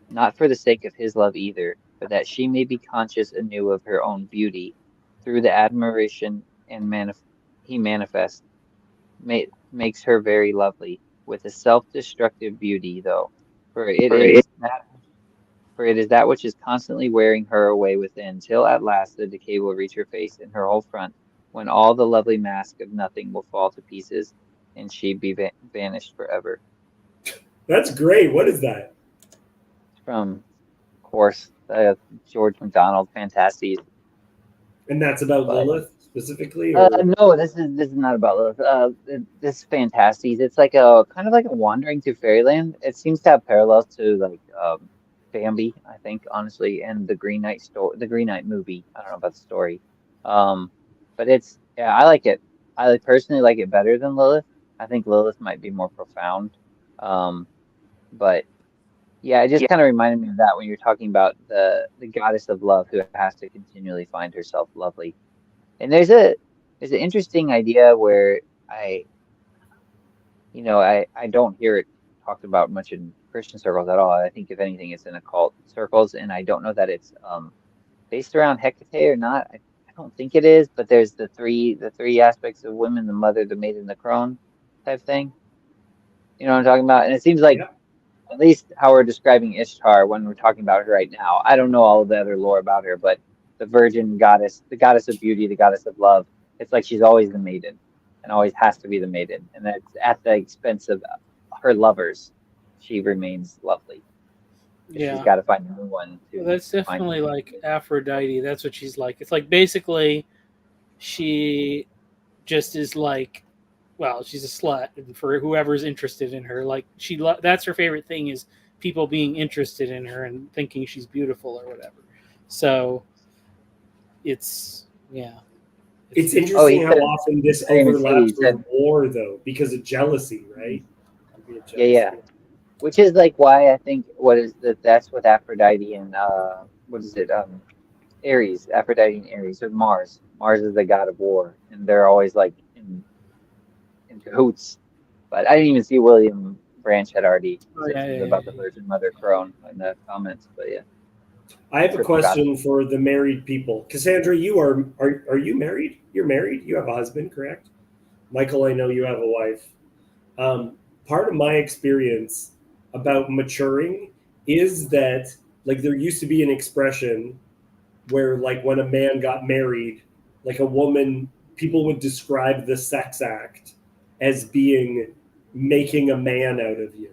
not for the sake of his love either, but that she may be conscious anew of her own beauty, through the admiration and he manifests, makes her very lovely, with a self-destructive beauty, though, for it is that which is constantly wearing her away within, till at last the decay will reach her face and her whole front, when all the lovely mask of nothing will fall to pieces, and she be vanished forever. That's great. What is that? From, of course, George MacDonald, Fantasties. And that's about Lilith specifically? No, this is not about Lilith. This is Fantasties. It's like a kind of like a wandering through fairyland. It seems to have parallels to like Bambi, I think, honestly, and the Green Knight movie. I don't know about the story, but I like it. I personally like it better than Lilith. I think Lilith might be more profound, but yeah, it just kind of reminded me of that when you're talking about the goddess of love who has to continually find herself lovely. And there's an interesting idea where I don't hear it talked about much in Christian circles at all. I think if anything, it's in occult circles, and I don't know that it's based around Hecate or not. I don't think it is, but there's the three aspects of women: the mother, the maiden, the crone type thing. You know what I'm talking about? And it seems like at least how we're describing Ishtar when we're talking about her right now. I don't know all of the other lore about her, but the virgin goddess, the goddess of beauty, the goddess of love, it's like she's always the maiden and always has to be the maiden. And that's at the expense of her lovers. She remains lovely. Yeah. She's got to find a new one. That's definitely like Aphrodite. That's what she's like. It's like basically she just is like, well, she's a slut, and for whoever's interested in her, like that's her favorite thing is people being interested in her and thinking she's beautiful or whatever. So it's interesting how often this overlaps with war, though, because of jealousy, right? Yeah. Which is like why I think that's with Aphrodite and what is it? Aries, Aphrodite and Aries, or Mars. Mars is the god of war, and they're always like in cahoots. But I didn't even see William Branch had already said about the Virgin Mother crone in the comments. But yeah, I have a question for the married people. Cassandra, you are you married? You're married. You have a husband, correct? Michael, I know you have a wife. Part of my experience about maturing is that like there used to be an expression where like when a man got married, like a woman, people would describe the sex act as being making a man out of you,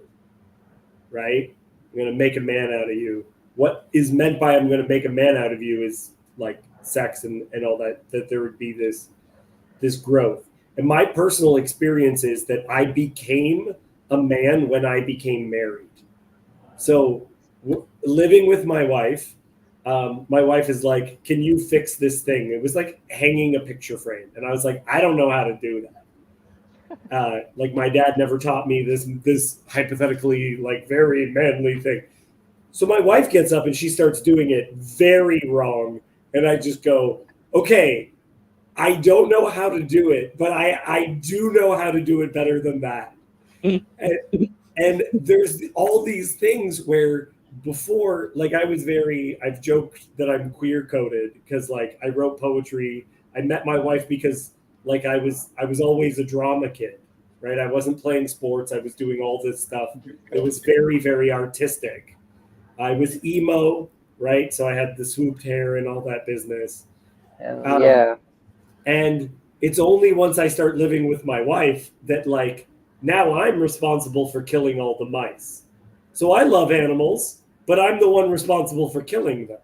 right? I'm going to make a man out of you. What is meant by I'm going to make a man out of you is like sex and all that there would be this growth. And my personal experience is that I became a man when I became married. So living with my wife is like, can you fix this thing? It was like hanging a picture frame. And I was like, I don't know how to do that. Like my dad never taught me this hypothetically like very manly thing. So my wife gets up and she starts doing it very wrong. And I just go, okay, I don't know how to do it, but I do know how to do it better than that. And there's all these things where before, like I've joked that I'm queer coded because like I wrote poetry. I met my wife because like I was always a drama kid, right? I wasn't playing sports. I was doing all this stuff. It was very, very artistic. I was emo, right? So I had the swooped hair and all that business. Yeah. And it's only once I start living with my wife that, like, now I'm responsible for killing all the mice. So I love animals, but I'm the one responsible for killing them.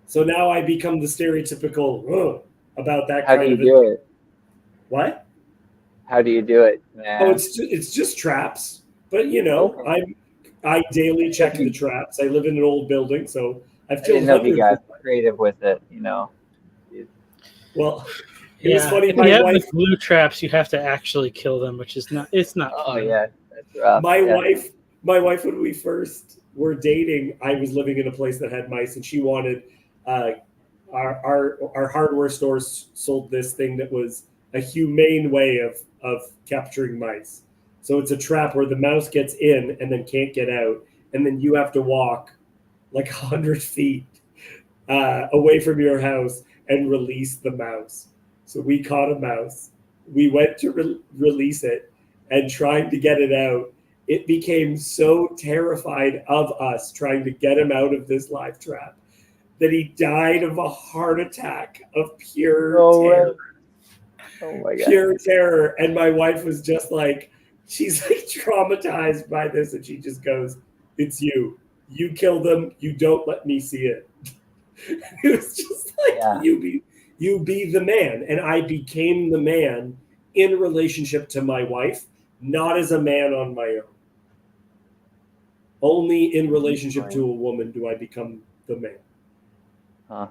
So now I become the stereotypical about that How kind do of you do it? What? How do you do it? Oh, Man? it's just traps. But you know, Okay. I daily check the traps. I live in an old building, so I've I killed didn't know if you hundreds of got creative with it, you know. Well, it was Yeah, funny. if you My have wife, the glue traps, you have to actually kill them, which is not. It's not Oh fun. yeah, that's rough. my Yeah. wife, my wife, when we first were dating, I was living in a place that had mice, and she wanted uh, our hardware stores sold this thing that was a humane way of capturing mice. So it's a trap where the mouse gets in and then can't get out, and then you have to walk like 100 feet away from your house and release the mouse. So we caught a mouse. We went to release it, and trying to get it out, it became so terrified of us trying to get him out of this live trap that he died of a heart attack of pure No way. terror. Oh my god. Pure terror. And my wife was just like, she's like traumatized by this, and she just goes, "It's you. You kill them. You don't let me see it." It was just like, Yeah. you be the man. And I became the man in relationship to my wife, not as a man on my own. Only in relationship to a woman do I become the man. Huh.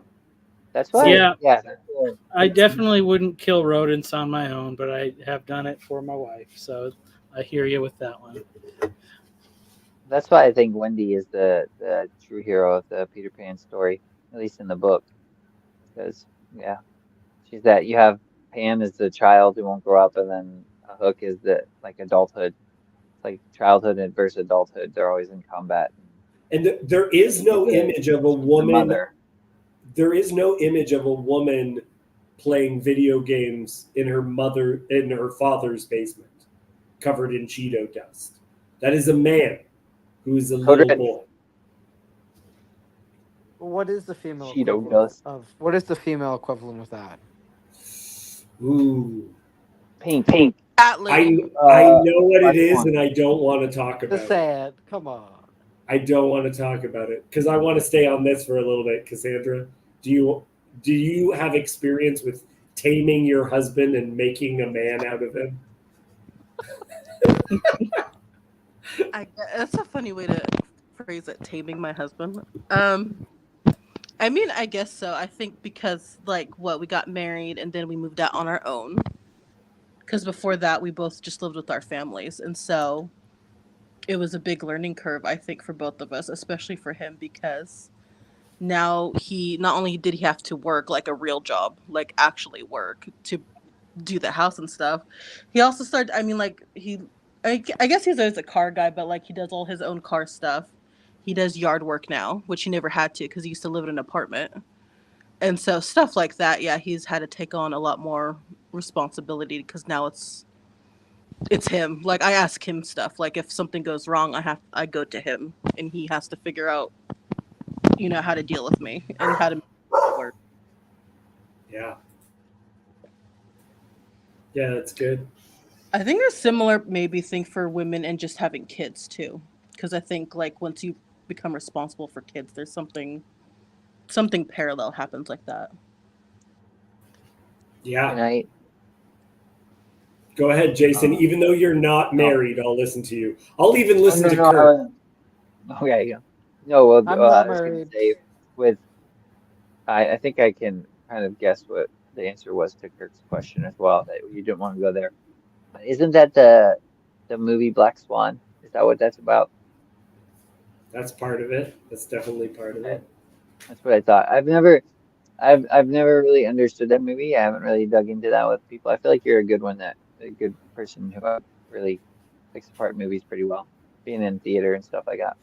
That's why. Yeah. Yeah. That's cool. I definitely wouldn't kill rodents on my own, but I have done it for my wife. So I hear you with that one. That's why I think Wendy is the true hero of the Peter Pan story, at least in the book. Because yeah, she's that you have Pan as the child who won't grow up, and then Hook is the like adulthood. It's like childhood and versus adulthood. They're always in combat. And there is no She's the- image of a she's the woman. mother. There is no image of a woman playing video games in her father's basement, covered in Cheeto dust. That is a man who is a little Correct. boy. What is the female Cheeto equivalent dust. of what is the female equivalent of that? Ooh. Pink. Pink. I Atlee. know what it Black is, Swan. and I don't want to talk about Just it. say it. Come on. I don't want to talk about it because I want to stay on this for a little bit. Cassandra, do you have experience with taming your husband and making a man out of him? That's a funny way to phrase it. Taming my husband. I mean, I guess so. I think because we got married and then we moved out on our own. Because before that, we both just lived with our families, and so it was a big learning curve, I think, for both of us, especially for him, because now he not only did he have to work like a real job, like actually work to do the house and stuff, he also started. I mean, I guess he's always a car guy, but like he does all his own car stuff. He does yard work now, which he never had to because he used to live in an apartment. And so stuff like that, yeah, he's had to take on a lot more responsibility because now it's him. Like I ask him stuff. Like if something goes wrong, I go to him and he has to figure out, how to deal with me and how to make it work. Yeah. Yeah, that's good. I think there's similar maybe thing for women and just having kids too. Because I think like once you become responsible for kids, there's something parallel happens like that. Yeah. Good night. Go ahead, Jason. Even though you're not No. married, I'll listen to you. I'll even listen to no, Kurt. Okay, yeah. No, well, I'm I not was gonna married. say I think I can kind of guess what the answer was to Kirk's question as well, that you didn't want to go there. Isn't that the movie Black Swan? Is that what that's about? That's part of it. That's definitely part of it. That's what I thought. I've never really understood that movie. I haven't really dug into that with people. I feel like you're a good person who really picks apart movies pretty well, being in theater and stuff like that.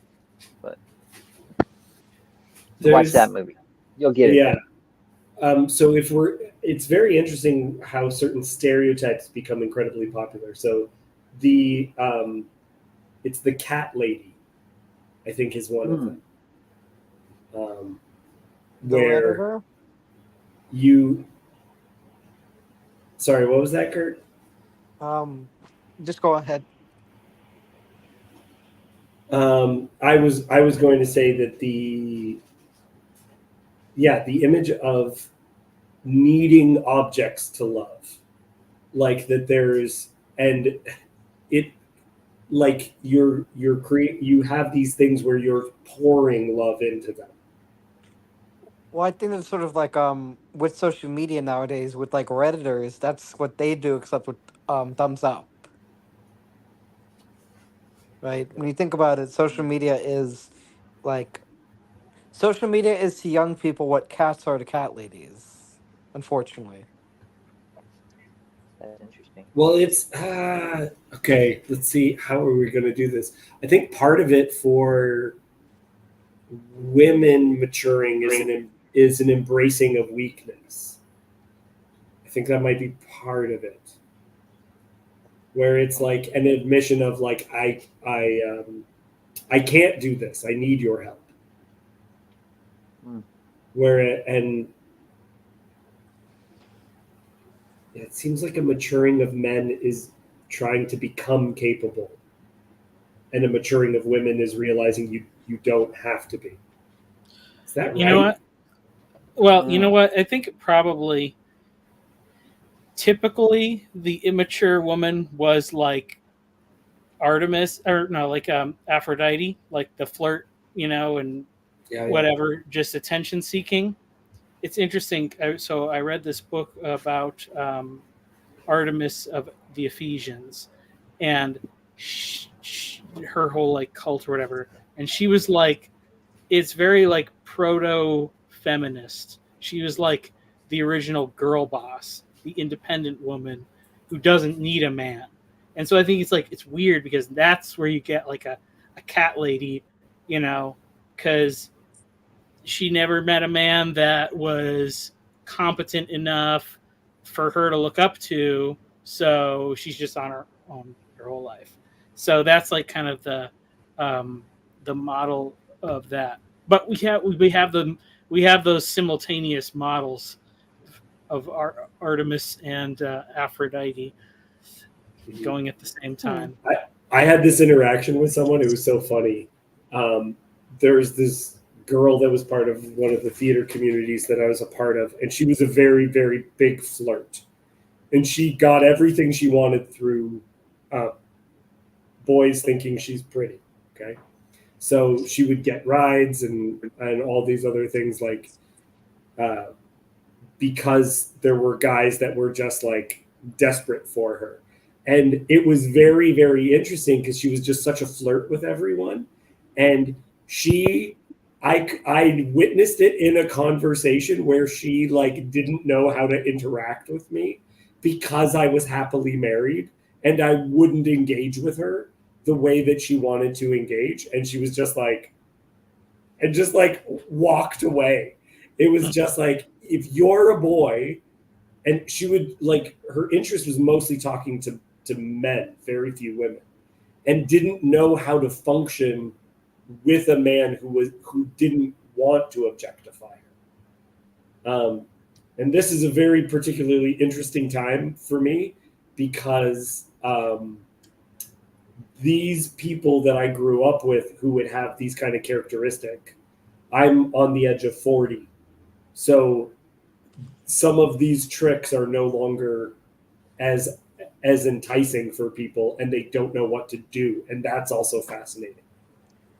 But watch that movie. You'll get it. Yeah. So if we're it's very interesting how certain stereotypes become incredibly popular. So the it's the cat lady, I think, is one of them. The Where Redditor? you, sorry, what was that, Kurt? Just go ahead. I was going to say that the image of needing objects to love, like that there's, and it, like you have these things where you're pouring love into them. Well, I think it's sort of like with social media nowadays, with like Redditors, that's what they do, except with thumbs up. Right? When you think about it, social media is to young people what cats are to cat ladies, unfortunately. That's interesting. Well, it's okay. Let's see, how are we going to do this? I think part of it for women maturing is an embracing of weakness. I think that might be part of it, where it's like an admission of like I can't do this. I need your help. Mm. And it seems like a maturing of men is trying to become capable, and a maturing of women is realizing you don't have to be. Is that right? You know what? Well, you know what? I think probably typically the immature woman was like Artemis, or no, like Aphrodite, like the flirt, and whatever, just attention seeking. It's interesting. So I read this book about Artemis of the Ephesians, and her whole like cult or whatever, and she was like, it's very like proto feminist. She was like the original girl boss, the independent woman who doesn't need a man. And so I think it's like it's weird because that's where you get like a cat lady, because she never met a man that was competent enough for her to look up to. So she's just on her own her whole life. So that's like kind of the model of that. But we have those simultaneous models of Artemis and Aphrodite going at the same time. I had this interaction with someone. It was so funny. There was this girl that was part of one of the theater communities that I was a part of, and she was a very, very big flirt. And she got everything she wanted through boys thinking she's pretty. Okay. So she would get rides and all these other things, like because there were guys that were just like desperate for her. And it was very, very interesting because she was just such a flirt with everyone. And I witnessed it in a conversation where she like didn't know how to interact with me because I was happily married and I wouldn't engage with her the way that she wanted to engage. And she was just like, and just like walked away. It was just like, if you're a boy, and she would like, her interest was mostly talking to men, very few women, and didn't know how to function with a man who didn't want to objectify her. And this is a very particularly interesting time for me because these people that I grew up with who would have these kind of characteristic, I'm on the edge of 40. So some of these tricks are no longer as enticing for people, and they don't know what to do. And that's also fascinating.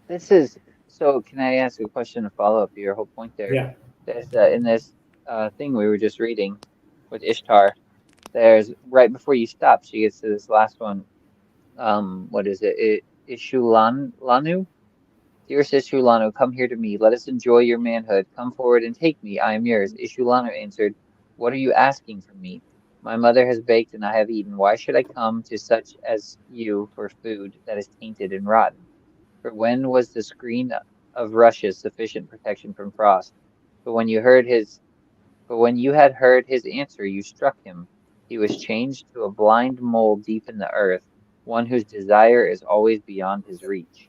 This is so. Can I ask a question to follow up to your whole point there? Yeah. There's in this thing we were just reading with Ishtar. There's right before you stop, she gets to this last one. What is it? Ishulanu? Dearest Ishulanu, come here to me. Let us enjoy your manhood. Come forward and take me. I am yours. Ishulanu answered, what are you asking from me? My mother has baked and I have eaten. Why should I come to such as you for food that is tainted and rotten? For when was the screen of rushes sufficient protection from frost? But when you heard his But when you had heard his answer, you struck him. He was changed to a blind mole deep in the earth, one whose desire is always beyond his reach.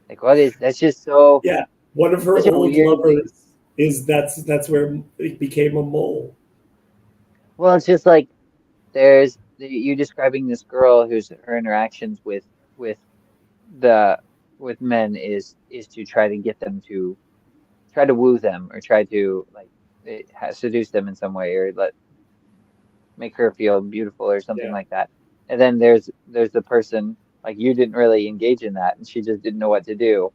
Like, what is that's just so Yeah, one of her such a old weird thing. lovers is that's where it became a mole. Well, it's just like there's you describing this girl whose her interactions with the with men is to try to get them to try to woo them or try to like seduce them in some way or make her feel beautiful or something Yeah, like that. And then there's the person like you didn't really engage in that and she just didn't know what to do.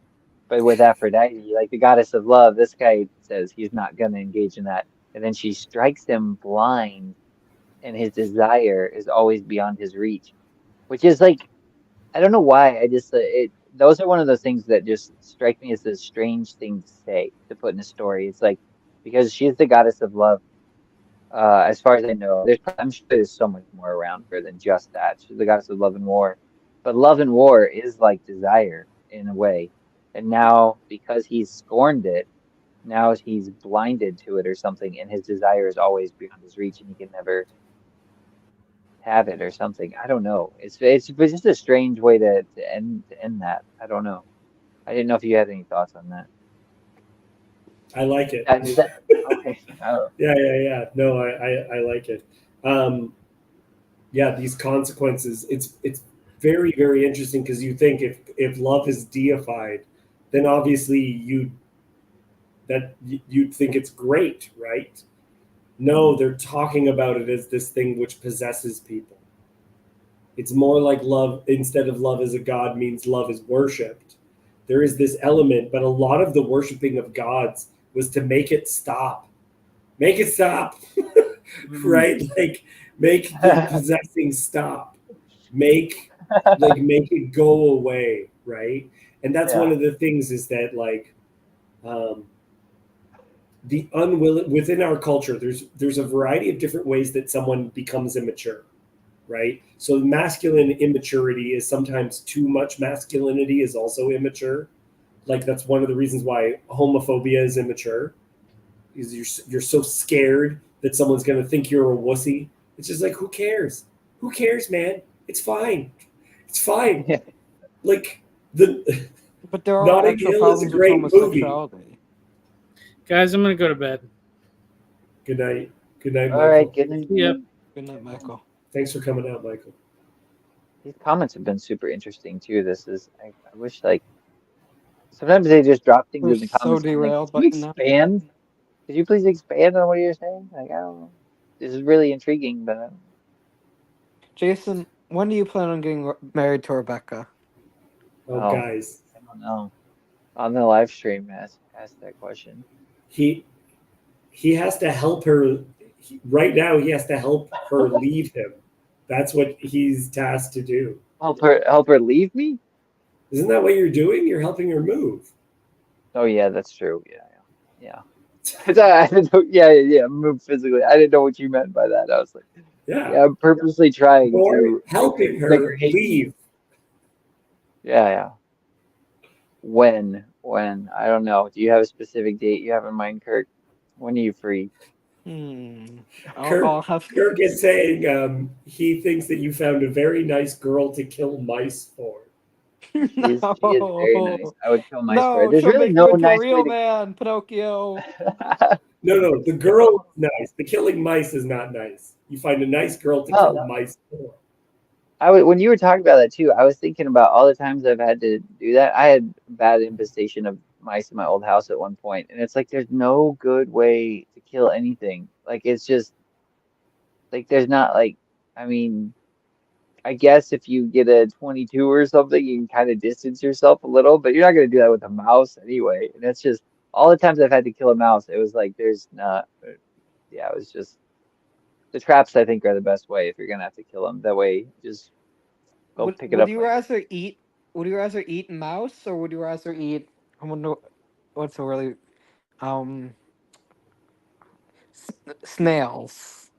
But with Aphrodite, like the goddess of love, this guy says he's not gonna engage in that. And then she strikes him blind and his desire is always beyond his reach. Which is like I don't know why. I just those are one of those things that just strike me as a strange thing to say to put in a story. It's like because she's the goddess of love. As far as I know, I'm sure there's so much more around her than just that. She's the goddess of love and war, but love and war is like desire in a way. And now because he's scorned it, now he's blinded to it or something, and his desire is always beyond his reach, and he can never have it or something. I don't know. It's just a strange way to end that. I don't know. I didn't know if you had any thoughts on that. I like it. Okay. Oh, Yeah. No, I like it. Yeah, these consequences. It's very, very interesting because you think if love is deified, then obviously you'd think it's great, right? No, they're talking about it as this thing which possesses people. It's more like love, instead of love as a god means love is worshipped. There is this element, but a lot of the worshiping of gods was to make it stop. Make it stop. Right? Like make the possessing stop. Make it go away, right? And that's one yeah. of the things is that like the unwilling within our culture there's a variety of different ways that someone becomes immature, right? So masculine immaturity is sometimes too much masculinity is also immature. Like that's one of the reasons why homophobia is immature, is you're so scared that someone's going to think you're a wussy. It's just like, who cares, man? It's fine. Yeah. Like the But there are Notting actual Hill is a problems with great movie. homosexuality. Guys, I'm gonna go to bed. Good night, All Michael. right. Good night. Yep. Good night, Michael. Thanks for coming out, Michael. These comments have been super interesting too. I wish like sometimes they just drop things We're in the so comments. I'm like, derailed, could you but no. expand? Could you please expand on what you're saying? Like, I don't know. This is really intriguing, but Jason, when do you plan on getting married to Rebecca? Oh, guys, I don't know. On the live stream, ask that question. he has to help her. Right now, he has to help her leave him. That's what he's tasked to do. Help her leave me? Isn't that what you're doing? You're helping her move. Oh yeah, that's true. Yeah. I didn't know, yeah. Move physically. I didn't know what you meant by that. I was like, Yeah. I'm purposely trying Or to helping make her hate me. leave. Yeah. When? I don't know. Do you have a specific date you have in mind, Kirk? When are you free? I'll have Kirk is saying he thinks that you found a very nice girl to kill mice for. She is very nice. I would kill mice for her. No, There's she'll really make no you into a nice real way to. man, Pinocchio. No, the girl is nice. The killing mice is not nice. You find a nice girl to kill mice for. When you were talking about that too, I was thinking about all the times I've had to do that. I had bad infestation of mice in my old house at one point, and it's like there's no good way to kill anything. Like it's just like there's not like I mean, I guess if you get a 22 or something, you can kind of distance yourself a little, but you're not gonna do that with a mouse anyway. And that's just all the times I've had to kill a mouse, it was like there's not. Yeah, it was just the traps. I think are the best way if you're gonna have to kill them. That way, just go pick it Would up. you rather eat? Would you rather eat mouse or would you rather eat? I wonder what's a really um snails.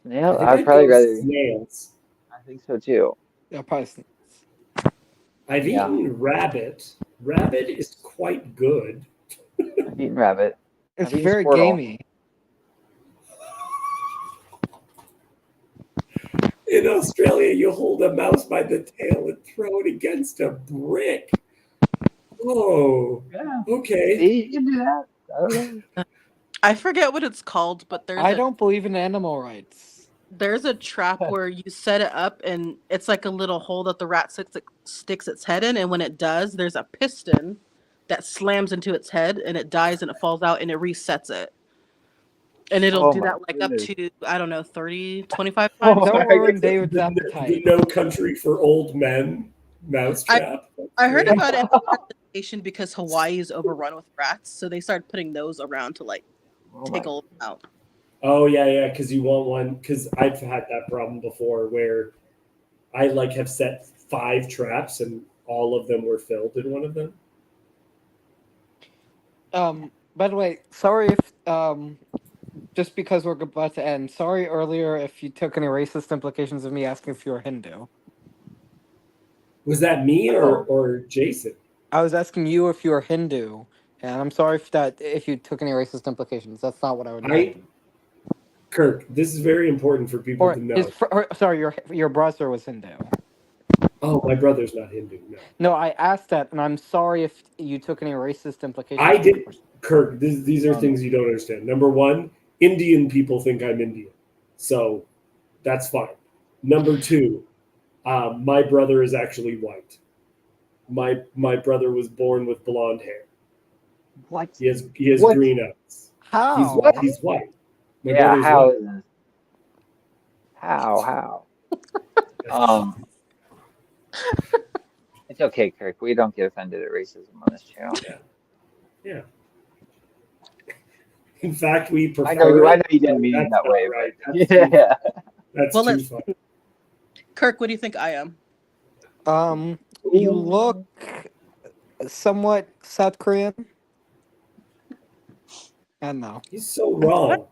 Snail? I think I'd I'd probably go rather. snails. I think so too. Yeah, probably snails. I've Yeah. eaten rabbit. Rabbit is quite good. I've eaten rabbit. It's I've eaten very squirrel. gamey. In Australia, you hold a mouse by the tail and throw it against a brick. Oh, Yeah. okay. See, you can do that. I don't know. I forget what it's called, but I don't believe in animal rights. there's a trap where you set it up and it's like a little hole that the rat sticks its head in, and when it does, there's a piston that slams into its head and it dies and it falls out and it resets it. And it'll Oh do my that like up goodness. to, I don't know, 30, 25 Oh times. Don't my ruin goodness. David's The appetite. No Country for Old Men mousetrap. I heard about it because Hawaii is overrun with rats, so they started putting those around to like Oh take my. all of them out. Oh yeah, because you want one. Because I've had that problem before where I like have set 5 traps and all of them were filled in one of them. By the way, sorry if just because we're about to end. Sorry earlier if you took any racist implications of me asking if you were Hindu. Was that me Oh. or Jason? I was asking you if you were Hindu, and I'm sorry if you took any racist implications. That's not what I would I Kirk, this is very important for people to know. Sorry, your brother was Hindu. Oh, my brother's not Hindu. No, No, I asked that, and I'm sorry if you took any racist implications. I of my did. question. Kirk, these are things you don't understand. Number one, Indian people think I'm Indian, so that's fine. Number two, my brother is actually white. My brother was born with blonde hair. What? He has What? green eyes. How? He's white. My Yeah, brother's how white. is this? How? It's okay, Kirk. We don't get offended at racism on this channel. Yeah. In fact, we prefer. I know you didn't it, mean it that's that not way, right. but That's yeah. That's Well, too let's- fun. Kirk, what do you think I am? You look somewhat South Korean. And no. He's so wrong.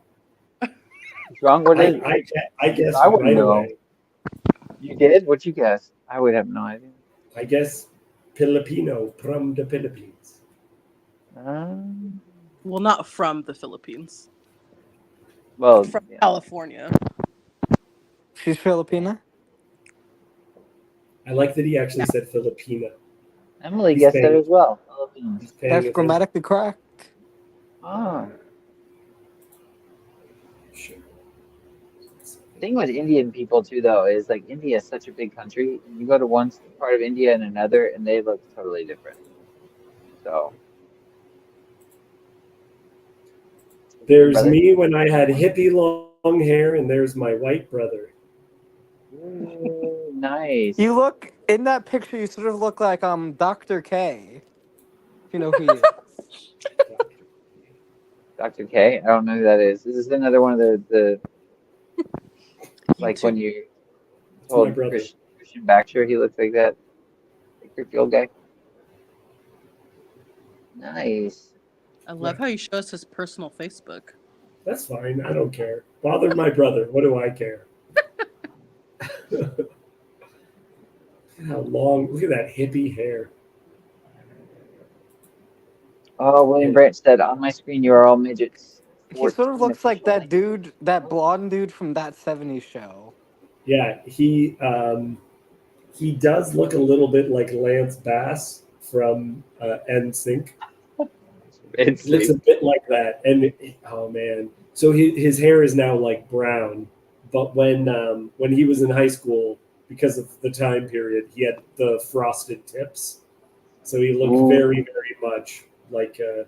What's wrong with it? I guess I wouldn't right know. away. You did? What'd you guess? I would have no idea. I guess Filipino from the Philippines. Well, not from the Philippines. Well, From yeah. California. She's Filipina? I like that he actually said Filipina. Emily He's guessed paying- that as well. He's paying That's attention. grammatically correct. Ah. Sure. The thing with Indian people too, though, is like India is such a big country. You go to one part of India and another, and they look totally different. So There's brother? me when I had hippie long hair, and there's my white brother. Ooh, nice. You look in that picture. You sort of look like Dr. K. If you know who he is. Dr. K. I don't know who that is. This is another one of the like when you It's my told brother. Christian Baxter he looks like that. Like creepy old guy. Nice. I love how you show us his personal Facebook. That's fine. I don't care. Bother my brother. What do I care? How long? Look at that hippie hair. Oh, William Brandt said, on my screen you are all midgets. He sort of looks like that dude, that blonde dude from that '70s show. Yeah, he does look a little bit like Lance Bass from NSYNC. It looks a bit like that, and oh man, so his hair is now like brown. But when he was in high school, because of the time period, he had the frosted tips, so he looked very, very much like a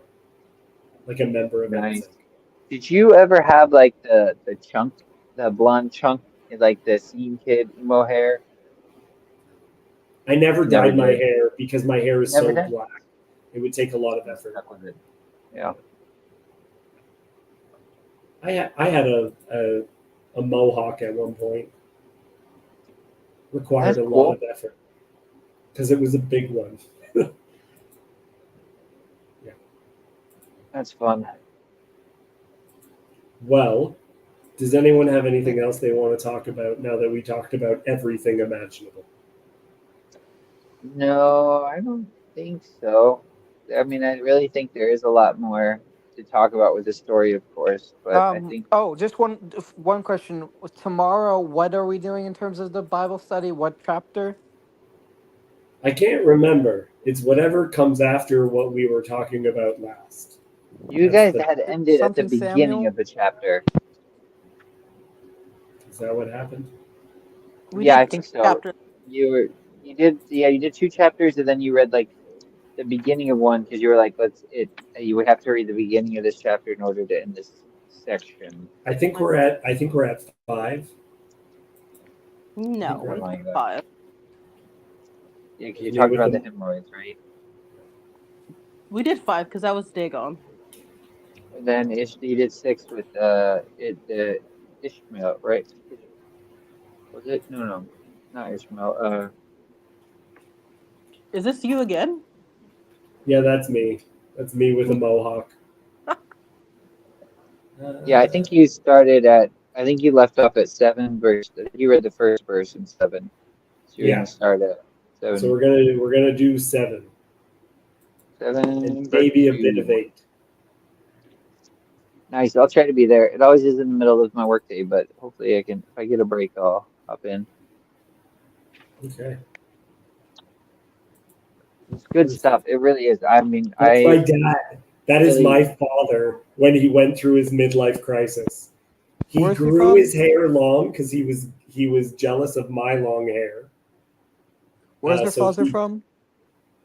member of Nice. NSYNC. Did you ever have like the chunk, the blonde chunk, like the scene kid emo hair? I never Never dyed my did. hair because my hair is Never so did? black. It would take a lot of effort. Stuck with it. Yeah. I had a mohawk at one point. Required That's a cool. lot of effort because it was a big one. That's fun. Well, does anyone have anything else they want to talk about now that we talked about everything imaginable? No, I don't think so. I mean, I really think there is a lot more to talk about with the story, of course. But I think Oh, just one question. Tomorrow, what are we doing in terms of the Bible study? What chapter? I can't remember. It's whatever comes after what we were talking about last. you That's guys the. had ended at the Something beginning Samuel? of the chapter. Is that what happened? We Yeah, did I two think so. chapters. You did two chapters, and then you read like the beginning of one because you were like, you would have to read the beginning of this chapter in order to end this section. I think we're at 5. No, think we're we're not Something like that. 5. Yeah, because you Me talked with about the the hemorrhoids, right? We did 5 because that was Dagon. And then you did 6 with the Ishmael, right? Was it? No, not Ishmael. Is this you again? Yeah, that's me. That's me with a mohawk. Yeah, I think you started at. I think you left off at 7 verse. I think you read the first verse in 7, so you're Yeah. gonna start at So 7. we're gonna do 7 and 7 verse maybe a bit of 2. 8. Nice. I'll try to be there. It always is in the middle of my workday, but hopefully I can. If I get a break, I'll hop in. Okay. It's good stuff. It really is. I mean, That's my I dad. That is really. my father when he went through his midlife crisis. He Where's he grew from? his hair long because he was jealous of my long hair. Where's your So father from?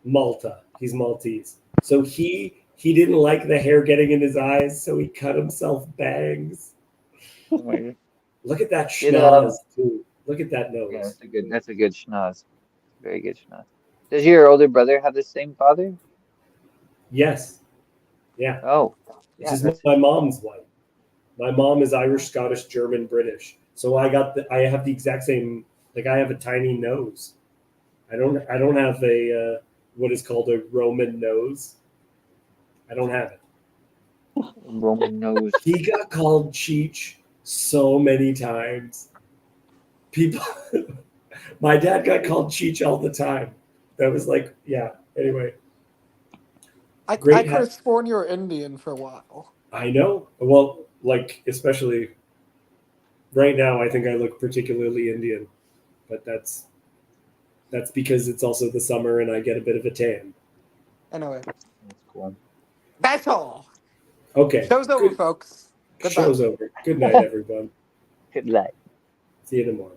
Malta. He's Maltese. So he didn't like the hair getting in his eyes, so he cut himself bangs. Oh my God. Look at that Did schnoz too. Look at that Yeah, nose. that's a good schnoz. Very good schnoz. Does your older brother have the same father? Yes. Yeah. Oh, This yeah, is that's my mom's wife. My mom is Irish, Scottish, German, British. So I have the exact same. Like I have a tiny nose. I don't have a what is called a Roman nose. I don't have it. Roman nose. He got called Cheech so many times. People, my dad got called Cheech all the time. That was like, yeah. Anyway, I great. could have sworn you were Indian for a while. I know. Well, like especially right now, I think I look particularly Indian, but that's because it's also the summer and I get a bit of a tan. Anyway, That's cool. that's all. Okay, Show's over, good. folks. Goodbye. Show's over. Good night, everyone. Good luck. See you tomorrow.